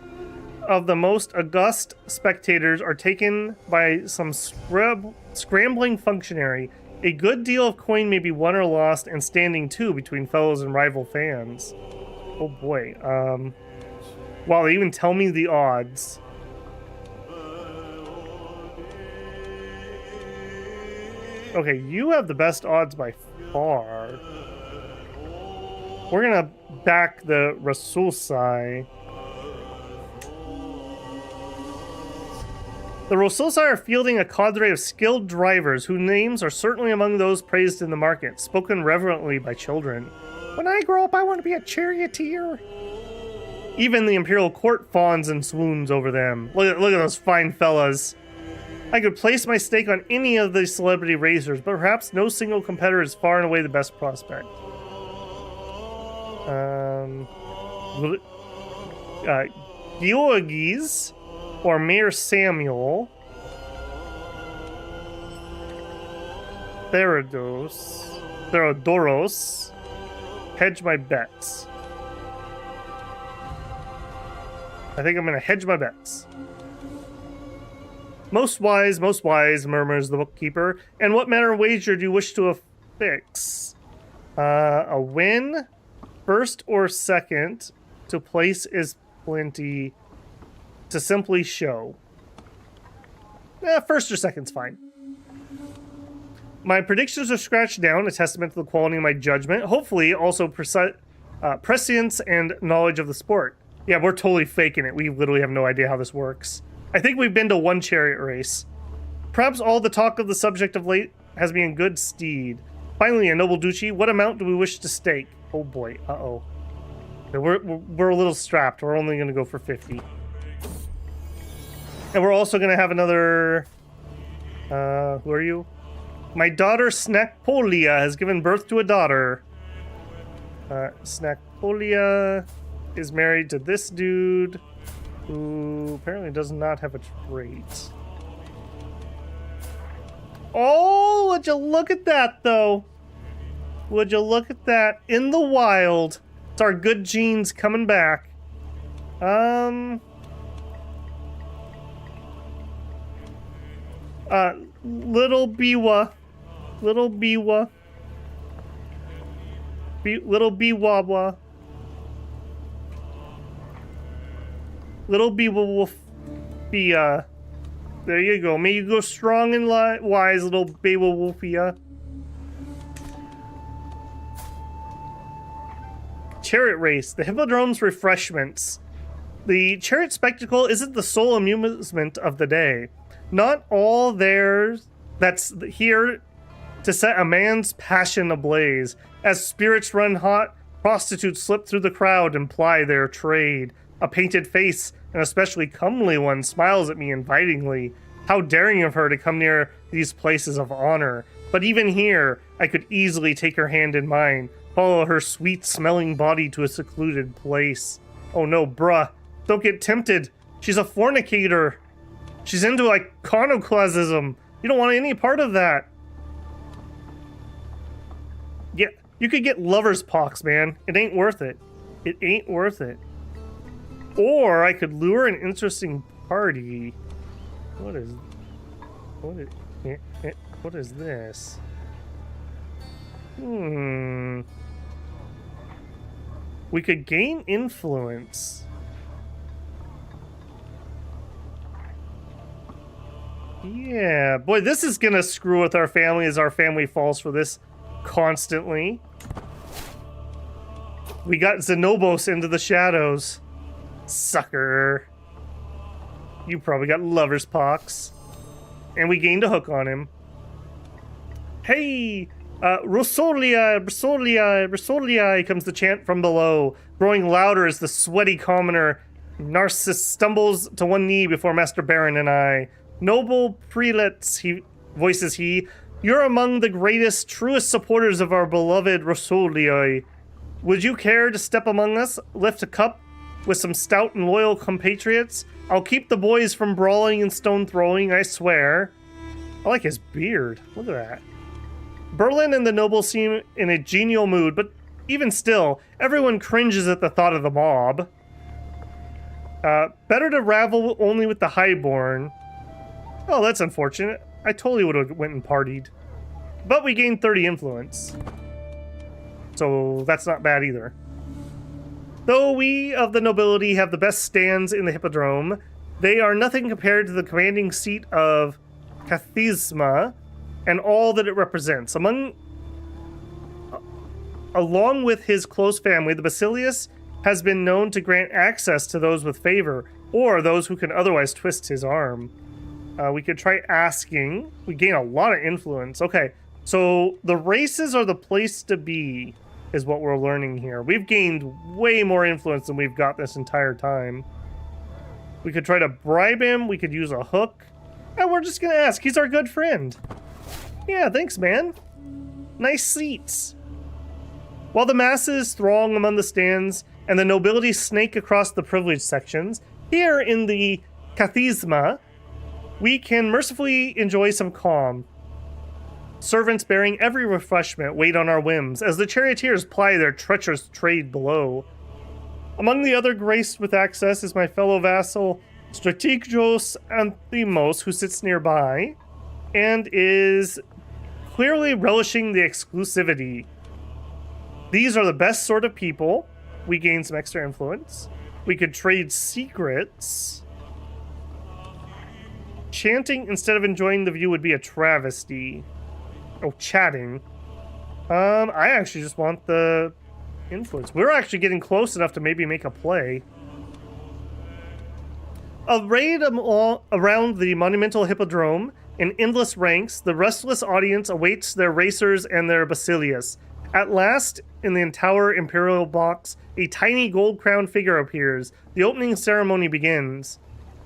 of the most august spectators are taken by some scrambling functionary. A good deal of coin may be won or lost, and standing too between fellows and rival fans. Oh boy. Wow, they even tell me the odds. Okay, you have the best odds by far. We're gonna back the Rasulsai. The Rasulsai are fielding a cadre of skilled drivers whose names are certainly among those praised in the market, spoken reverently by children. When I grow up, I want to be a charioteer. Even the imperial court fawns and swoons over them. Look at those fine fellas. I could place my stake on any of these celebrity racers, but perhaps no single competitor is far and away the best prospect. Georgis or Mayor Samuel. Theodoros. Hedge my bets. I think I'm going to hedge my bets. Most wise, murmurs the bookkeeper. And what manner of wager do you wish to affix? A win, first or second, to place is plenty, to simply show. First or second's fine. My predictions are scratched down, a testament to the quality of my judgment. Hopefully, also prescience and knowledge of the sport. Yeah, we're totally faking it. We literally have no idea how this works. I think we've been to one chariot race. Perhaps all the talk of the subject of late has been in good stead. Finally, a noble duchy, what amount do we wish to stake? Oh boy, uh-oh. We're a little strapped. We're only going to go for 50. And we're also going to have another... who are you? My daughter, Snackpolia, has given birth to a daughter. Snackpolia is married to this dude, who apparently does not have a trait. Oh, would you look at that, though? Would you look at that? In the wild. It's our good genes coming back. Little Biwa. Little Biwa. Little Biwawa. Little Biwa Wolfia. There you go. May you go strong and wise, little Biwa Wolfia. Chariot race. The Hippodrome's refreshments. The chariot spectacle isn't the sole amusement of the day. Not all theirs that's here to set a man's passion ablaze. As spirits run hot, prostitutes slip through the crowd and ply their trade. A painted face, an especially comely one, smiles at me invitingly. How daring of her to come near these places of honor. But even here, I could easily take her hand in mine, follow her sweet-smelling body to a secluded place. Oh no, bruh. Don't get tempted. She's a fornicator. She's into iconoclasm. You don't want any part of that. Yeah, you could get lover's pox, man. It ain't worth it. It ain't worth it. Or I could lure an interesting party. What is this? We could gain influence. Yeah, boy, this is gonna screw with our family as our family falls for this constantly. We got Xenobos into the shadows. Sucker. You probably got lover's pox. And we gained a hook on him. Hey! Rosolia, comes the chant from below, growing louder as the sweaty commoner Narcissus stumbles to one knee before Master Baron and I. Noble prelates, voices he, you're among the greatest, truest supporters of our beloved Rosolia. Would you care to step among us, lift a cup with some stout and loyal compatriots? I'll keep the boys from brawling and stone throwing, I swear. I like his beard. Look at that. Berlin and the nobles seem in a genial mood, but even still, everyone cringes at the thought of the mob. Better to ravel only with the highborn. Oh, that's unfortunate. I totally would have went and partied. But we gained 30 influence. So that's not bad either. Though we of the nobility have the best stands in the Hippodrome, they are nothing compared to the commanding seat of Kathisma and all that it represents. Along with his close family, the Basilius has been known to grant access to those with favor, or those who can otherwise twist his arm. We could try asking. We gain a lot of influence. Okay, so the races are the place to be, is what we're learning here. We've gained way more influence than we've got this entire time. We could try to bribe him. We could use a hook. And we're just going to ask. He's our good friend. Yeah, thanks, man. Nice seats. While the masses throng among the stands and the nobility snake across the privileged sections, here in the Kathisma, we can mercifully enjoy some calm. Servants bearing every refreshment wait on our whims as the charioteers ply their treacherous trade below. Among the other graced with access is my fellow vassal Strategos Anthemos, who sits nearby and is clearly relishing the exclusivity. These are the best sort of people. We gain some extra influence. We could trade secrets. Chanting instead of enjoying the view would be a travesty. Oh, chatting. I actually just want the influence. We're actually getting close enough to maybe make a play. Arrayed around the monumental hippodrome in endless ranks, the restless audience awaits their racers and their Basilius. At last, in the Tower Imperial box, a tiny gold-crowned figure appears. The opening ceremony begins.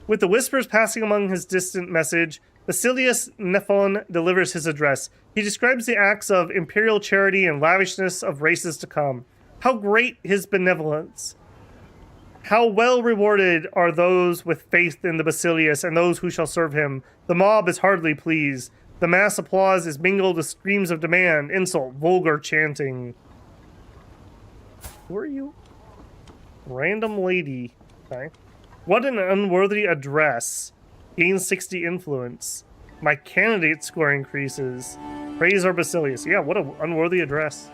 With the whispers passing among his distant message, Basilius Nephon delivers his address. He describes the acts of imperial charity and lavishness of races to come. How great his benevolence! How well rewarded are those with faith in the Basilius and those who shall serve him. The mob is hardly pleased. The mass applause is mingled with screams of demand, insult, vulgar chanting. Who are you? Random lady. Okay. What an unworthy address. Gains 60 influence. My candidate score increases. Praise our Basilius. Yeah, what an unworthy address.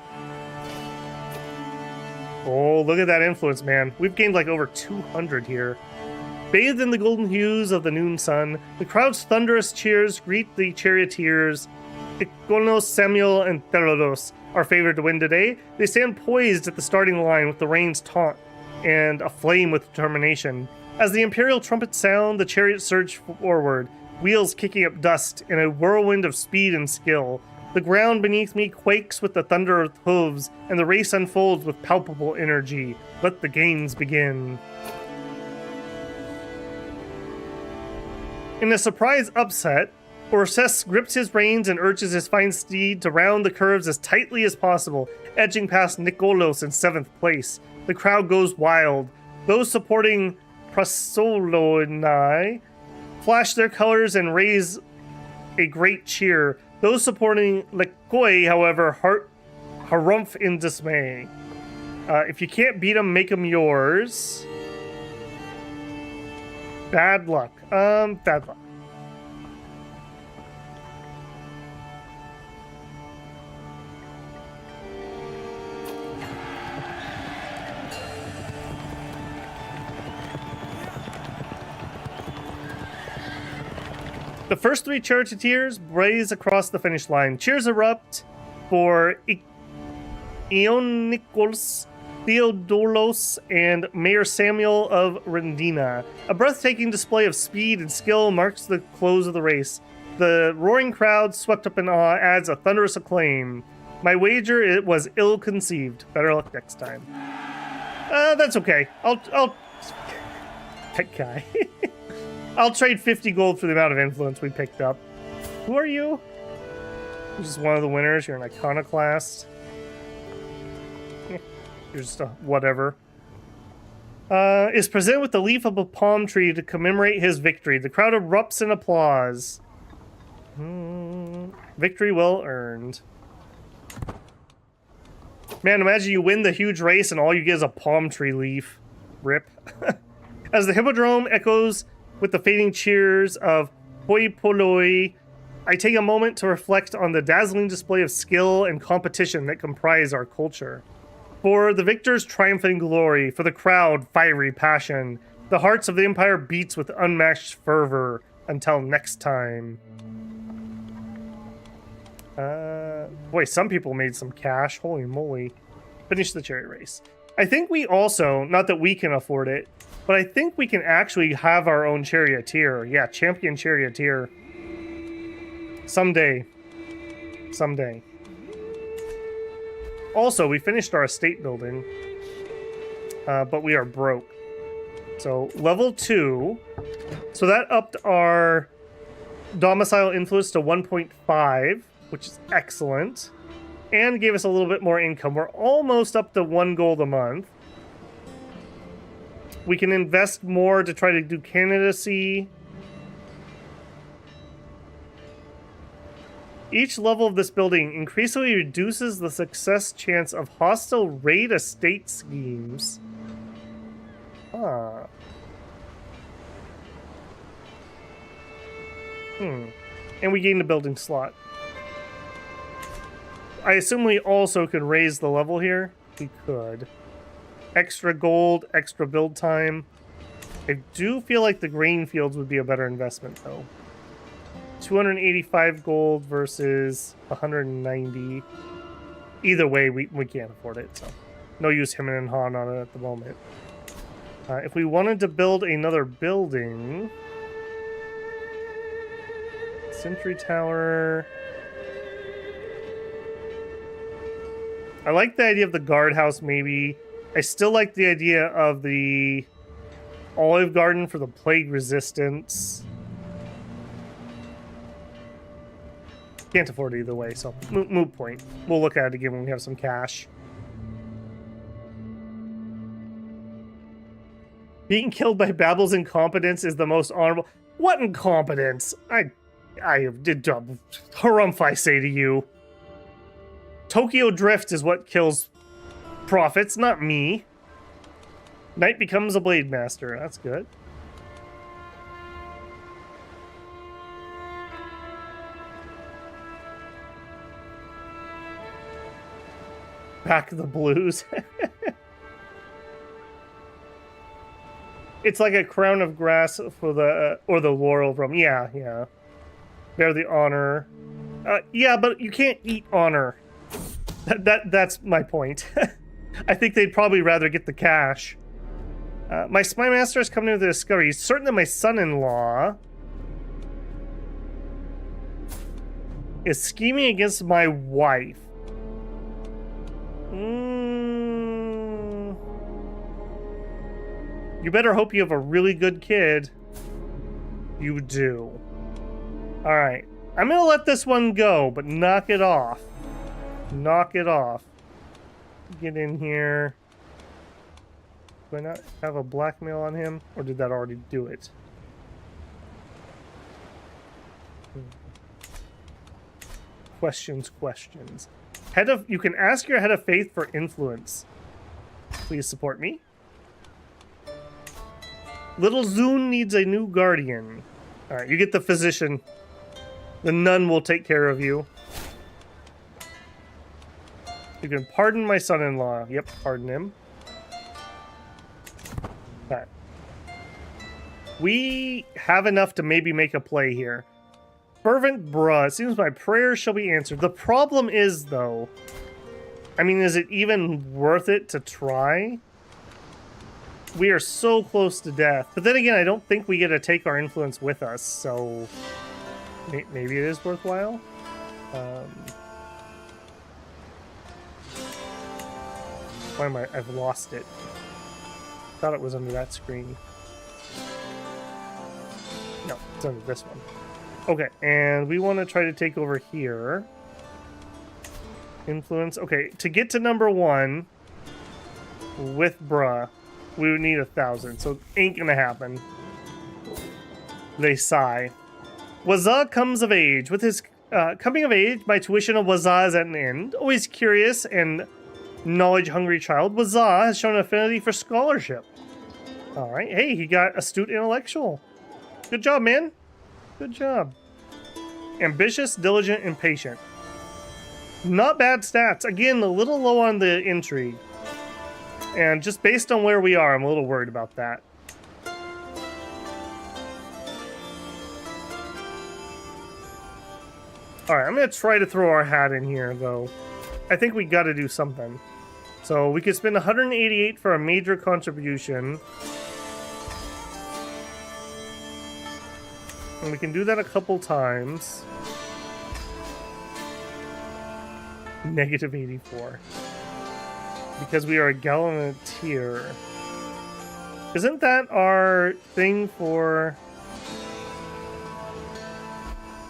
Oh, look at that influence, man. We've gained like over 200 here. Bathed in the golden hues of the noon sun, the crowd's thunderous cheers greet the charioteers. Ikonos, Samuel, and Therodos are favored to win today. They stand poised at the starting line with the reins taut. and aflame with determination. As the Imperial trumpets sound, the chariot surged forward, wheels kicking up dust in a whirlwind of speed and skill. The ground beneath me quakes with the thunder of hooves, and the race unfolds with palpable energy. Let the games begin. In a surprise upset, Orses grips his reins and urges his fine steed to round the curves as tightly as possible, edging past Nikolos in 7th place. The crowd goes wild. Those supporting Prasolonai flash their colors and raise a great cheer. Those supporting Lekoi, however, harumph in dismay. If you can't beat them, make them yours. Bad luck. Bad luck. The first 3 charioteers blaze across the finish line. Cheers erupt for Ionikos, Theodolos, and Mayor Samuel of Rendina. A breathtaking display of speed and skill marks the close of the race. The roaring crowd, swept up in awe, adds a thunderous acclaim. My wager, it was ill-conceived. Better luck next time. That's okay. I'll that guy. I'll trade 50 gold for the amount of influence we picked up. Who are you? You're just one of the winners. You're an iconoclast. You're just a whatever. Is presented with the leaf of a palm tree to commemorate his victory. The crowd erupts in applause. Victory well earned. Man, imagine you win the huge race and all you get is a palm tree leaf. Rip. As the hippodrome echoes with the fading cheers of hoi polloi, I take a moment to reflect on the dazzling display of skill and competition that comprise our culture. For the victor's triumphant glory, for the crowd, fiery passion. The hearts of the Empire beats with unmatched fervor. Until next time. Boy, some people made some cash. Holy moly. Finish the chariot race. I think we also, not that we can afford it, but I think we can actually have our own charioteer. Yeah, champion charioteer. Someday. Someday. Also, we finished our estate building, but we are broke. So, level 2. So that upped our domicile influence to 1.5, which is excellent, and gave us a little bit more income. We're almost up to 1 gold a month. We can invest more to try to do candidacy. Each level of this building increasingly reduces the success chance of hostile raid estate schemes. Ah. And we gained a building slot. I assume we also could raise the level here. We could. Extra gold, extra build time. I do feel like the grain fields would be a better investment, though. 285 gold versus 190. Either way, we can't afford it, so no use hemming and hawing on it at the moment. If we wanted to build another building... Sentry tower... I like the idea of the guardhouse, maybe. I still like the idea of the olive garden for the plague resistance. Can't afford it either way, so moot point. We'll look at it again when we have some cash. Being killed by Babel's incompetence is the most honorable... What incompetence? I did harumph, I say to you. Tokyo Drift is what kills Prophets, not me. Knight becomes a Blade Master. That's good. Back the blues. It's like a crown of grass for the or the laurel from. Yeah, yeah. Bear the honor. Yeah, but you can't eat honor. That's my point. I think they'd probably rather get the cash. My spy master is coming to the discovery. He's certain that my son-in-law is scheming against my wife. You better hope you have a really good kid. You do. Alright. I'm gonna let this one go, but knock it off. Knock it off. Get in here. Do I not have a blackmail on him? Or did that already do it? Questions. You can ask your head of faith for influence. Please support me. Little Zune needs a new guardian. Alright, you get the physician. The nun will take care of you. You can pardon my son-in-law. Yep, pardon him. Alright. We have enough to maybe make a play here. Fervent bruh. It seems my prayers shall be answered. The problem is, though... I mean, is it even worth it to try? We are so close to death. But then again, I don't think we get to take our influence with us, so... Maybe it is worthwhile? Why am I... I've lost it. Thought it was under that screen. No, it's under this one. Okay, and we want to try to take over here. Influence. Okay, to get to number 1 with bruh, we would need 1,000, so ain't gonna happen. They sigh. Wazah comes of age. With his coming of age, my tuition of Wazah is at an end. Always curious and knowledge-hungry child, Wazah has shown an affinity for scholarship. Alright, hey, he got astute intellectual. Good job, man. Good job. Ambitious, diligent, and patient. Not bad stats. Again, a little low on the intrigue. And just based on where we are, I'm a little worried about that. Alright, I'm going to try to throw our hat in here, though. I think we got to do something. So we could spend 188 for a major contribution. And we can do that a couple times. Negative 84. Because we are a gallonetier. Isn't that our thing for...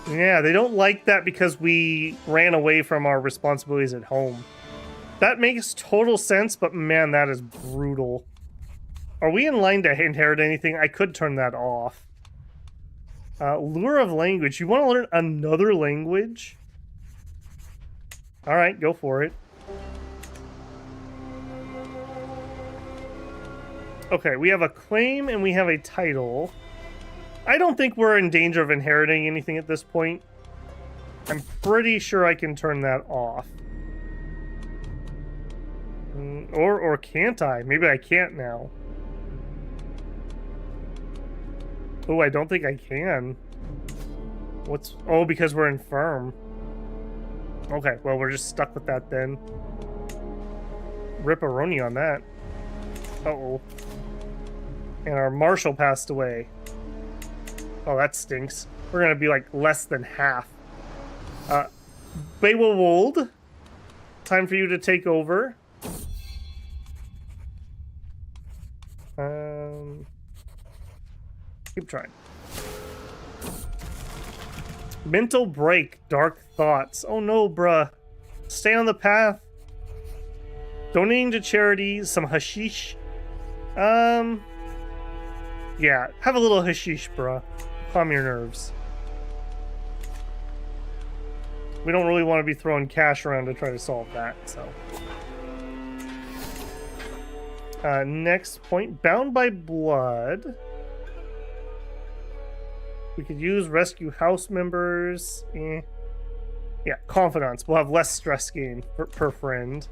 Yeah, they don't like that because we ran away from our responsibilities at home. That makes total sense, but man, that is brutal. Are we in line to inherit anything? I could turn that off. Lure of language. You want to learn another language? Alright, go for it. Okay, we have a claim and we have a title. I don't think we're in danger of inheriting anything at this point. I'm pretty sure I can turn that off. Or can't I? Maybe I can't now. Oh, I don't think I can. What's... Oh, because we're infirm. Okay, well, we're just stuck with that then. Rip-a-roni on that. Uh-oh. And our marshal passed away. Oh, that stinks. We're gonna be like less than half. Beowulf, time for you to take over. Keep trying. Mental break, dark thoughts. Oh no, bruh. Stay on the path. Donating to charities, some hashish. Yeah, have a little hashish, bruh. Calm your nerves. We don't really want to be throwing cash around to try to solve that, so. Next point, bound by blood. We could use rescue house members. Yeah, confidants. We'll have less stress gain per friend.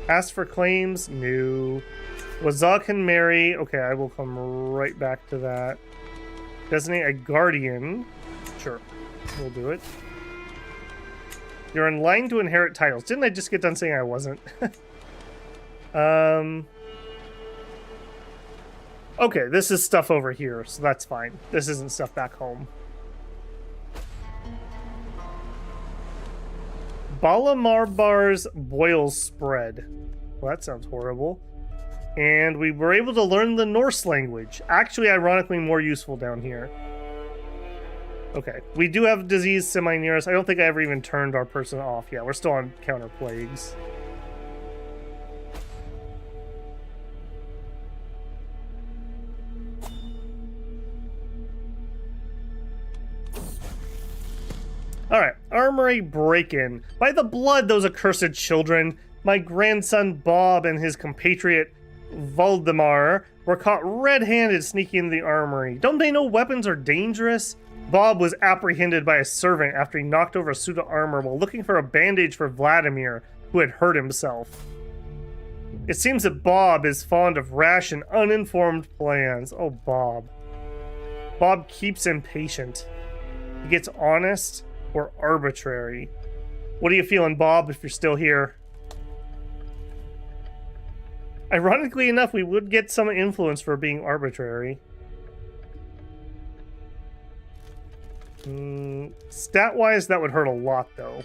Ask for claims? No. Wazah can marry. Okay, I will come right back to that. Designate a guardian. Sure, we'll do it. You're in line to inherit titles. Didn't I just get done saying I wasn't? Okay, this is stuff over here, so that's fine. This isn't stuff back home. Balamarbar's boil spread. Well, that sounds horrible. And we were able to learn the Norse language. Actually, ironically, more useful down here. Okay, we do have disease semi-near us. I don't think I ever even turned our person off. Yeah, we're still on counter plagues. Alright, armory break-in. By the blood, those accursed children, my grandson Bob and his compatriot Valdemar were caught red-handed sneaking into the armory. Don't they know weapons are dangerous? Bob was apprehended by a servant after he knocked over a suit of armor while looking for a bandage for Vladimir, who had hurt himself. It seems that Bob is fond of rash and uninformed plans. Oh, Bob. Bob keeps impatient. He gets honest or arbitrary. What are you feeling, Bob, if you're still here? Ironically enough, we would get some influence for being arbitrary. Stat-wise, that would hurt a lot, though.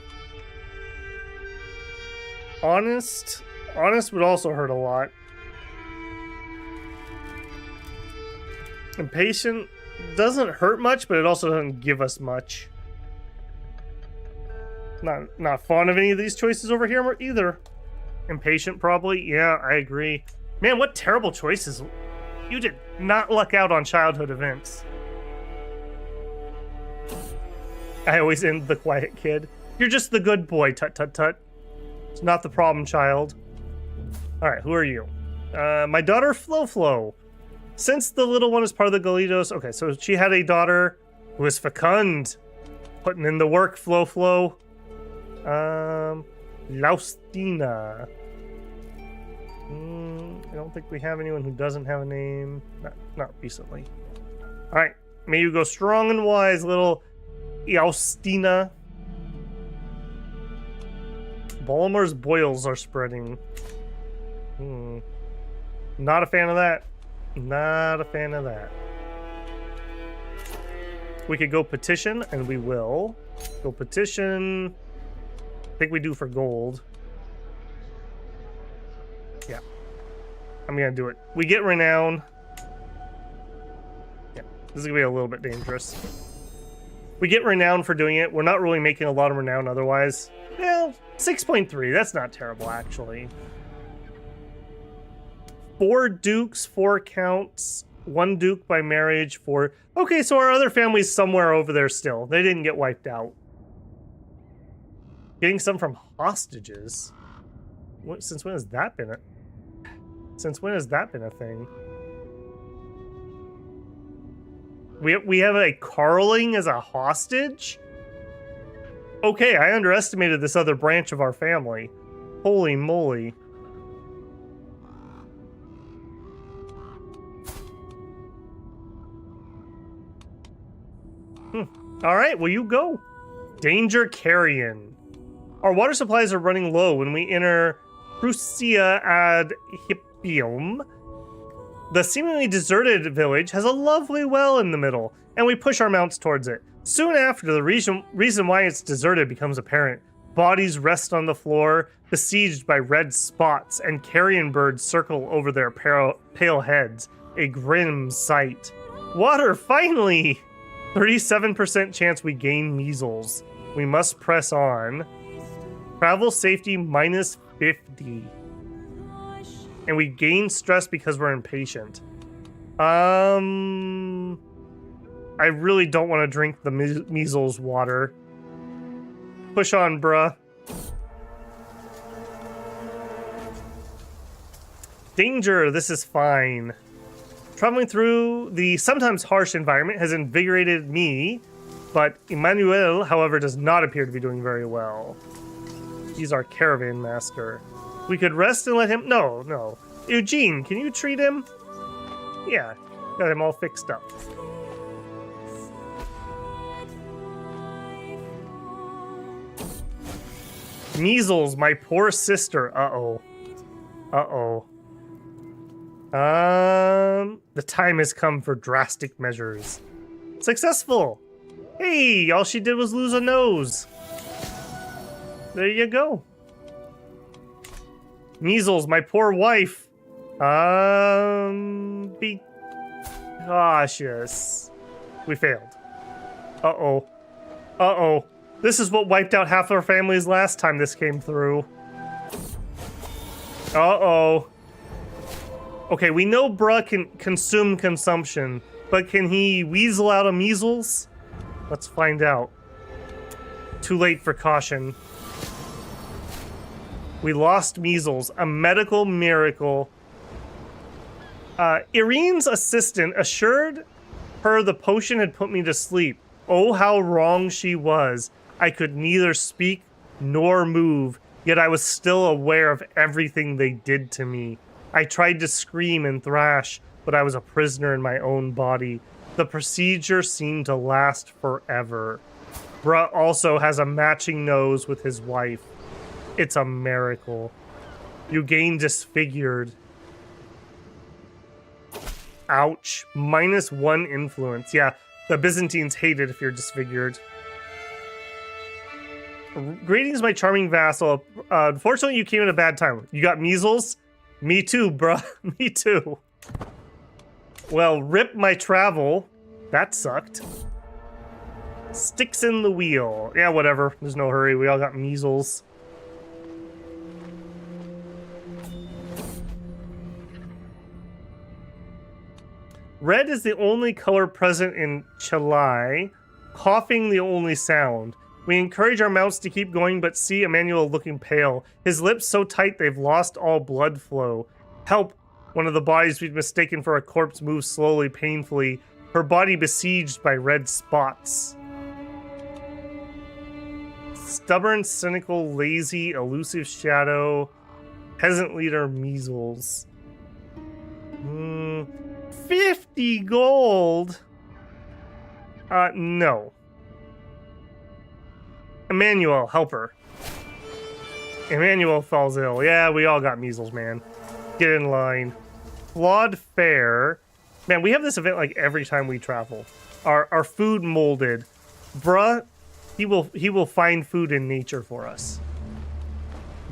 Honest would also hurt a lot. Impatient doesn't hurt much, but it also doesn't give us much. Not fond of any of these choices over here either. Impatient, probably. Yeah, I agree. Man, what terrible choices. You did not luck out on childhood events. I always end the quiet kid. You're just the good boy, tut tut tut. It's not the problem child. Alright, who are you? My daughter, Flo Flo. Since the little one is part of the Galitos... Okay, so she had a daughter who was fecund. Putting in the work, Flo Flo. Laustina. I don't think we have anyone who doesn't have a name. Not recently. Alright, may you go strong and wise, little Yaustina. Balmer's boils are spreading. Not a fan of that. Not a fan of that. We could go petition, and we will. Go petition. I think we do for gold. Yeah. I'm gonna do it. We get renown. Yeah, this is gonna be a little bit dangerous. We get renown for doing it. We're not really making a lot of renown otherwise. Well, 6.3. That's not terrible, actually. 4 dukes, 4 counts, 1 duke by marriage, 4... Okay, so our other family's somewhere over there still. They didn't get wiped out. Getting some from hostages? Since when has that been a... Since when has that been a thing? We have a Carling as a hostage? Okay, I underestimated this other branch of our family. Holy moly. Alright, well you go. Danger Carrion. Our water supplies are running low when we enter Crusader ad Hippium. The seemingly deserted village has a lovely well in the middle, and we push our mounts towards it. Soon after, the reason why it's deserted becomes apparent. Bodies rest on the floor, besieged by red spots, and carrion birds circle over their pale heads. A grim sight. Water, finally! 37% chance we gain measles. We must press on. Travel safety minus 50. And we gain stress because we're impatient. I really don't want to drink the measles water. Push on, bruh. Danger, this is fine. Traveling through the sometimes harsh environment has invigorated me, but Emmanuel, however, does not appear to be doing very well. He's our caravan master. We could rest and let him... No. Eugene, can you treat him? Yeah, got him all fixed up. Measles, my poor sister. Uh-oh. Uh-oh. The time has come for drastic measures. Successful! Hey, all she did was lose a nose. There you go. Measles, my poor wife. Be cautious. We failed. Uh-oh. Uh-oh. This is what wiped out half our families last time this came through. Uh-oh. Okay, we know bruh can consume consumption, but can he weasel out a measles? Let's find out. Too late for caution. We lost measles, a medical miracle. Irene's assistant assured her the potion had put me to sleep. Oh, how wrong she was. I could neither speak nor move, yet I was still aware of everything they did to me. I tried to scream and thrash, but I was a prisoner in my own body. The procedure seemed to last forever. Bruh also has a matching nose with his wife. It's a miracle. You gain disfigured. Ouch. -1 influence. Yeah, the Byzantines hate it if you're disfigured. Greetings, my charming vassal. Unfortunately, you came at a bad time. You got measles? Me too, bruh. Me too. Well, rip my travel. That sucked. Sticks in the wheel. Yeah, whatever. There's no hurry. We all got measles. Red is the only color present in Chile. Coughing the only sound. We encourage our mounts to keep going, but see Emmanuel looking pale. His lips so tight they've lost all blood flow. Help! One of the bodies we'd mistaken for a corpse moves slowly, painfully. Her body besieged by red spots. Stubborn, cynical, lazy, elusive shadow. Peasant leader, measles. 50 gold? No. Emmanuel, help her. Emmanuel falls ill. Yeah, we all got measles, man. Get in line. Flawed fare. Man, we have this event like every time we travel. Our food molded. Bruh, he will find food in nature for us.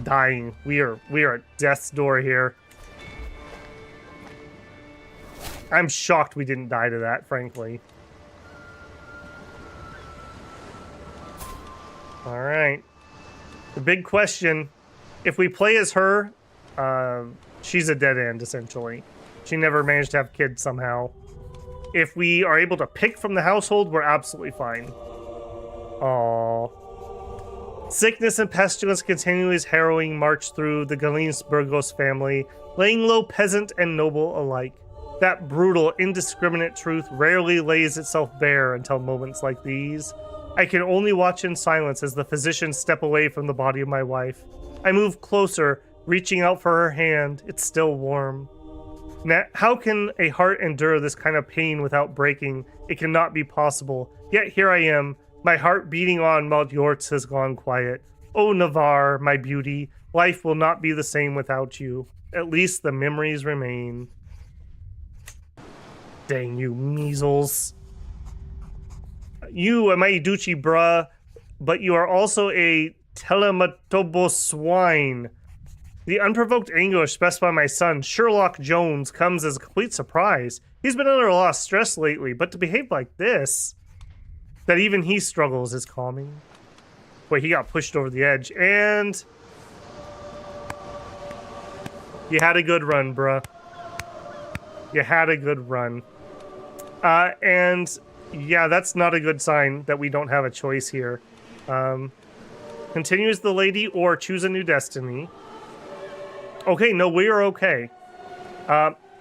Dying. We are at death's door here. I'm shocked we didn't die to that, frankly. Alright. The big question, if we play as her, she's a dead end, essentially. She never managed to have kids somehow. If we are able to pick from the household, we're absolutely fine. Aww. Sickness and pestilence continually harrowing march through the Galins Burgos family, laying low peasant and noble alike. That brutal, indiscriminate truth rarely lays itself bare until moments like these. I can only watch in silence as the physicians step away from the body of my wife. I move closer, reaching out for her hand. It's still warm. Now, how can a heart endure this kind of pain without breaking? It cannot be possible. Yet here I am, my heart beating on while yours has gone quiet. Oh, Navarre, my beauty, life will not be the same without you. At least the memories remain. Dang you, measles. You, my Ducci bruh, but you are also a telematobo swine. The unprovoked anguish expressed by my son, Sherlock Jones, comes as a complete surprise. He's been under a lot of stress lately, but to behave like this, that even he struggles, is calming. Wait, he got pushed over the edge, and you had a good run, bruh. You had a good run. And yeah, that's not a good sign that we don't have a choice here. Continue as the lady or choose a new destiny. Okay, no, we are okay.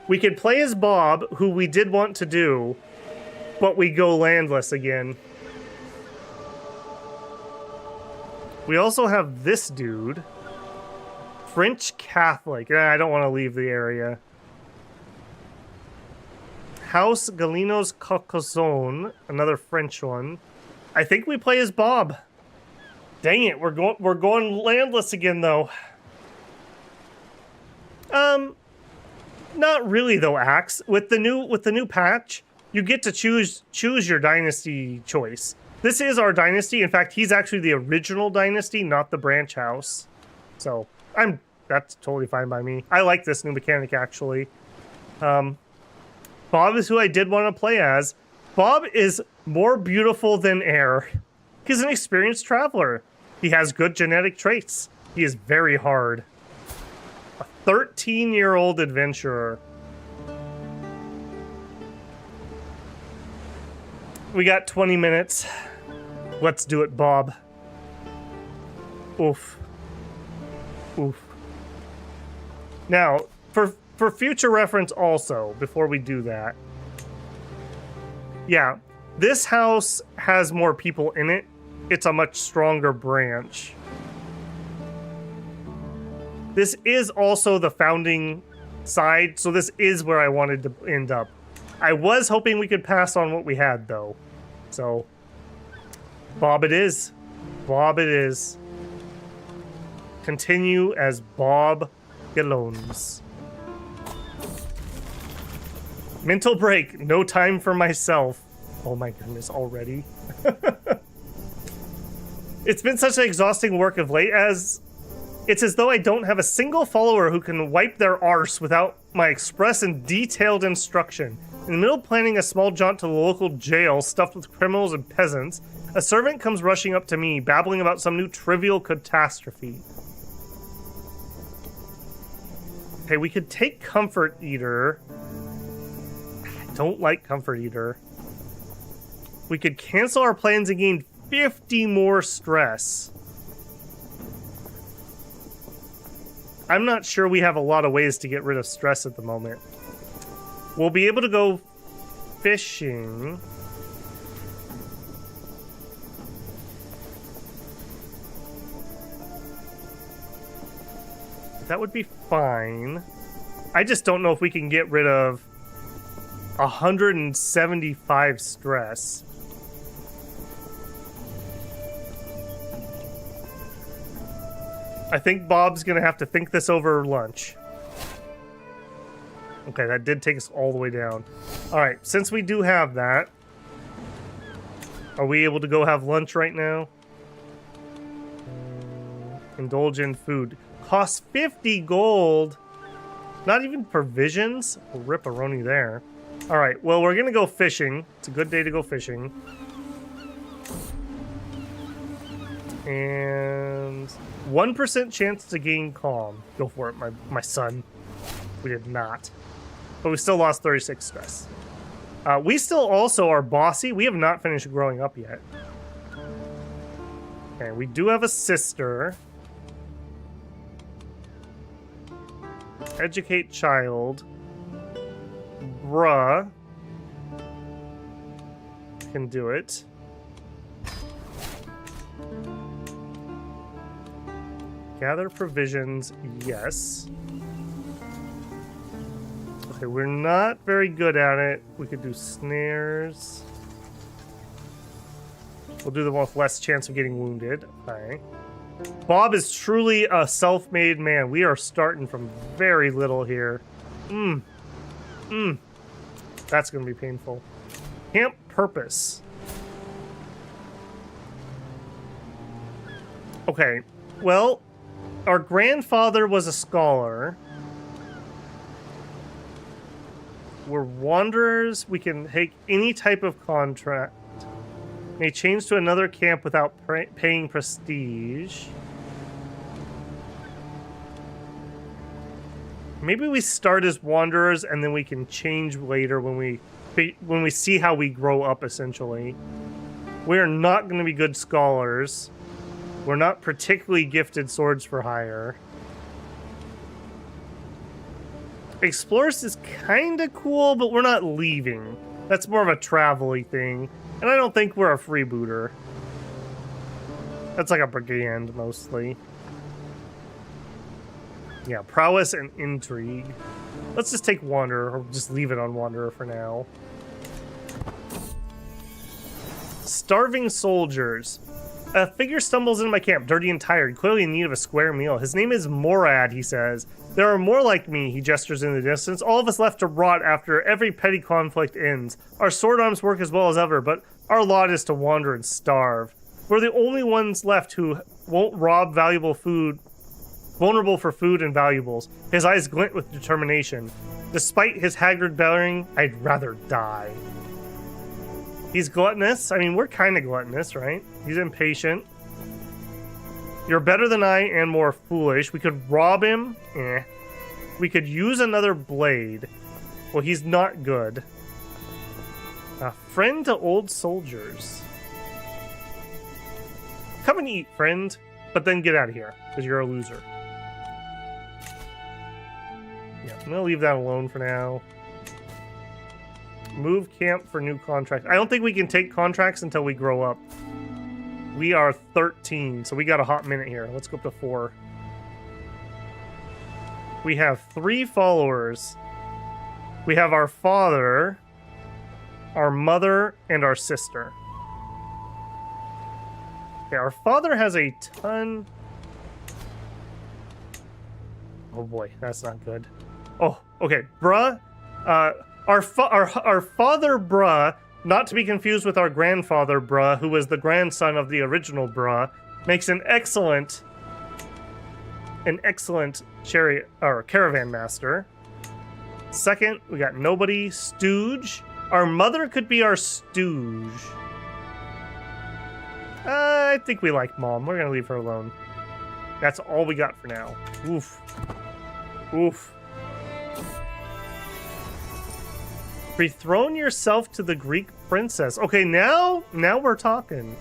We could play as Bob, who we did want to do, but we go landless again. We also have this dude. French Catholic. I don't want to leave the area. House Galinos Cocozon, another French one. I think we play as Bob. Dang it, we're going landless again though. Not really though, Axe. With the new patch, you get to choose your dynasty choice. This is our dynasty. In fact, he's actually the original dynasty, not the branch house. So that's totally fine by me. I like this new mechanic actually. Bob is who I did want to play as. Bob is more beautiful than air. He's an experienced traveler. He has good genetic traits. He is very hard. A 13-year-old adventurer. We got 20 minutes. Let's do it, Bob. Oof. Oof. Now, for future reference also, before we do that. Yeah, this house has more people in it. It's a much stronger branch. This is also the founding side, so this is where I wanted to end up. I was hoping we could pass on what we had, though. So, Bob it is. Bob it is. Continue as Bob Galones. Mental break. No time for myself. Oh my goodness, already? It's been such an exhausting work of late, as it's as though I don't have a single follower who can wipe their arse without my express and detailed instruction. In the middle of planning a small jaunt to the local jail stuffed with criminals and peasants, a servant comes rushing up to me, babbling about some new trivial catastrophe. Okay, we could take Comfort Eater. I don't like Comfort Eater. We could cancel our plans and gain 50 more stress. I'm not sure we have a lot of ways to get rid of stress at the moment. We'll be able to go fishing. That would be fine. I just don't know if we can get rid of 175 stress. I think Bob's gonna have to think this over lunch. Okay, that did take us all the way down. Alright, since we do have that, are we able to go have lunch right now? Indulge in food. Costs 50 gold. Not even provisions? Rip-a-roni there. Alright, well, we're gonna go fishing. It's a good day to go fishing. And 1% chance to gain calm. Go for it, my son. We did not. But we still lost 36 stress. We still also are bossy. We have not finished growing up yet. Okay, we do have a sister. Educate child. Bruh. Can do it. Gather provisions, yes. Okay, we're not very good at it. We could do snares. We'll do the one with less chance of getting wounded. Okay. Bob is truly a self-made man. We are starting from very little here. That's gonna be painful. Camp purpose. Okay, well, our grandfather was a scholar. We're wanderers. We can take any type of contract. May change to another camp without paying prestige. Maybe we start as wanderers and then we can change later when we see how we grow up, essentially. We're not going to be good scholars. We're not particularly gifted swords for hire. Explorers is kind of cool, but we're not leaving. That's more of a travel-y thing. And I don't think we're a freebooter. That's like a brigand, mostly. Yeah, prowess and intrigue. Let's just take Wanderer, or just leave it on Wanderer for now. Starving soldiers. A figure stumbles into my camp, dirty and tired, clearly in need of a square meal. His name is Morad, he says. There are more like me, he gestures in the distance, all of us left to rot after every petty conflict ends. Our sword arms work as well as ever, but our lot is to wander and starve. We're the only ones left who won't rob valuable food, vulnerable for food and valuables. His eyes glint with determination. Despite his haggard bearing, I'd rather die. He's gluttonous. I mean, we're kind of gluttonous, right? He's impatient. You're better than I and more foolish. We could rob him. We could use another blade. Well, he's not good. A friend to old soldiers. Come and eat, friend. But then get out of here, because you're a loser. Yeah, I'm gonna leave that alone for now. Move camp for new contracts. I don't think we can take contracts until we grow up. We are 13, so we got a hot minute here. Let's go up to 4. We have 3 followers. We have our father, our mother, and our sister. Okay, our father has a ton... Oh boy, that's not good. Oh, okay, bruh. Our father, bruh, not to be confused with our grandfather, bruh, who was the grandson of the original bruh, makes an excellent chariot or caravan master. Second, we got nobody. Stooge. Our mother could be our stooge. I think we like mom. We're gonna leave her alone. That's all we got for now. Oof. Oof. Bethrone yourself to the Greek princess. Okay, now we're talking.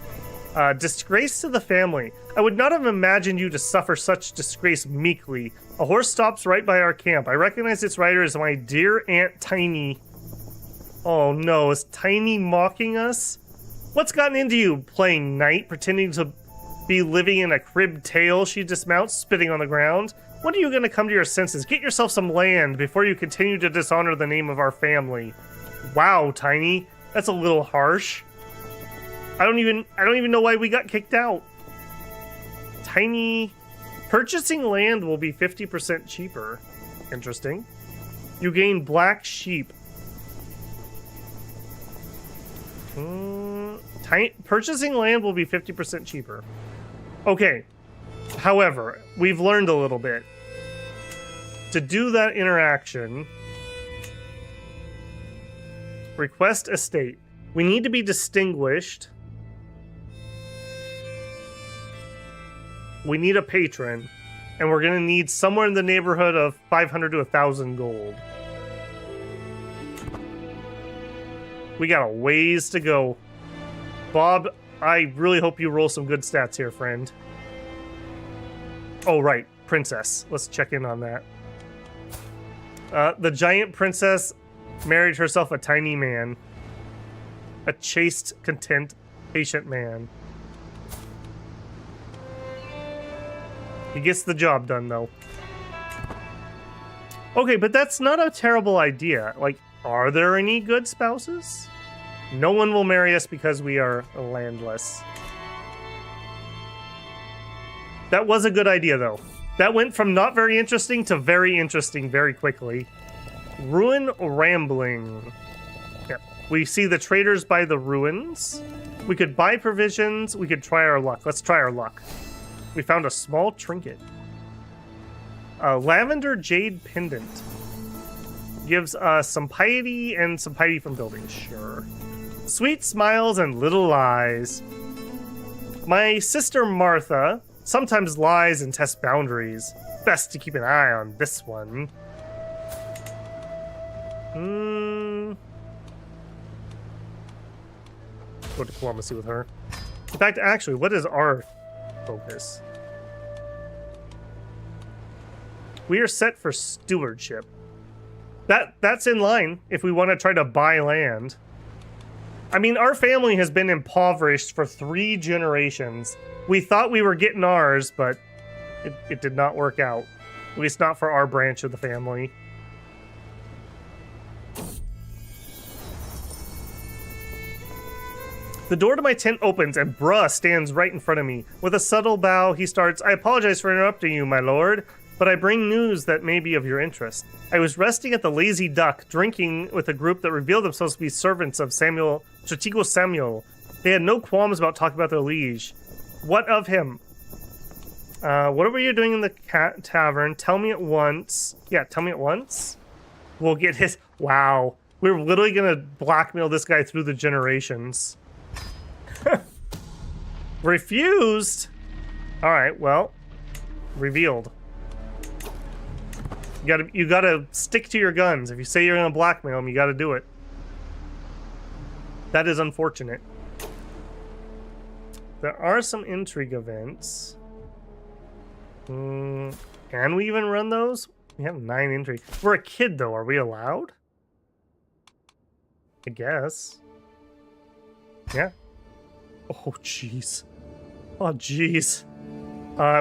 Disgrace to the family. I would not have imagined you to suffer such disgrace meekly. A horse stops right by our camp. I recognize its rider as my dear Aunt Tiny. Oh no, is Tiny mocking us? What's gotten into you, playing knight, pretending to be living in a cribbed tale? She dismounts, spitting on the ground. When are you going to come to your senses? Get yourself some land before you continue to dishonor the name of our family. Wow, Tiny, that's a little harsh. I don't even know why we got kicked out. Tiny, purchasing land will be 50% cheaper. Interesting. You gain black sheep. Purchasing land will be 50% cheaper. Okay. However, we've learned a little bit. To do that interaction, request estate. We need to be distinguished. We need a patron, and we're going to need somewhere in the neighborhood of 500 to 1,000 gold. We got a ways to go. Bob, I really hope you roll some good stats here, friend. Oh, right. Princess. Let's check in on that. The giant princess married herself a tiny man. A chaste, content, patient man. He gets the job done, though. Okay, but that's not a terrible idea. Like, are there any good spouses? No one will marry us because we are landless. That was a good idea, though. That went from not very interesting to very interesting very quickly. Ruin rambling. Yep. We see the traders by the ruins. We could buy provisions. We could try our luck. Let's try our luck. We found a small trinket. A lavender jade pendant. Gives us some piety and some piety from building. Sure. Sweet smiles and little lies. My sister Martha sometimes lies and tests boundaries. Best to keep an eye on this one. Go diplomacy with her. In fact, actually, what is our focus? We are set for stewardship. That's in line if we want to try to buy land. I mean, our family has been impoverished for 3 generations. We thought we were getting ours, but it did not work out. At least not for our branch of the family. The door to my tent opens and Bruh stands right in front of me. With a subtle bow, he starts, I apologize for interrupting you, my lord. but I bring news that may be of your interest. I was resting at the Lazy Duck, drinking with a group that revealed themselves to be servants of Stratego Samuel. They had no qualms about talking about their liege. What of him? What were you doing in the tavern? Tell me at once. Yeah, tell me at once. We'll get his... Wow. We're literally going to blackmail this guy through the generations. Refused? Alright, well. Revealed. You gotta stick to your guns. If you say you're going to blackmail him, you gotta do it. That is unfortunate. There are some intrigue events. Can we even run those? We have 9 intrigue. We're a kid, though. Are we allowed? I guess. Yeah. Oh, jeez. Oh, jeez.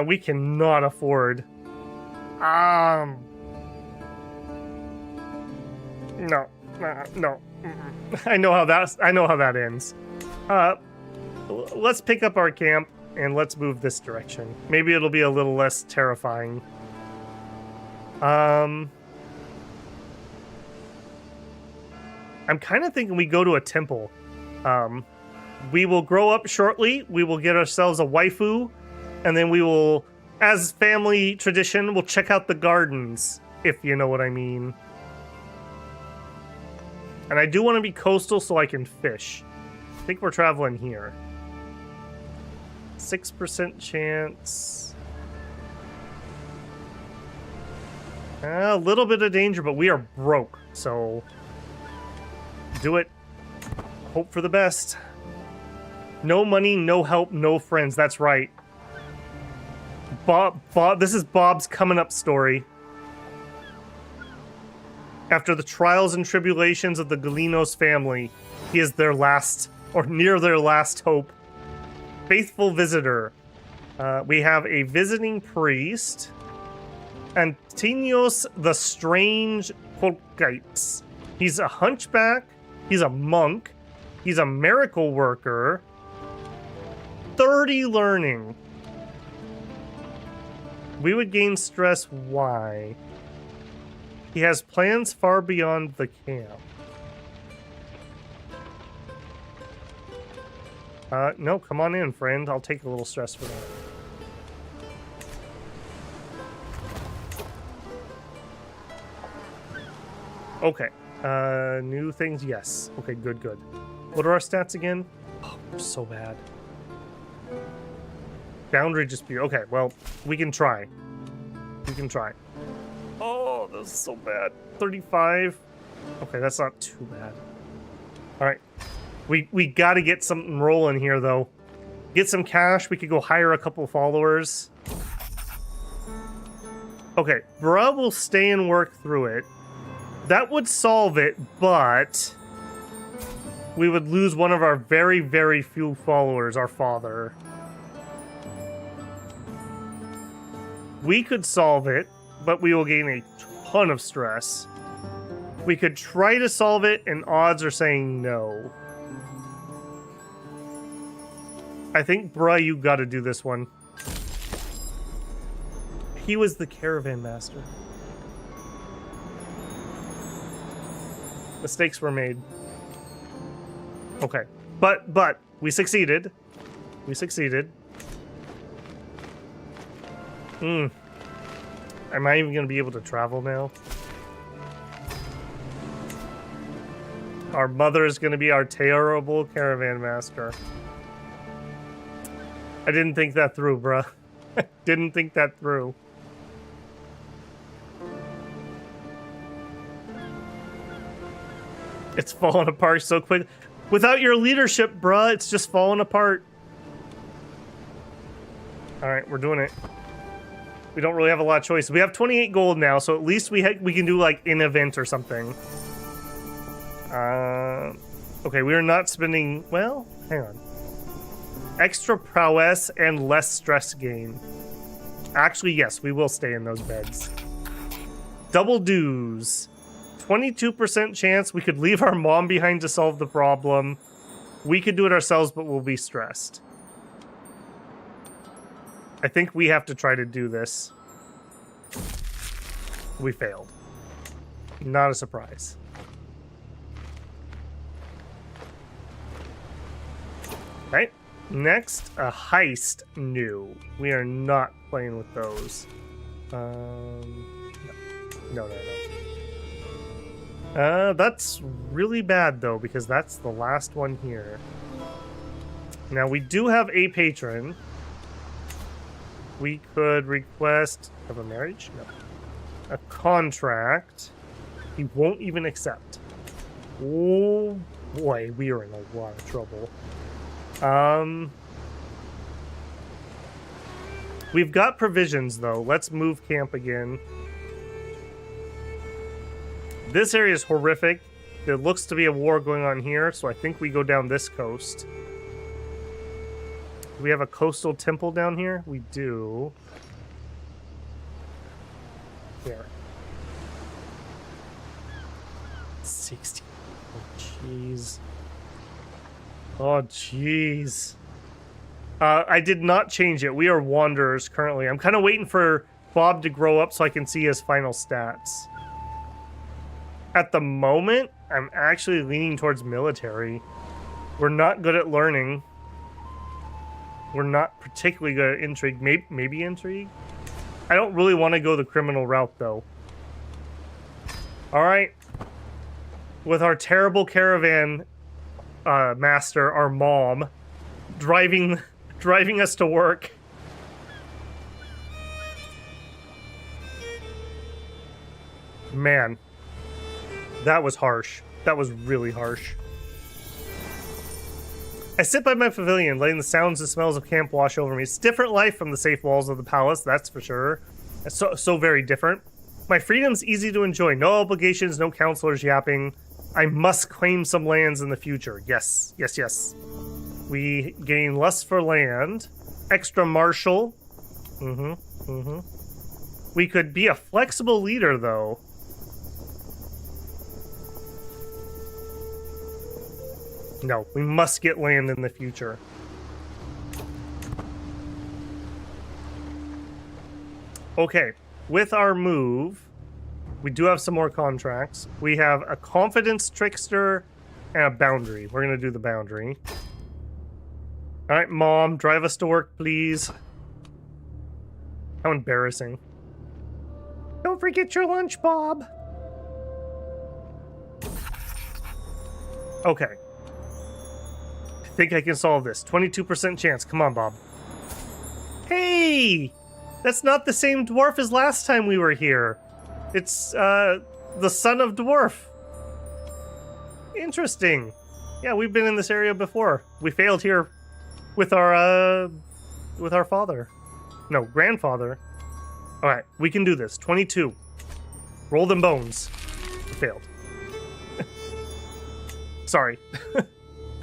We cannot afford. No. No. I know how that ends. Let's pick up our camp and let's move this direction. Maybe it'll be a little less terrifying. I'm kind of thinking we go to a temple. We will grow up shortly. We will get ourselves a waifu, and then we will, as family tradition, we'll check out the gardens, if you know what I mean. And I do want to be coastal so I can fish. I think we're traveling here. 6% chance. A little bit of danger, but we are broke, so do it. Hope for the best. No money, no help, no friends. That's right. Bob, this is Bob's coming up story. After the trials and tribulations of the Galinos family, he is their last, or near their last hope. Faithful visitor. We have a visiting priest. Antinios the Strange Polkites. He's a hunchback. He's a monk. He's a miracle worker. 30 learning. We would gain stress. Why? He has plans far beyond the camp. No, come on in, friend. I'll take a little stress for that. Okay. New things, yes. Okay, good, good. What are our stats again? Oh, we're so bad. Boundary dispute. Okay, well, we can try. We can try. Oh, this is so bad. 35. Okay, that's not too bad. All right. We got to get something rolling here, though. Get some cash. We could go hire a couple followers. Okay, bruh will stay and work through it. That would solve it, but we would lose one of our very, very few followers, our father. We could solve it, but we will gain a ton of stress. We could try to solve it, and odds are saying no. I think, bruh, you gotta do this one. He was the caravan master. Mistakes were made. Okay. But, we succeeded. We succeeded. Am I even gonna be able to travel now? Our mother is gonna be our terrible caravan master. I didn't think that through, bruh. Didn't think that through. It's falling apart so quick. Without your leadership, bruh, it's just falling apart. Alright, we're doing it. We don't really have a lot of choice. We have 28 gold now, so at least we can do, like, an event or something. Okay, we are not spending... Well, hang on. Extra prowess and less stress gain. Actually, yes, we will stay in those beds. Double dues. 22% chance we could leave our mom behind to solve the problem. We could do it ourselves, but we'll be stressed. I think we have to try to do this. We failed. Not a surprise. Okay. Next, a heist new. We are not playing with those. No. That's really bad though, because that's the last one here. Now we do have a patron. We could request of a marriage? No. A contract. He won't even accept. Oh boy, we are in a lot of trouble. We've got provisions though. Let's move camp again. This area is horrific. There looks to be a war going on here, so I think we go down this coast. Do we have a coastal temple down here? We do. Here. 60. Oh, jeez. Oh, jeez. I did not change it. We are wanderers currently. I'm kind of waiting for Bob to grow up so I can see his final stats. At the moment, I'm actually leaning towards military. We're not good at learning. We're not particularly good at intrigue. Maybe intrigue? I don't really want to go the criminal route, though. All right. With our terrible caravan master, our mom, driving us to work. Man, that was harsh. That was really harsh. I sit by my pavilion, letting the sounds and smells of camp wash over me. It's different life from the safe walls of the palace, that's for sure. It's so very different. My freedom's easy to enjoy. No obligations, no counselors yapping. I must claim some lands in the future. Yes. We gain lust for land. Extra martial. We could be a flexible leader, though. No, we must get land in the future. Okay, with our move, we do have some more contracts. We have a confidence trickster and a boundary. We're going to do the boundary. All right, Mom, drive us to work, please. How embarrassing. Don't forget your lunch, Bob. Okay. I think I can solve this. 22% chance. Come on, Bob. Hey! That's not the same dwarf as last time we were here. It's, the son of dwarf. Interesting. Yeah, we've been in this area before. We failed here with our father. No, grandfather. Alright, we can do this. 22. Roll them bones. We failed. Sorry.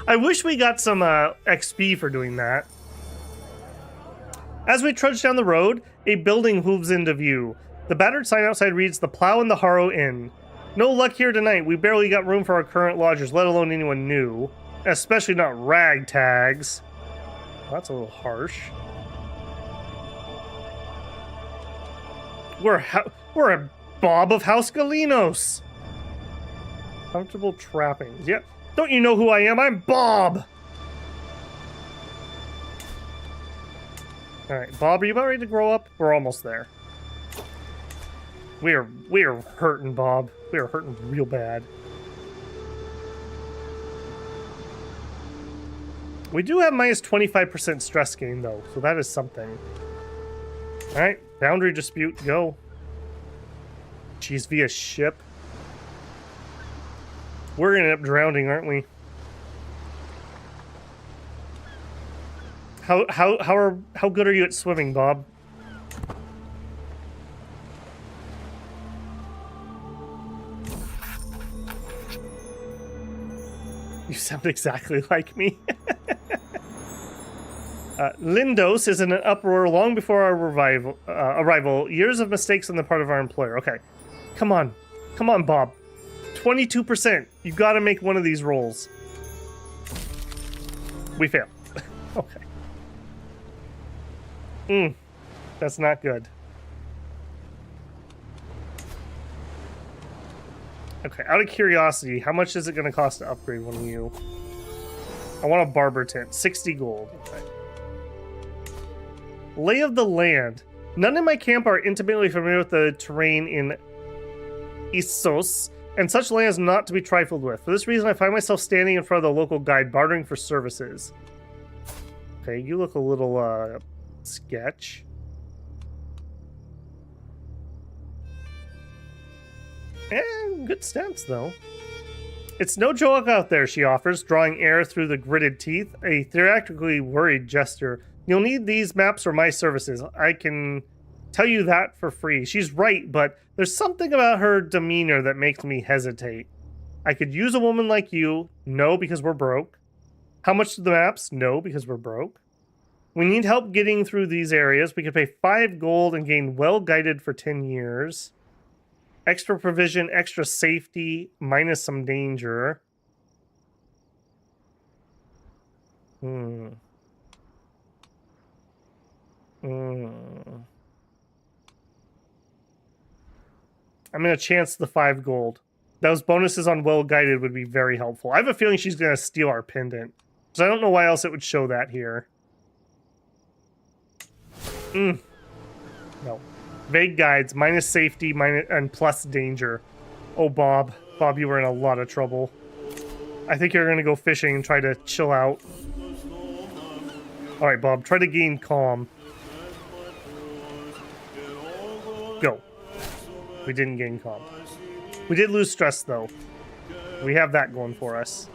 I wish we got some XP for doing that. As we trudge down the road, a building hooves into view. The battered sign outside reads, "The Plow and the Harrow Inn." No luck here tonight. We barely got room for our current lodgers, let alone anyone new. Especially not ragtags. Well, that's a little harsh. We're a Bob of House Galinos. Comfortable trappings. Yep. Don't you know who I am? I'm Bob! Alright, Bob, are you about ready to grow up? We're almost there. We are hurting, Bob. We are hurting real bad. We do have minus 25% stress gain, though, so that is something. Alright, boundary dispute, go. Jeez, via ship. We're gonna end up drowning, aren't we? How good are you at swimming, Bob? You sound exactly like me. Lindos is in an uproar long before our arrival. Years of mistakes on the part of our employer. Okay, come on, Bob. 22%. You got to make one of these rolls. We failed. Okay. That's not good. Okay, out of curiosity, how much is it going to cost to upgrade one of you? I want a barber tent. 60 gold. Okay. Lay of the land. None in my camp are intimately familiar with the terrain in Issos, and such land is not to be trifled with. For this reason, I find myself standing in front of the local guide, bartering for services. Okay, you look a little, sketch. Good stats, though. It's no joke out there, she offers, drawing air through the gritted teeth, a theatrically worried gesture. You'll need these maps for my services. I can tell you that for free. She's right, but there's something about her demeanor that makes me hesitate. I could use a woman like you. No, because we're broke. How much do the maps? No, because we're broke. We need help getting through these areas. We could pay 5 gold and gain well-guided for 10 years. Extra provision, extra safety, minus some danger. I'm going to chance the 5 gold. Those bonuses on well-guided would be very helpful. I have a feeling she's going to steal our pendant. So I don't know why else it would show that here. No. Vague guides, minus safety, and plus danger. Oh, Bob. Bob, you were in a lot of trouble. I think you're going to go fishing and try to chill out. Alright, Bob, try to gain calm. Go. We didn't gain calm. We did lose stress, though. We have that going for us.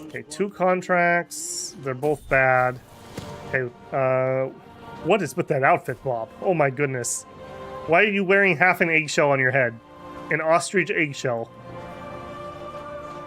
Okay, 2 contracts. They're both bad. Okay, what is with that outfit, Bob? Oh my goodness. Why are you wearing half an eggshell on your head? An ostrich eggshell.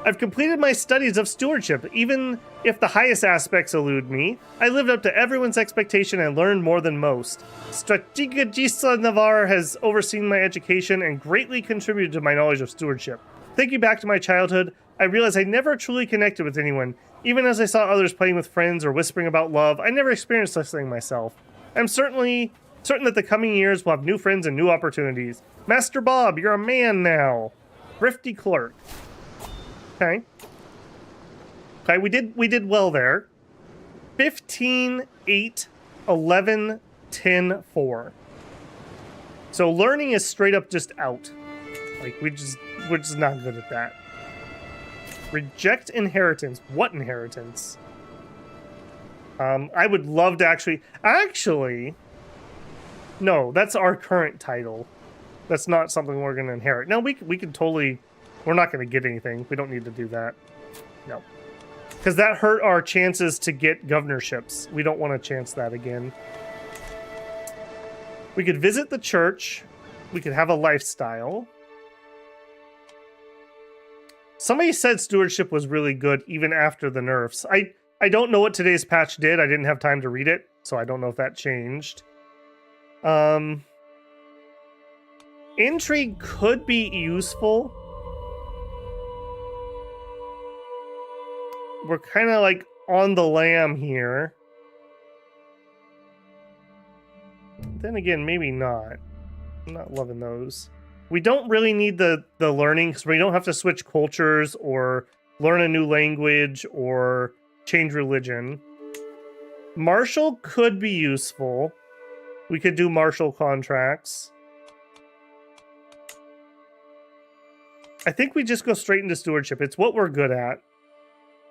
I've completed my studies of stewardship. Even if the highest aspects elude me, I lived up to everyone's expectation and learned more than most. Strategista Navarre has overseen my education and greatly contributed to my knowledge of stewardship. Thinking back to my childhood, I realized I never truly connected with anyone. Even as I saw others playing with friends or whispering about love, I never experienced such thing myself. I'm certain that the coming years will have new friends and new opportunities. Master Bob, you're a man now. Thrifty clerk. Okay. Okay, we did well there. 15, 8, 11, 10, 4. So learning is straight up just out. Like we're just not good at that. Reject inheritance. What inheritance? I would love to actually, no, that's our current title. That's not something we're going to inherit. No, we could totally, we're not going to get anything. We don't need to do that. No. Because that hurt our chances to get governorships. We don't want to chance that again. We could visit the church. We could have a lifestyle. Somebody said stewardship was really good even after the nerfs. I don't know what today's patch did. I didn't have time to read it, so I don't know if that changed. Intrigue could be useful. We're kind of like on the lam here. Then again, maybe not. I'm not loving those. We don't really need the learning because we don't have to switch cultures or learn a new language or change religion. Martial could be useful. We could do martial contracts. I think we just go straight into stewardship. It's what we're good at.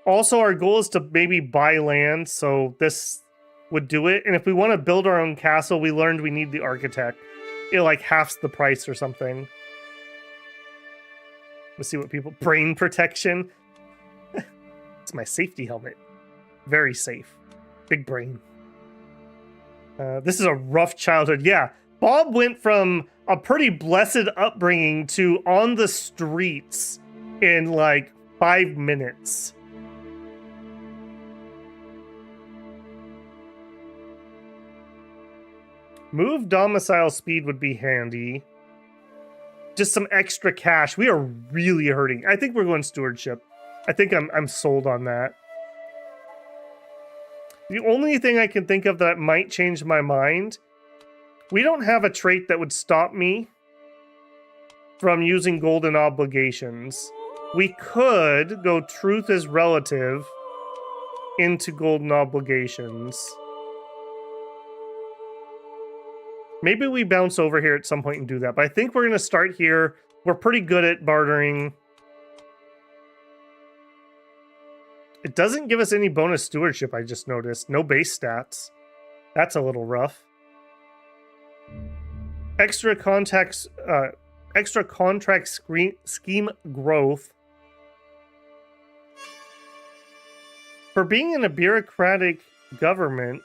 Also, our goal is to maybe buy land, so this would do it. And if we want to build our own castle, we learned we need the architect. It like halves the price or something. Let's see what people... Brain protection. It's my safety helmet. Very safe. Big brain. This is a rough childhood. Yeah, Bob went from a pretty blessed upbringing to on the streets in like 5 minutes. Move domicile speed would be handy. Just some extra cash. We are really hurting. I think we're going stewardship. I think I'm sold on that. The only thing I can think of that might change my mind, we don't have a trait that would stop me from using golden obligations. We could go truth is relative into golden obligations. Maybe we bounce over here at some point and do that, but I think we're going to start here. We're pretty good at bartering. It doesn't give us any bonus stewardship, I just noticed. No base stats. That's a little rough. Extra contract scheme growth. For being in a bureaucratic government,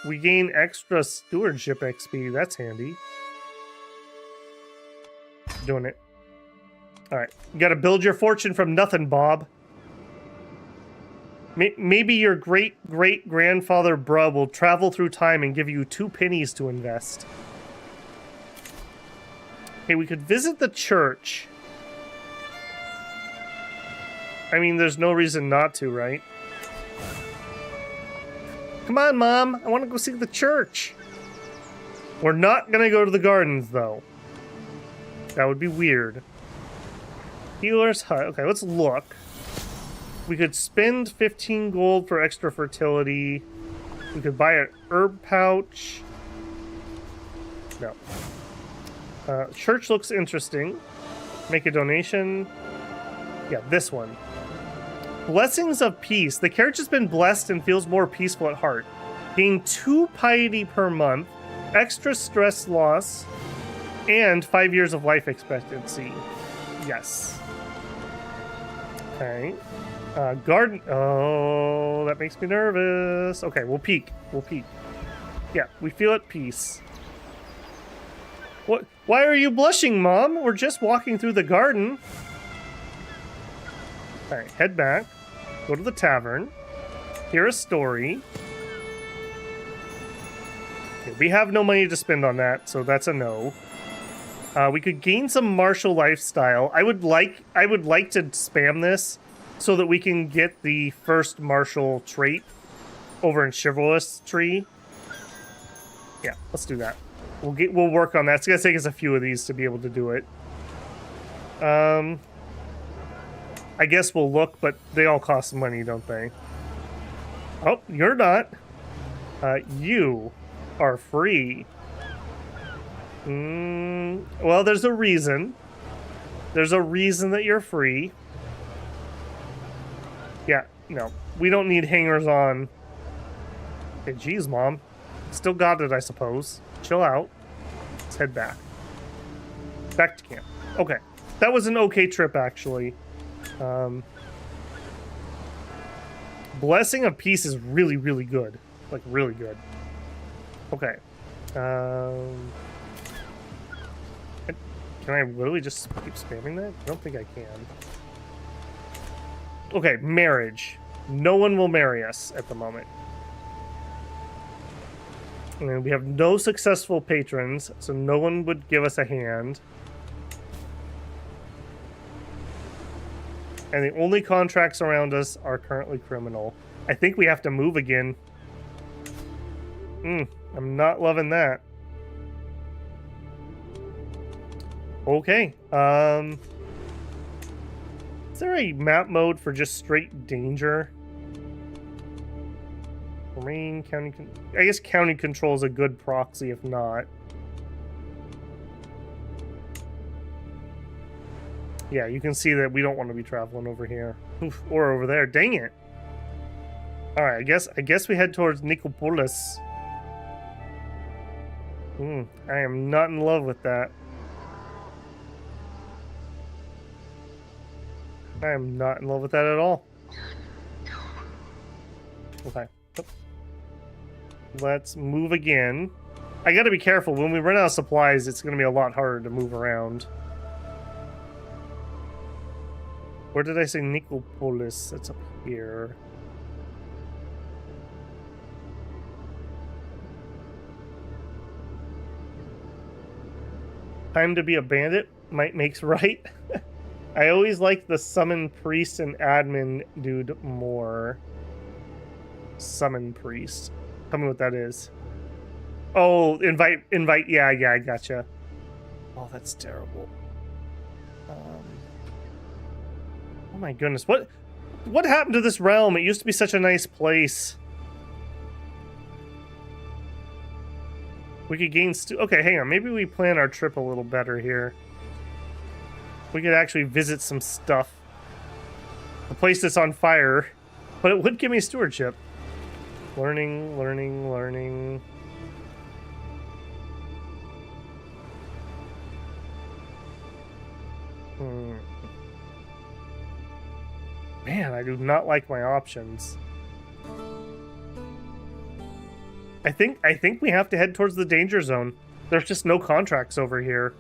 we gain extra stewardship XP. That's handy. Doing it. Alright. You gotta build your fortune from nothing, Bob. Maybe your great-great-grandfather Brub will travel through time and give you 2 pennies to invest. Okay, we could visit the church. I mean, there's no reason not to, right? Come on, Mom. I want to go see the church. We're not going to go to the gardens, though. That would be weird. Healer's hut. Okay, let's look. We could spend 15 gold for extra fertility. We could buy an herb pouch. No. Church looks interesting. Make a donation. Yeah, this one. Blessings of Peace. The character has been blessed and feels more peaceful at heart. Gain 2 piety per month, extra stress loss, and 5 years of life expectancy. Yes. Okay. Garden. Oh, that makes me nervous. Okay, we'll peek. We'll peek. Yeah, we feel at peace. What? Why are you blushing, Mom? We're just walking through the garden. Alright, head back. Go to the tavern. Hear a story. Okay, we have no money to spend on that, so that's a no. We could gain some martial lifestyle. I would like to spam this so that we can get the first martial trait over in Chivalrous Tree. Yeah, let's do that. We'll work on that. It's gonna take us a few of these to be able to do it. I guess we'll look, but they all cost money, don't they? Oh, you're not. You are free. Well, there's a reason. There's a reason that you're free. Yeah, no. We don't need hangers on. Okay, geez, Mom. Still got it, I suppose. Chill out. Let's head back. Back to camp. Okay. That was an okay trip, actually. Blessing of Peace is really, really good. Like, really good. Okay. Can I literally just keep spamming that? I don't think I can. Okay, marriage. No one will marry us at the moment. And we have no successful patrons, so no one would give us a hand. And the only contracts around us are currently criminal. I think we have to move again. I'm not loving that. Okay. Is there a map mode for just straight danger? Marine, county... I guess county control is a good proxy, if not. Yeah, you can see that we don't want to be traveling over here. Oof, or over there. Dang it. Alright, I guess we head towards Nicopolis. I am not in love with that. I am not in love with that at all. Okay. Let's move again. I gotta be careful. When we run out of supplies, it's gonna be a lot harder to move around. Where did I say Nicopolis? That's up here. Time to be a bandit might makes right. I always like the summon priest and admin dude more. Summon priest. Tell me what that is. Oh, invite. Yeah, I gotcha. Oh, that's terrible. Oh my goodness, what happened to this realm? It used to be such a nice place. We could gain okay, hang on. Maybe we plan our trip a little better here. We could actually visit some stuff. A place that's on fire, but it would give me stewardship. Learning. Man, I do not like my options. I think we have to head towards the danger zone. There's just no contracts over here.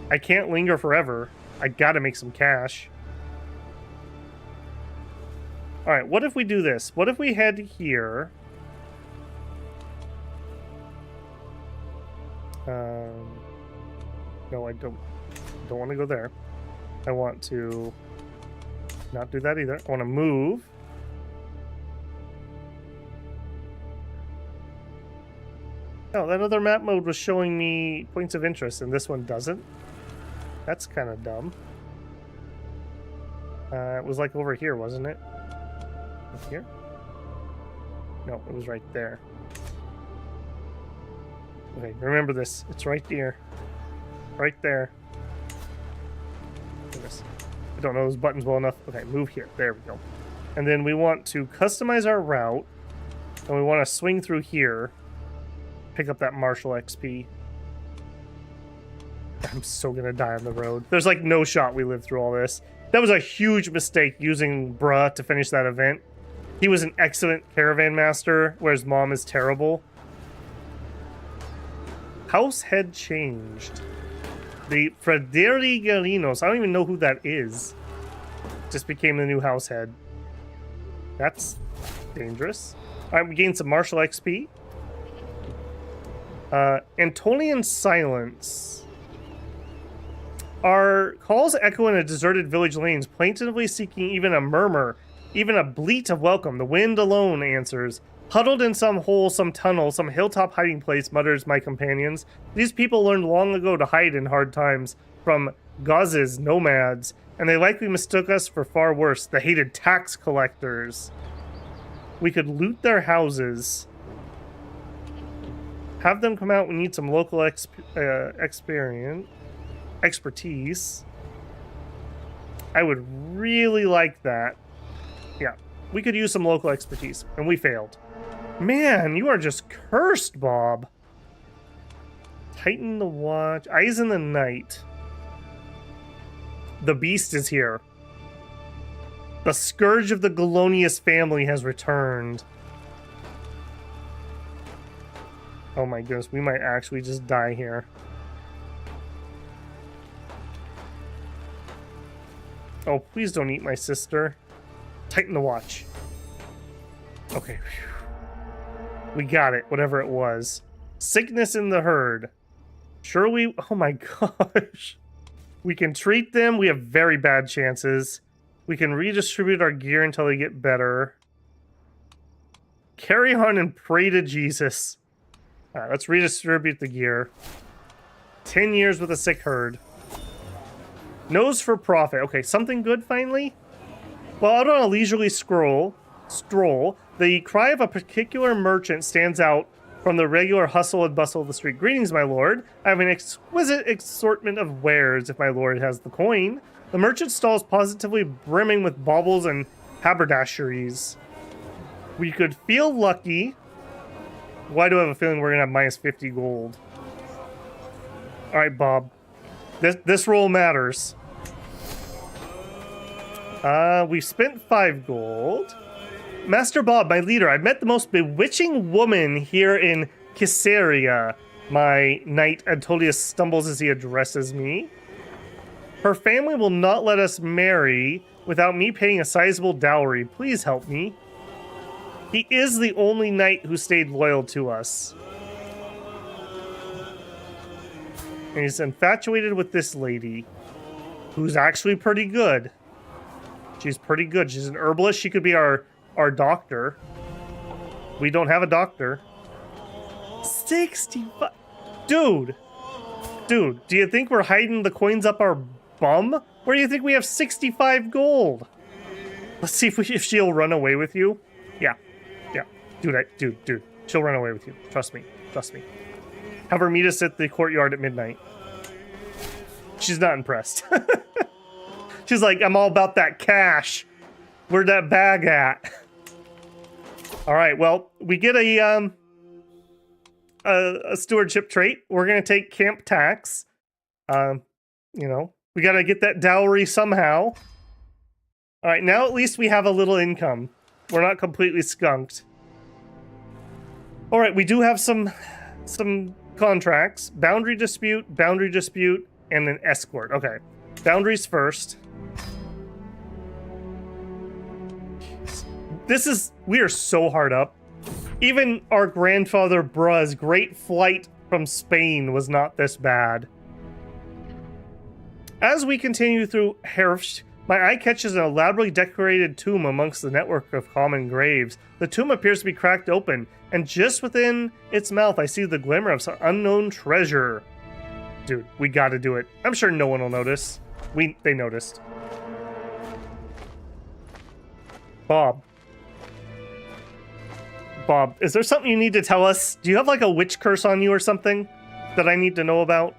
I can't linger forever. I gotta make some cash. Alright, what if we do this? What if we head here? No, I don't want to go there. I want to not do that either. I want to move. Oh, that other map mode was showing me points of interest, and this one doesn't. That's kind of dumb. It was like over here, wasn't it? Up here? No, it was right there. Okay, remember this. It's right here. Right there. Goodness. I don't know those buttons well enough. Okay, move here. There we go. And then we want to customize our route. And we want to swing through here. Pick up that martial XP. I'm so gonna die on the road. There's like no shot we live through all this. That was a huge mistake using Bruh to finish that event. He was an excellent caravan master, whereas Mom is terrible. House head changed. The Frederigalinos. I don't even know who that is. Just became the new house head. That's dangerous. Alright, we gained some martial XP. Antonian silence. Our calls echo in a deserted village lanes, plaintively seeking even a murmur, even a bleat of welcome. The wind alone answers. Huddled in some hole, some tunnel, some hilltop hiding place, mutters my companions. These people learned long ago to hide in hard times from Gauze's nomads, and they likely mistook us for far worse, the hated tax collectors. We could loot their houses. Have them come out. We need some local expertise. I would really like that. Yeah, we could use some local expertise, and we failed. Man, you are just cursed, Bob. Tighten the watch. Eyes in the night. The beast is here. The scourge of the Galonius family has returned. Oh my goodness, we might actually just die here. Oh, please don't eat my sister. Tighten the watch. Okay. We got it, whatever it was. Sickness in the herd. Surely, oh my gosh. We can treat them. We have very bad chances. We can redistribute our gear until they get better. Carry on and pray to Jesus. All right, let's redistribute the gear. 10 years with a sick herd. Nose for profit. Okay, something good finally? While out on a leisurely stroll, the cry of a particular merchant stands out from the regular hustle and bustle of the street. Greetings, my lord. I have an exquisite assortment of wares, if my lord has the coin. The merchant stall is positively brimming with baubles and haberdasheries. We could feel lucky. Why do I have a feeling we're going to have minus 50 gold? All right, Bob. This roll matters. We spent 5 gold. Master Bob, my leader, I've met the most bewitching woman here in Caesarea. My knight Antonius stumbles as he addresses me. Her family will not let us marry without me paying a sizable dowry. Please help me. He is the only knight who stayed loyal to us. And he's infatuated with this lady, who's actually pretty good. She's pretty good. She's an herbalist. She could be our doctor. We don't have a doctor. 65. Dude, do you think we're hiding the coins up our bum. Where do you think we have 65 gold? Let's see if she'll run away with you. Yeah. Dude. She'll run away with you. Trust me. Have her meet us at the courtyard at midnight. She's not impressed. She's like, I'm all about that cash. Where'd that bag at? All right, well, we get a stewardship trait. We're gonna take camp tax. You know, we gotta get that dowry somehow. All right, now at least we have a little income. We're not completely skunked. All right, we do have some contracts. Boundary dispute, and an escort. Okay, boundaries first. We are so hard up. Even our grandfather Bruh's great flight from Spain was not this bad. As we continue through Herfst, my eye catches an elaborately decorated tomb amongst the network of common graves. The tomb appears to be cracked open, and just within its mouth I see the glimmer of some unknown treasure. Dude, we gotta do it. I'm sure no one will notice. They noticed. Bob, is there something you need to tell us? Do you have like a witch curse on you or something that I need to know about?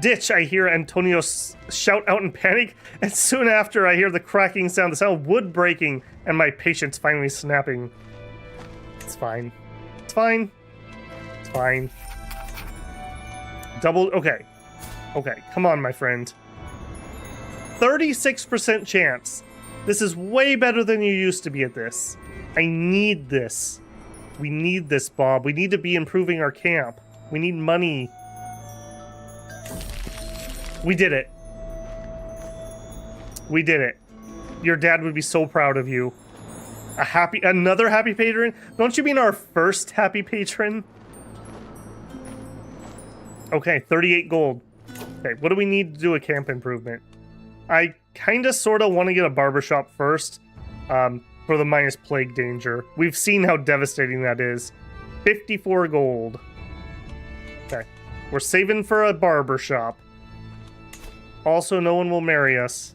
Ditch, I hear Antonio shout out in panic, and soon after I hear the cracking sound, the sound of wood breaking, and my patience finally snapping. It's fine. Okay, come on, my friend. 36% chance. This is way better than you used to be at this. I need this. We need this, Bob. We need to be improving our camp. We need money. We did it. Your dad would be so proud of you. Another happy patron? Don't you mean our first happy patron? Okay, 38 gold. Okay, what do we need to do a camp improvement? I kinda sorta want to get a barbershop first. For the minus plague danger. We've seen how devastating that is. 54 gold. Okay. We're saving for a barbershop. Also, no one will marry us.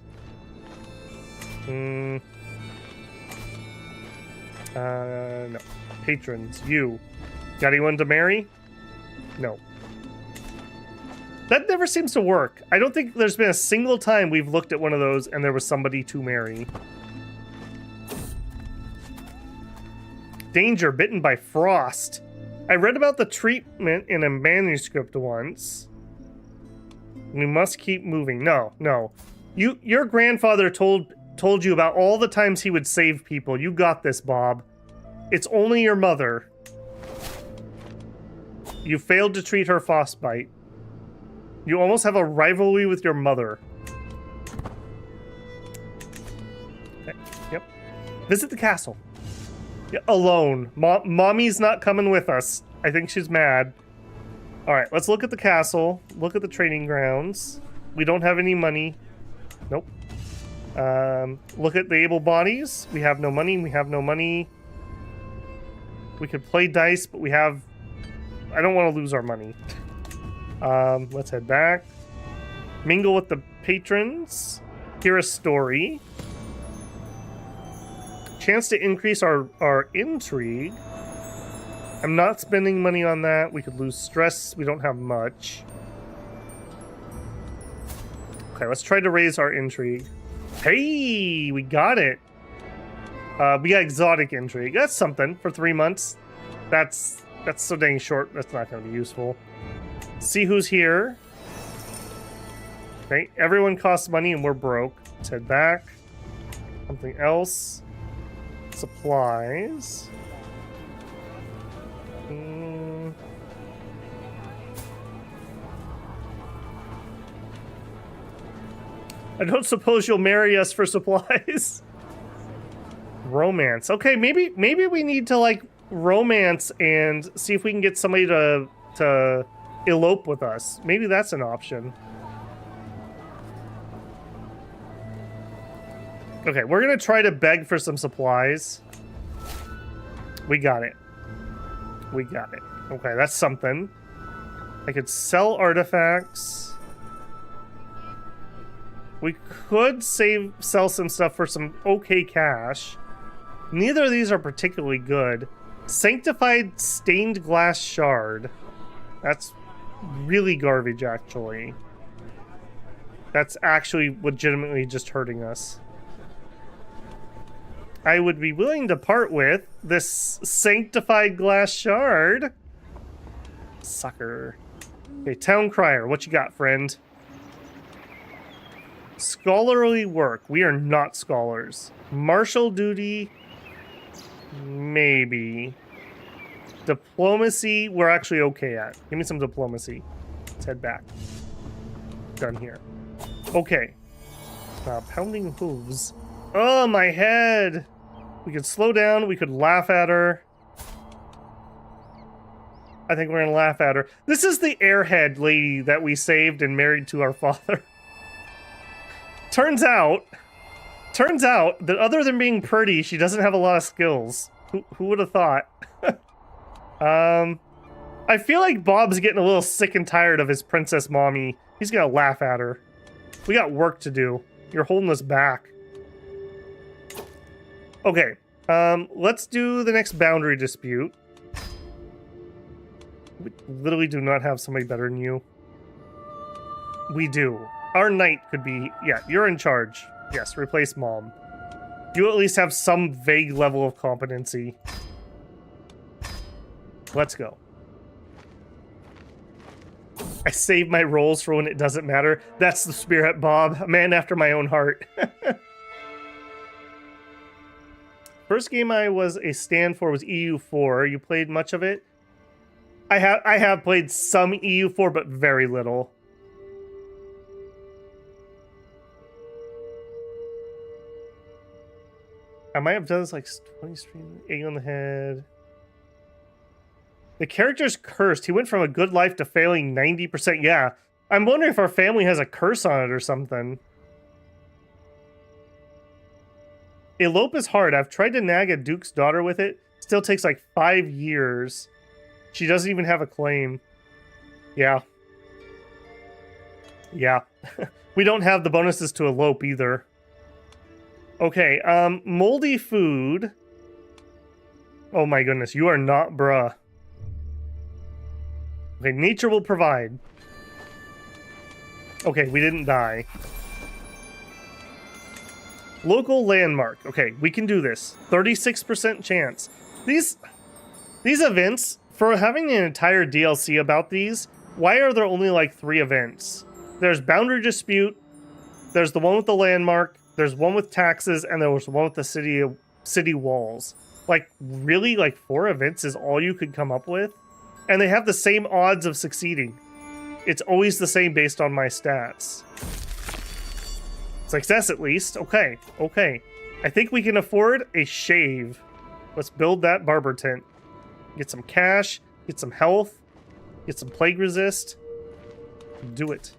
No. Patrons, you. Got anyone to marry? No. That never seems to work. I don't think there's been a single time we've looked at one of those and there was somebody to marry. Danger, bitten by frost. I read about the treatment in a manuscript once. We must keep moving. No. Your grandfather told you about all the times he would save people. You got this, Bob. It's only your mother. You failed to treat her frostbite. You almost have a rivalry with your mother. Okay, yep. Visit the castle. Yeah, alone. Mommy's not coming with us. I think she's mad. Alright, let's look at the castle. Look at the training grounds. We don't have any money. Nope. Look at the able bodies. We have no money. We could play dice, but we have... I don't want to lose our money. Let's head back. Mingle with the patrons. Hear a story. Chance to increase our intrigue. I'm not spending money on that. We could lose stress. We don't have much. Okay, let's try to raise our intrigue. Hey, we got it. We got exotic intrigue. That's something for 3 months. That's so dang short. That's not going to be useful. See who's here. Okay, everyone costs money and we're broke. Let's head back. Something else. Supplies. I don't suppose you'll marry us for supplies. Romance. Okay, maybe we need to like romance and see if we can get somebody to elope with us. Maybe that's an option. Okay, we're gonna try to beg for some supplies. We got it. Okay, that's something. I could sell artifacts. We could sell some stuff for some okay cash. Neither of these are particularly good. Sanctified stained glass shard. That's really garbage, actually. That's actually legitimately just hurting us. I would be willing to part with this sanctified glass shard. Sucker. Okay, town crier, what you got, friend? Scholarly work. We are not scholars. Martial duty. Maybe. Diplomacy, we're actually okay at. Give me some diplomacy. Let's head back. Done here. Okay. Pounding hooves. Oh, my head! We could slow down, we could laugh at her. I think we're gonna laugh at her. This is the airhead lady that we saved and married to our father. Turns out that other than being pretty, she doesn't have a lot of skills. Who would have thought? I feel like Bob's getting a little sick and tired of his princess mommy. He's gonna laugh at her. We got work to do. You're holding us back. Okay, let's do the next boundary dispute. We literally do not have somebody better than you. We do. Our knight could be... Yeah, you're in charge. Yes, replace mom. You at least have some vague level of competency. Let's go. I save my rolls for when it doesn't matter. That's the spirit, Bob. A man after my own heart. First game I was a stand for was EU4. You played much of it? I have played some EU4, but very little. I might have done this like 20 stream, egg on the head. The character's cursed. He went from a good life to failing 90%. Yeah. I'm wondering if our family has a curse on it or something. Elope is hard. I've tried to nag a duke's daughter with it. Still takes like 5 years. She doesn't even have a claim. Yeah. Yeah. We don't have the bonuses to elope either. Okay, moldy food. Oh my goodness, you are not bruh. Okay, nature will provide. Okay, we didn't die. Local landmark. Okay, we can do this. 36% chance. These events, for having an entire DLC about these, why are there only like 3 events? There's Boundary Dispute, there's the one with the landmark, there's one with taxes, and there was one with the city walls. Like, really? Like, 4 events is all you could come up with? And they have the same odds of succeeding. It's always the same based on my stats. Success, at least. Okay, okay. I think we can afford a shave. Let's build that barber tent. Get some cash, get some health, get some plague resist. Do it.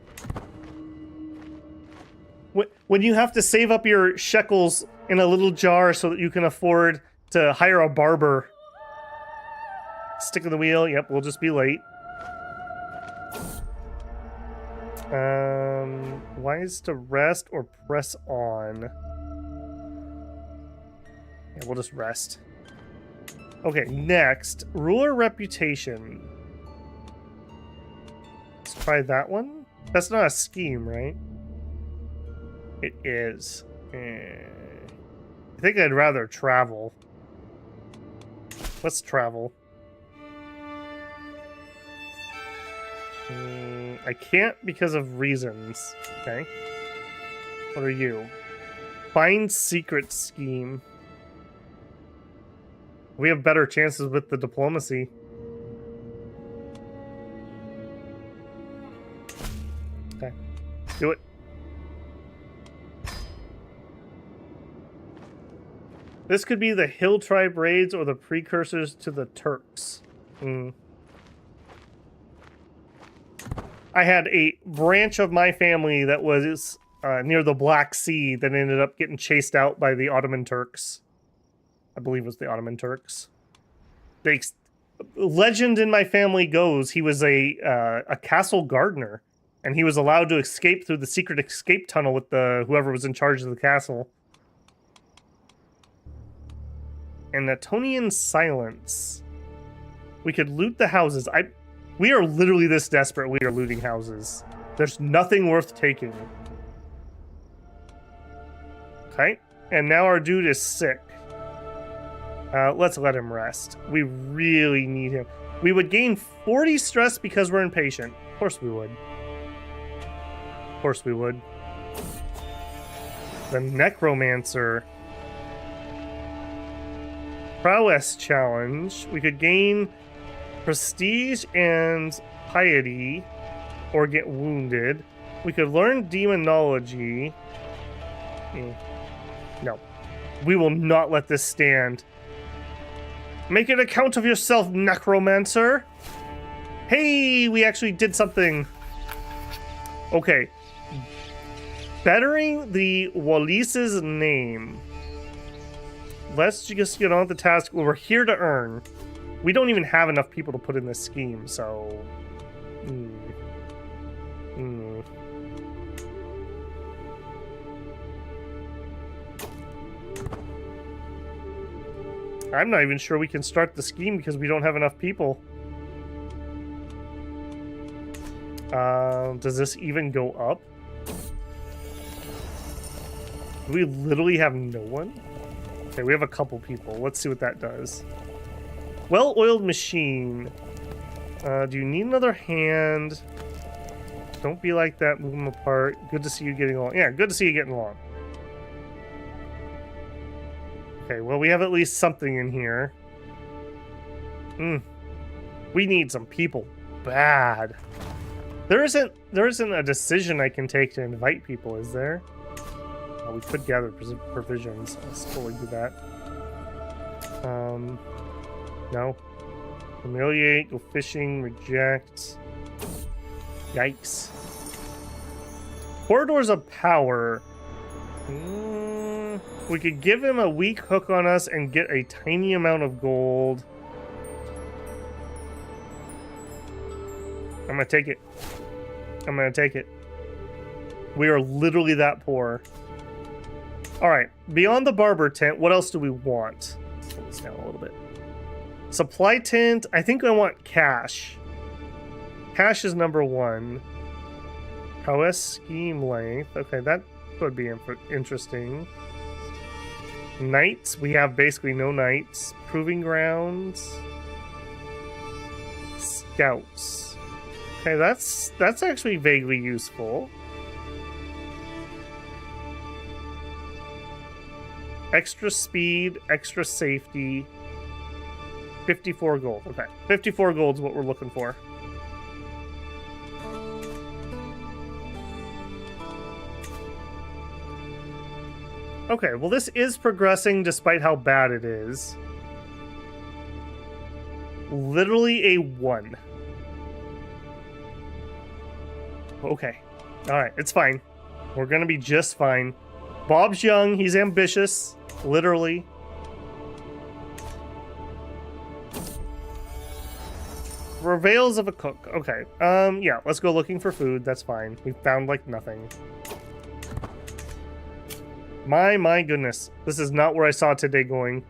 When you have to save up your shekels in a little jar so that you can afford to hire a barber. Stick in the wheel. Yep, we'll just be late. Wise to rest or press on? Yeah, we'll just rest. Okay, next. Ruler reputation. Let's try that one. That's not a scheme, right? It is. I think I'd rather travel. Let's travel. I can't because of reasons. Okay. What are you? Find secret scheme. We have better chances with the diplomacy. Okay. Do it. This could be the Hill Tribe raids or the precursors to the Turks. I had a branch of my family that was near the Black Sea that ended up getting chased out by the Ottoman Turks. I believe it was the Ottoman Turks. Legend in my family goes he was a castle gardener, And he was allowed to escape through the secret escape tunnel with the whoever was in charge of the castle. Anatonian silence. We could loot the houses. We are literally this desperate. We are looting houses. There's nothing worth taking. Okay. And now our dude is sick. Let's let him rest. We really need him. We would gain 40 stress because we're impatient. Of course we would. Of course we would. The Necromancer. Prowess challenge. We could gain prestige and piety or get wounded. We could learn demonology. No. We will not let this stand. Make an account of yourself, Necromancer. Hey, we actually did something. Okay. Bettering the Wallise's name. Let's just get on with the task. We're here to earn. We don't even have enough people to put in this scheme, so... I'm not even sure we can start the scheme because we don't have enough people. Does this even go up? Do we literally have no one? Okay, we have a couple people. Let's see what that does. Well-oiled machine. Do you need another hand? Don't be like that. Move them apart. Good to see you getting along. Yeah, good to see you getting along. Okay, well, we have at least something in here. We need some people. Bad. There isn't a decision I can take to invite people, is there? Oh, we could gather provisions. Let's totally do that. No. Humiliate, go fishing, reject. Yikes. Corridors of power. We could give him a weak hook on us and get a tiny amount of gold. I'm gonna take it. I'm gonna take it. We are literally that poor. Alright, beyond the barber tent, what else do we want? Let's pull this down a little bit. Supply tent, I think I want cash. Cash is number 1. Prowess scheme length. Okay, that would be interesting. Knights, we have basically no knights. Proving grounds. Scouts. Okay, that's actually vaguely useful. Extra speed, extra safety. 54 gold. Okay, 54 gold is what we're looking for. Okay, well this is progressing despite how bad it is. Literally a 1. Okay. Alright, it's fine. We're gonna be just fine. Bob's young, he's ambitious. Literally. Travails of a cook. Okay. Yeah, let's go looking for food. That's fine. We found, like, nothing. My goodness. This is not where I saw today going.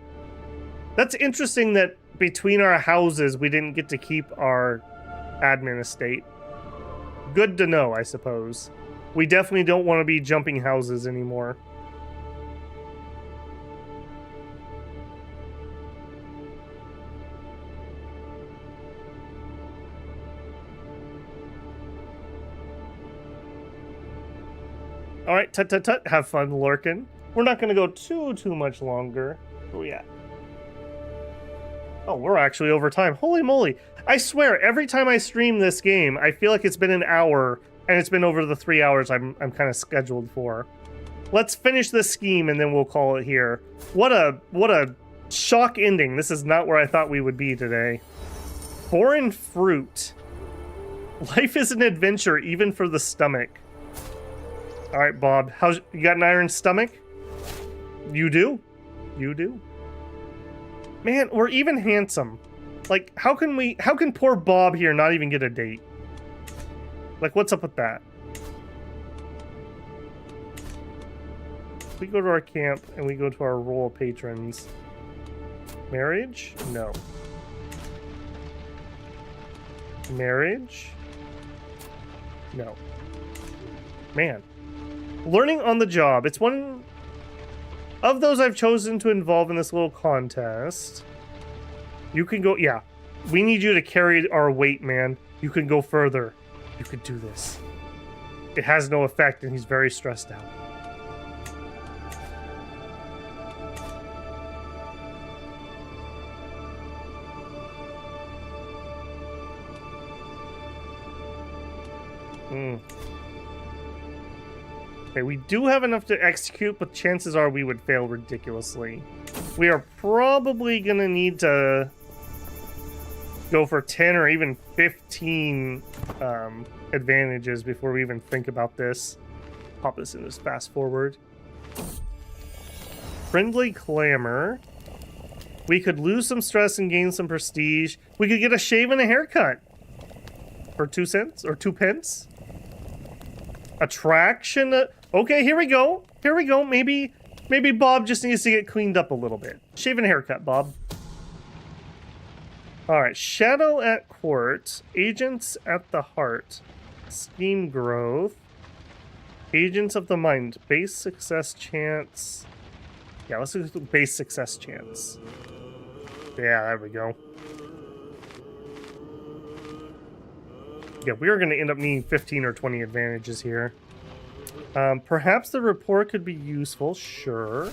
That's interesting that between our houses, we didn't get to keep our admin estate. Good to know, I suppose. We definitely don't want to be jumping houses anymore. Alright, tut. Have fun lurking. We're not going to go too much longer. Where we at? Oh, we're actually over time. Holy moly. I swear, every time I stream this game, I feel like it's been an hour, and it's been over the 3 hours I'm kind of scheduled for. Let's finish this scheme, and then we'll call it here. What a shock ending. This is not where I thought we would be today. Foreign fruit. Life is an adventure, even for the stomach. All right, Bob. You got an iron stomach? You do? You do? Man, we're even handsome. Like, how can poor Bob here not even get a date? Like, what's up with that? we go to our camp and we go to our royal patrons. Marriage? No. Marriage? No. Man. Learning on the job. It's one of those I've chosen to involve in this little contest. You can go... Yeah. We need you to carry our weight, man. You can go further. You could do this. It has no effect, and he's very stressed out. Okay, we do have enough to execute, but chances are we would fail ridiculously. We are probably going to need to go for 10 or even 15 advantages before we even think about this. Pop this in this fast forward. Friendly clamor. We could lose some stress and gain some prestige. We could get a shave and a haircut for 2 cents or 2 pence. Attraction. Okay, here we go. Here we go. Maybe Bob just needs to get cleaned up a little bit. Shave and haircut, Bob. All right, Shadow at Court, Agents at the Heart, Scheme Growth, Agents of the Mind, Base Success Chance. Yeah, let's do Base Success Chance. Yeah, there we go. Yeah, we are going to end up needing 15 or 20 advantages here. Perhaps the report could be useful, sure.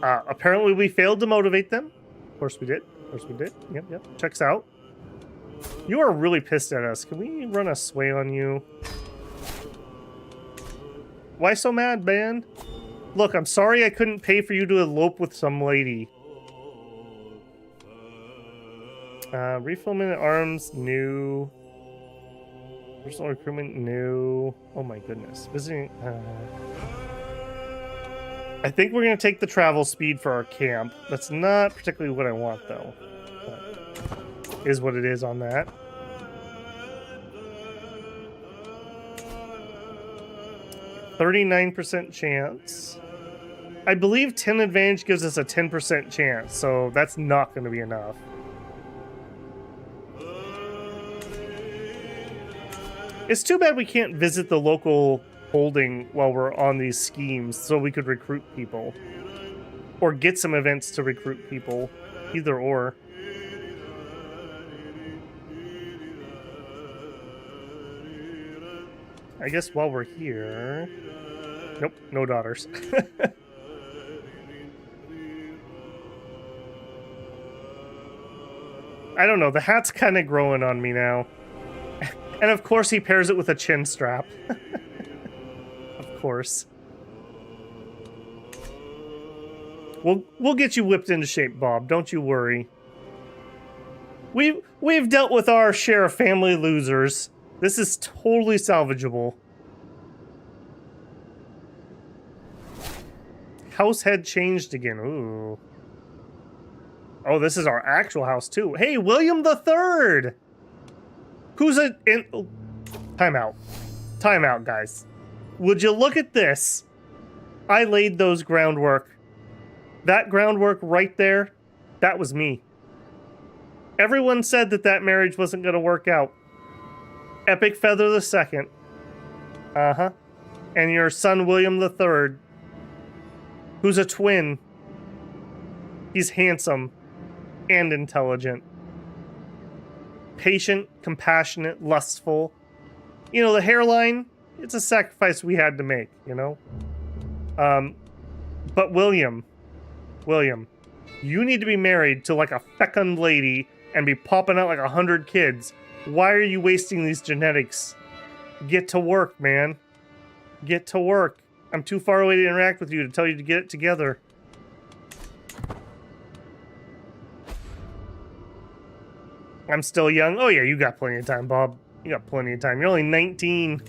Apparently we failed to motivate them. Of course we did. Of course we did. Yep. Checks out. You are really pissed at us. Can we run a sway on you? Why so mad, man? Look, I'm sorry I couldn't pay for you to elope with some lady. Refillment at arms, new. Personal recruitment, new. Oh my goodness. Visiting. I think we're going to take the travel speed for our camp. That's not particularly what I want, though. But is what it is on that. %39% chance. I believe 10 advantage gives us a 10% chance, so that's not going to be enough. It's too bad we can't visit the local holding while we're on these schemes so we could recruit people. Or get some events to recruit people. Either or. I guess while we're here... Nope, no daughters. I don't know, the hat's kind of growing on me now. And of course he pairs it with a chin strap. Of course. We'll get you whipped into shape, Bob. Don't you worry. We've dealt with our share of family losers. This is totally salvageable. House head changed again. Ooh. Oh, this is our actual house too. Hey, William the Third. Who's a... Time out. Time out, guys. Would you look at this? I laid those groundwork. That groundwork right there, that was me. Everyone said that that marriage wasn't going to work out. Epic Feather the Second. Uh-huh. And your son, William the Third, who's a twin. He's handsome and intelligent. Patient, compassionate, lustful. You know, the hairline, it's a sacrifice we had to make, you know? But William, you need to be married to like a fecund lady and be popping out like 100 kids. Why are you wasting these genetics? Get to work, man. Get to work. I'm too far away to interact with you to tell you to get it together. I'm still young. Oh yeah, you got plenty of time, Bob. You got plenty of time. You're only 19.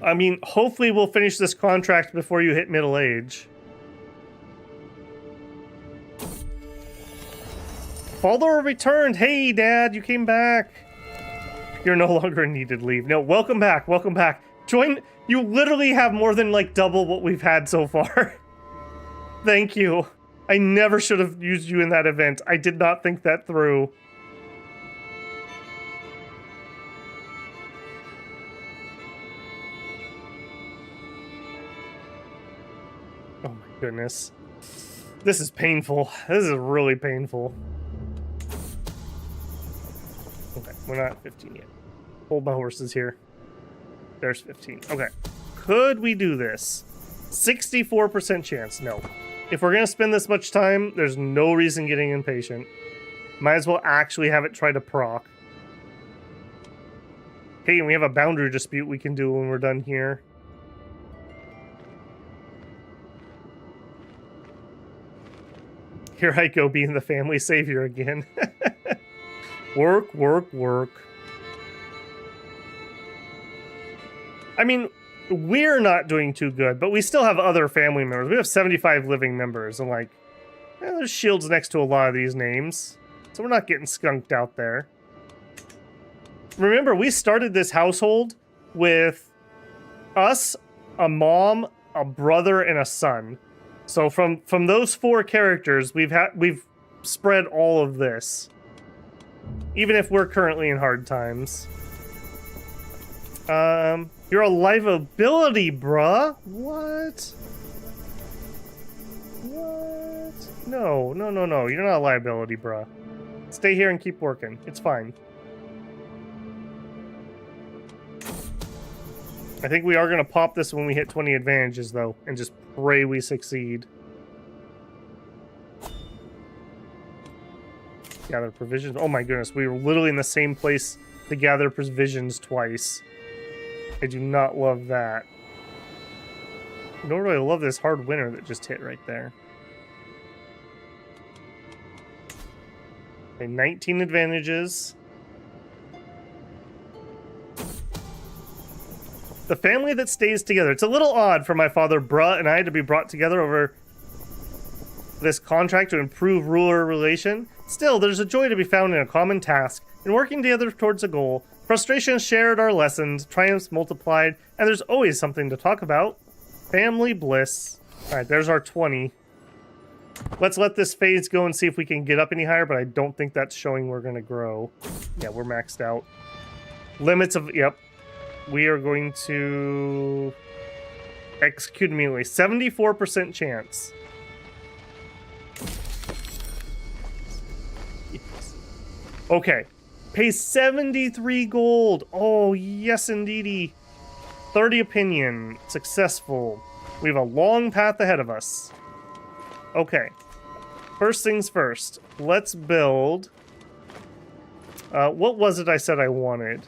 I mean, hopefully we'll finish this contract before you hit middle age. Follower returned. Hey, Dad, you came back. You're no longer needed. Leave. No, welcome back. Welcome back. Join. You literally have more than like double what we've had so far. Thank you. I never should have used you in that event. I did not think that through. Oh my goodness. This is painful. This is really painful. Okay, we're not at 15 yet. Hold my horses here. There's 15. Okay. Could we do this? 64% chance. No. If we're going to spend this much time, there's no reason getting impatient. Might as well actually have it try to proc. Okay, and we have a boundary dispute we can do when we're done here. Here I go being the family savior again. Work, work, work. I mean, we're not doing too good, but we still have other family members. We have 75 living members, and like, there's shields next to a lot of these names. So we're not getting skunked out there. Remember, we started this household with us, a mom, a brother, and a son. So from those 4 characters, we've spread all of this. Even if we're currently in hard times. You're a liability, bruh. What? What? No. You're not a liability, bruh. Stay here and keep working. It's fine. I think we are going to pop this when we hit 20 advantages, though, and just pray we succeed. Gather provisions. Oh my goodness, we were literally in the same place to gather provisions twice. I do not love that. Nor do I love this hard winter that just hit right there. Okay, 19 advantages. The family that stays together. It's a little odd for my father, Bruh, and I to be brought together over this contract to improve ruler relation. Still, there's a joy to be found in a common task, in working together towards a goal. Frustrations shared are lessened, triumphs multiplied, and there's always something to talk about. Family bliss. Alright, there's our 20. Let's let this phase go and see if we can get up any higher, but I don't think that's showing we're going to grow. Yeah, we're maxed out. Limits of... Yep. We are going to execute immediately. 74% chance. Yes. Okay. Pay 73 gold. Oh, yes, indeedy. 30 opinion. Successful. We have a long path ahead of us. Okay. First things first. Let's build... what was it I said I wanted?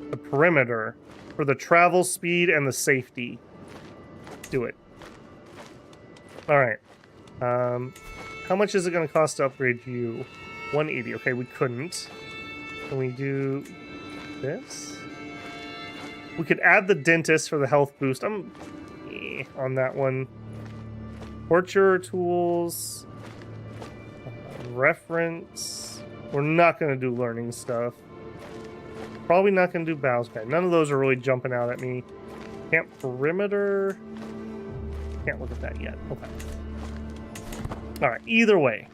The perimeter for the travel speed and the safety. Do it. All right. How much is it going to cost to upgrade you? 180. Okay, we couldn't. Can we do this? We could add the dentist for the health boost. I'm on that one. Torture tools. Reference. We're not going to do learning stuff. Probably not going to do Bow's Guide. None of those are really jumping out at me. Camp perimeter. Can't look at that yet. Okay. Alright, either way.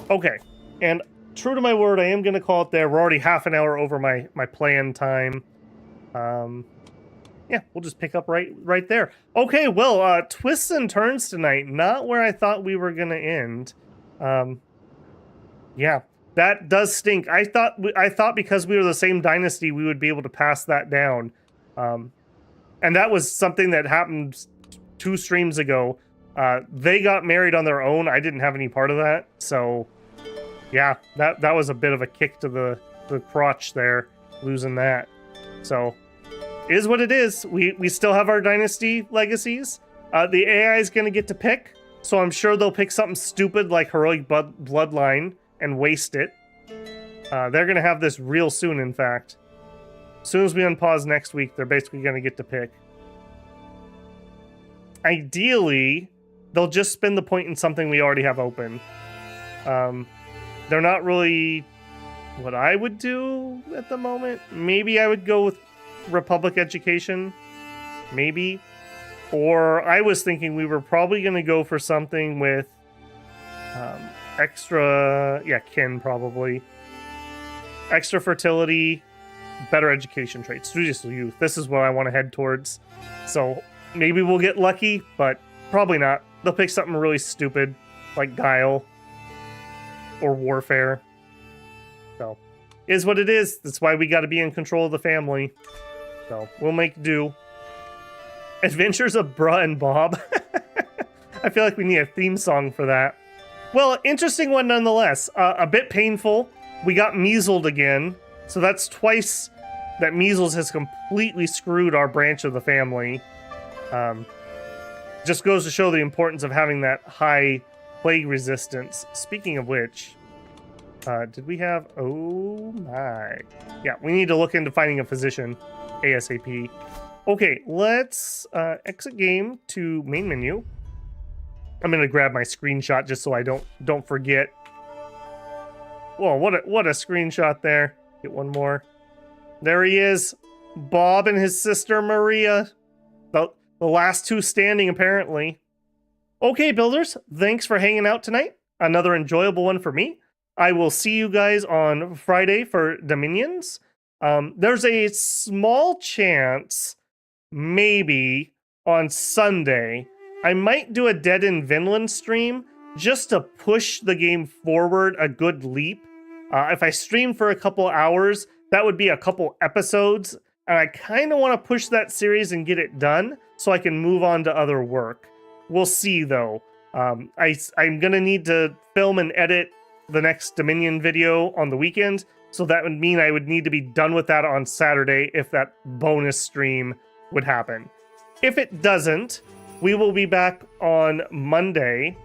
Okay. And true to my word, I am going to call it there. We're already half an hour over my planned time. Yeah, we'll just pick up right there. Okay, well, twists and turns tonight. Not where I thought we were going to end. Yeah. That does stink. I thought because we were the same dynasty, we would be able to pass that down. And that was something that happened 2 streams ago. They got married on their own. I didn't have any part of that. So, yeah, that was a bit of a kick to the crotch there, losing that. So, is what it is. We still have our dynasty legacies. The AI is going to get to pick. So I'm sure they'll pick something stupid like Heroic Bloodline and waste it. They're going to have this real soon, in fact. As soon as we unpause next week, they're basically going to get to pick. Ideally, they'll just spend the point in something we already have open. They're not really what I would do at the moment. Maybe I would go with Republic Education. Maybe. Or I was thinking we were probably going to go for something with extra, kin probably. Extra fertility, better education traits, studious youth. This is what I want to head towards. So maybe we'll get lucky, but probably not. They'll pick something really stupid like Guile or Warfare. So, is what it is. That's why we got to be in control of the family. So, we'll make do. Adventures of Bruh and Bob. I feel like we need a theme song for that. Well, interesting one nonetheless. A bit painful. We got measled again. So that's twice that measles has completely screwed our branch of the family. Just goes to show the importance of having that high plague resistance. Speaking of which, did we have... Oh my. Yeah, we need to look into finding a physician ASAP. Okay, let's exit game to main menu. I'm gonna grab my screenshot just so I don't forget. Whoa, what a screenshot there. Get one more. There he is. Bob and his sister Maria. The last two standing, apparently. Okay, builders, thanks for hanging out tonight. Another enjoyable one for me. I will see you guys on Friday for Dominions. There's a small chance, maybe, on Sunday, I might do a Dead in Vinland stream just to push the game forward a good leap. If I stream for a couple hours, that would be a couple episodes, and I kind of want to push that series and get it done so I can move on to other work. We'll see, though. I'm going to need to film and edit the next Dominion video on the weekend, so that would mean I would need to be done with that on Saturday if that bonus stream would happen. If it doesn't, we will be back on Monday.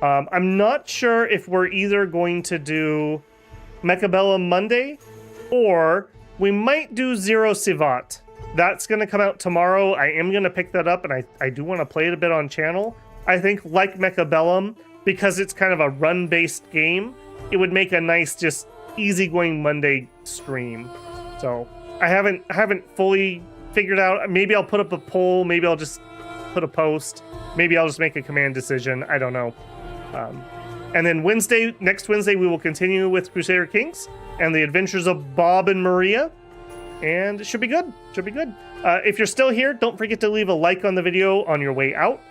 I'm not sure if we're either going to do Mechabellum Monday, or we might do Zero Sivat. That's going to come out tomorrow. I am going to pick that up, and I do want to play it a bit on channel. I think, like Mechabellum, because it's kind of a run-based game, it would make a nice, just easygoing Monday stream. So I haven't fully figured out. Maybe I'll put up a poll. Maybe I'll just put a post. Maybe I'll just make a command decision. I don't know. And then next Wednesday, we will continue with Crusader Kings and the adventures of Bob and Maria. And it should be good. Should be good. If you're still here, don't forget to leave a like on the video on your way out.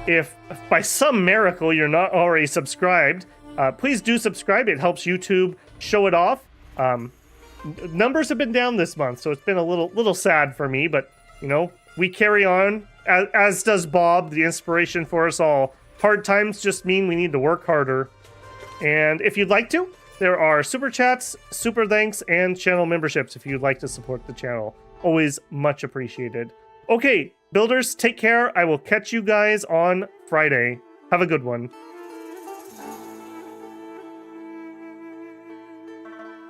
If by some miracle you're not already subscribed, please do subscribe. It helps YouTube show it off. Numbers have been down this month, so it's been a little sad for me, but you know, we carry on, as does Bob, the inspiration for us all. Hard times just mean we need to work harder. And if you'd like to, there are super chats, super thanks, and channel memberships if you'd like to support the channel. Always much appreciated. Okay, builders, take care. I will catch you guys on Friday. Have a good one.